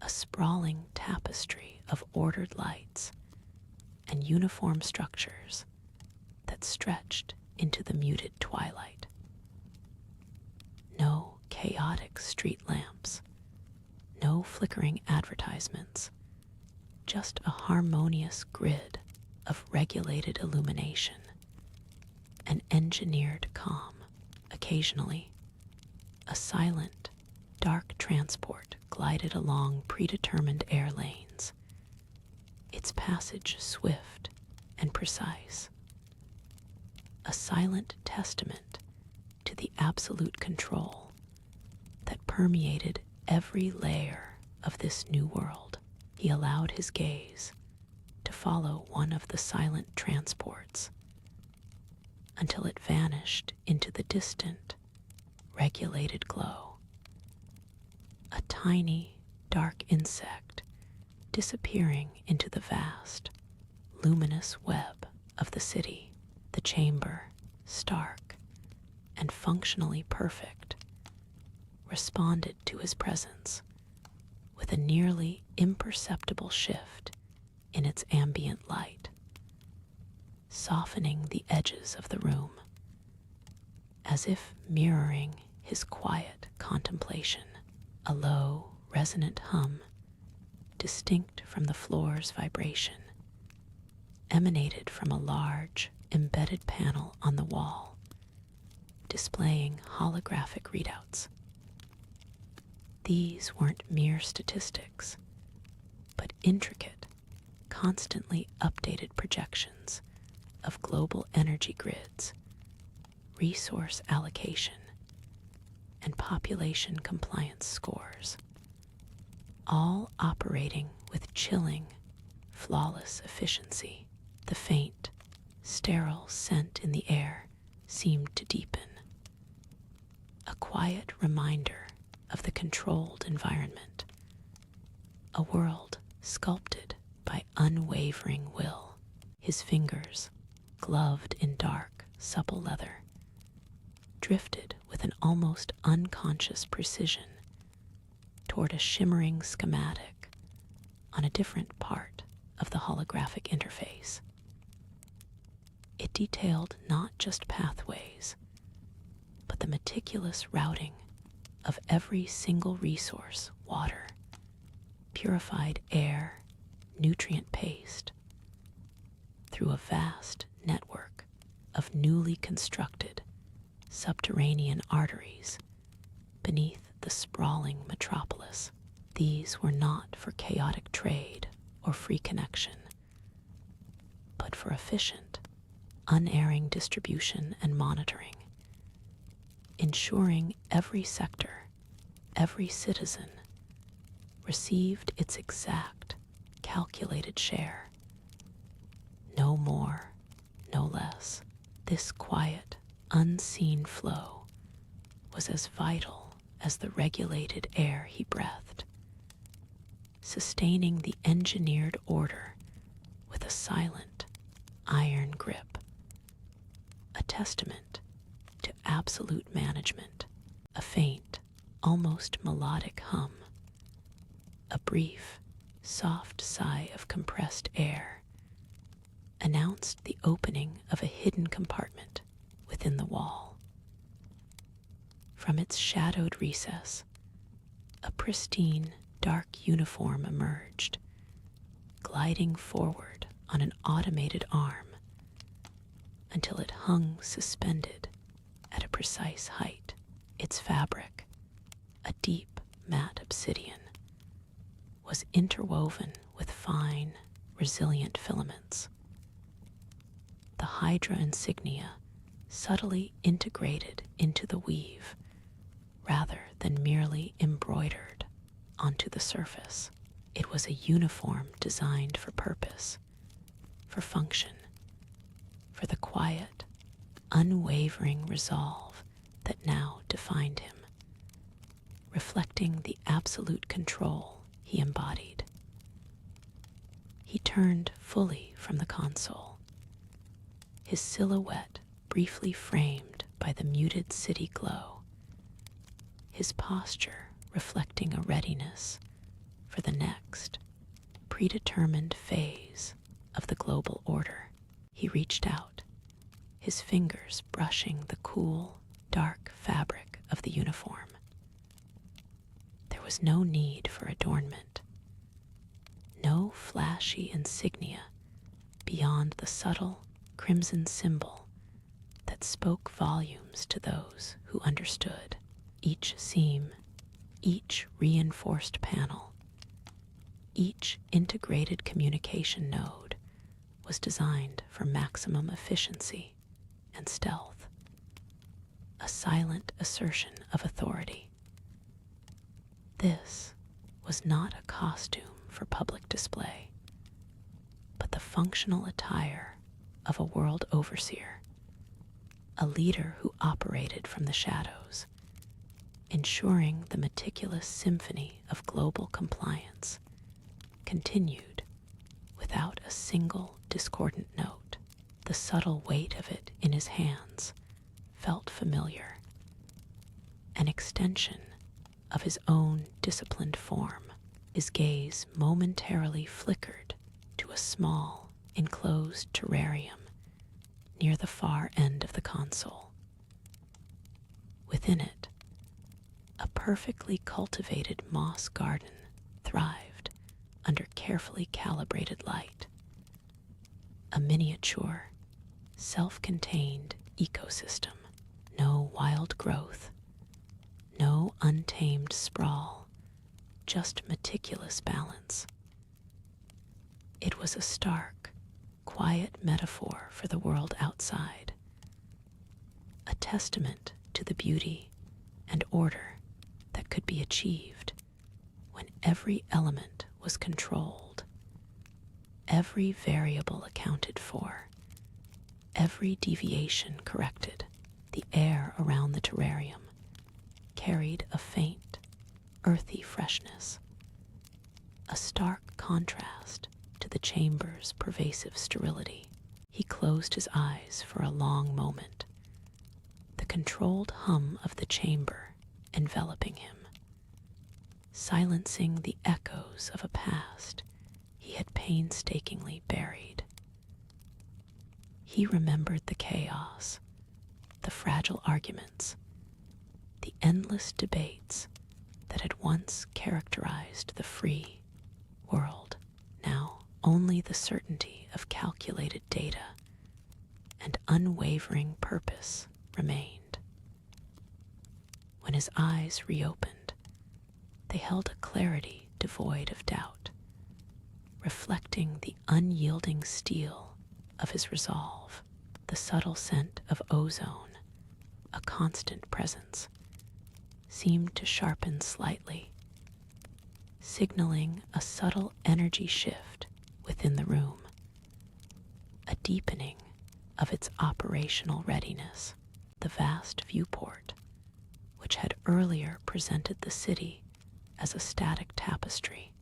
a sprawling tapestry of ordered lights and uniform structures that stretched into the muted twilight. No chaotic street lamps, no flickering advertisements, just a harmonious grid of regulated illumination, an engineered calm. Occasionally, a silent, dark transport glided along predetermined air lanes, its passage swift and precise, a silent testament to the absolute control that permeated every layer of this new world. He allowed his gaze to follow one of the silent transports until it vanished into the distant, regulated glow. A tiny, dark insect disappearing into the vast, luminous web of the city. The chamber, stark and functionally perfect, responded to his presence with a nearly imperceptible shift in its ambient light, softening the edges of the room, as if mirroring his quiet contemplation. A low, resonant hum, distinct from the floor's vibration, emanated from a large, embedded panel on the wall, displaying holographic readouts. These weren't mere statistics, but intricate, constantly updated projections of global energy grids, resource allocation, and population compliance scores, all operating with chilling, flawless efficiency. The faint, sterile scent in the air seemed to deepen, a quiet reminder of the controlled environment. a world sculpted by unwavering will. His fingers, gloved in dark, supple leather, drifted with an almost unconscious precision toward a shimmering schematic on a different part of the holographic interface. It detailed not just pathways, but the meticulous routing of every single resource: water, purified air, nutrient paste, through a vast network of newly constructed subterranean arteries beneath the sprawling metropolis. These were not for chaotic trade or free connection, but for efficient, unerring distribution and monitoring, ensuring every sector, every citizen, received its exact, calculated share. No more, no less. This quiet, unseen flow was as vital as the regulated air he breathed, sustaining the engineered order with a silent, iron grip, a testament to absolute management. A faint, almost melodic hum, a brief, soft sigh of compressed air, announced the opening of a hidden compartment within the wall. From its shadowed recess, a pristine, dark uniform emerged, gliding forward on an automated arm until it hung suspended at a precise height. Its fabric, a deep, matte obsidian, was interwoven with fine, resilient filaments. The Hydra insignia subtly integrated into the weave rather than merely embroidered onto the surface. It was a uniform designed for purpose, for function, for the quiet, unwavering resolve that now defined him, reflecting the absolute control he embodied. He turned fully from the console, his silhouette briefly framed by the muted city glow, his posture reflecting a readiness for the next, predetermined phase of the global order. He reached out, his fingers brushing the cool, dark fabric of the uniform. There was no need for adornment, no flashy insignia beyond the subtle crimson symbol that spoke volumes to those who understood. Each seam, each reinforced panel, each integrated communication node was designed for maximum efficiency and stealth, a silent assertion of authority. This was not a costume for public display, but the functional attire of a world overseer, a leader who operated from the shadows, ensuring the meticulous symphony of global compliance continued without a single discordant note. The subtle weight of it in his hands felt familiar, an extension of his own disciplined form. His gaze momentarily flickered to a small, enclosed terrarium near the far end of the console. Within it, a perfectly cultivated moss garden thrived under carefully calibrated light, a miniature, self-contained ecosystem. No wild growth, no untamed sprawl, just meticulous balance. It was a stark, quiet metaphor for the world outside, a testament to the beauty and order that could be achieved when every element was controlled, every variable accounted for, every deviation corrected. The air around the terrarium carried a faint, earthy freshness, a stark contrast to the chamber's pervasive sterility. He closed his eyes for a long moment, the controlled hum of the chamber enveloping him, silencing the echoes of a past he had painstakingly buried. He remembered the chaos, the fragile arguments, the endless debates that had once characterized the free world. Now, only the certainty of calculated data and unwavering purpose remained. When his eyes reopened, they held a clarity devoid of doubt, reflecting the unyielding steel of his resolve. The subtle scent of ozone, a constant presence, seemed to sharpen slightly, signaling a subtle energy shift within the room, a deepening of its operational readiness. The vast viewport, which had earlier presented the city as a static tapestry,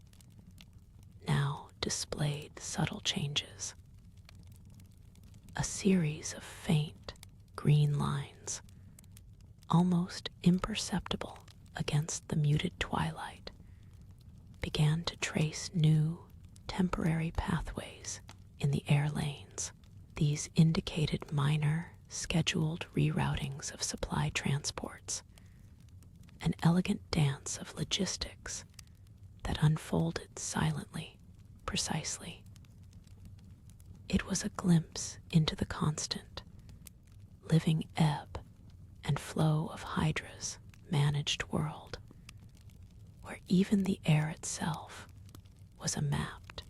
now displayed subtle changes. A series of faint green lines, almost imperceptible against the muted twilight, began to trace new, temporary pathways in the air lanes. These indicated minor, scheduled reroutings of supply transports, an elegant dance of logistics that unfolded silently, precisely. It was a glimpse into the constant, living ebb and flow of Hydra's managed world, where even the air itself was a mapped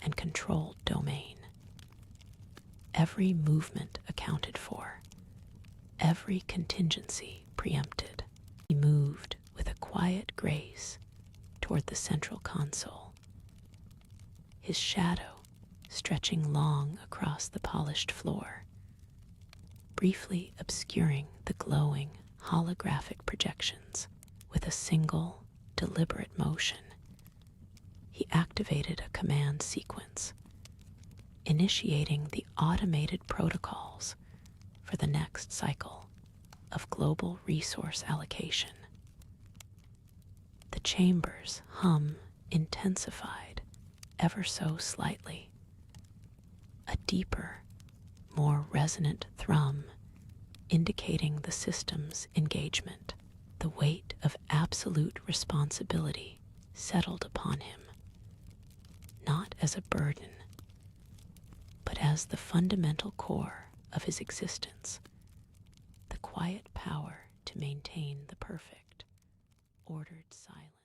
and controlled domain. Every movement accounted for, every contingency preempted. He moved with a quiet grace toward the central console, his shadow stretching long across the polished floor, briefly obscuring the glowing holographic projections. With a single, deliberate motion, he activated a command sequence, initiating the automated protocols for the next cycle of global resource allocation. The chamber's hum intensified ever so slightly, a deeper, more resonant thrum indicating the system's engagement. The weight of absolute responsibility settled upon him, not as a burden, but as the fundamental core of his existence, the quiet power to maintain the perfect, ordered silence.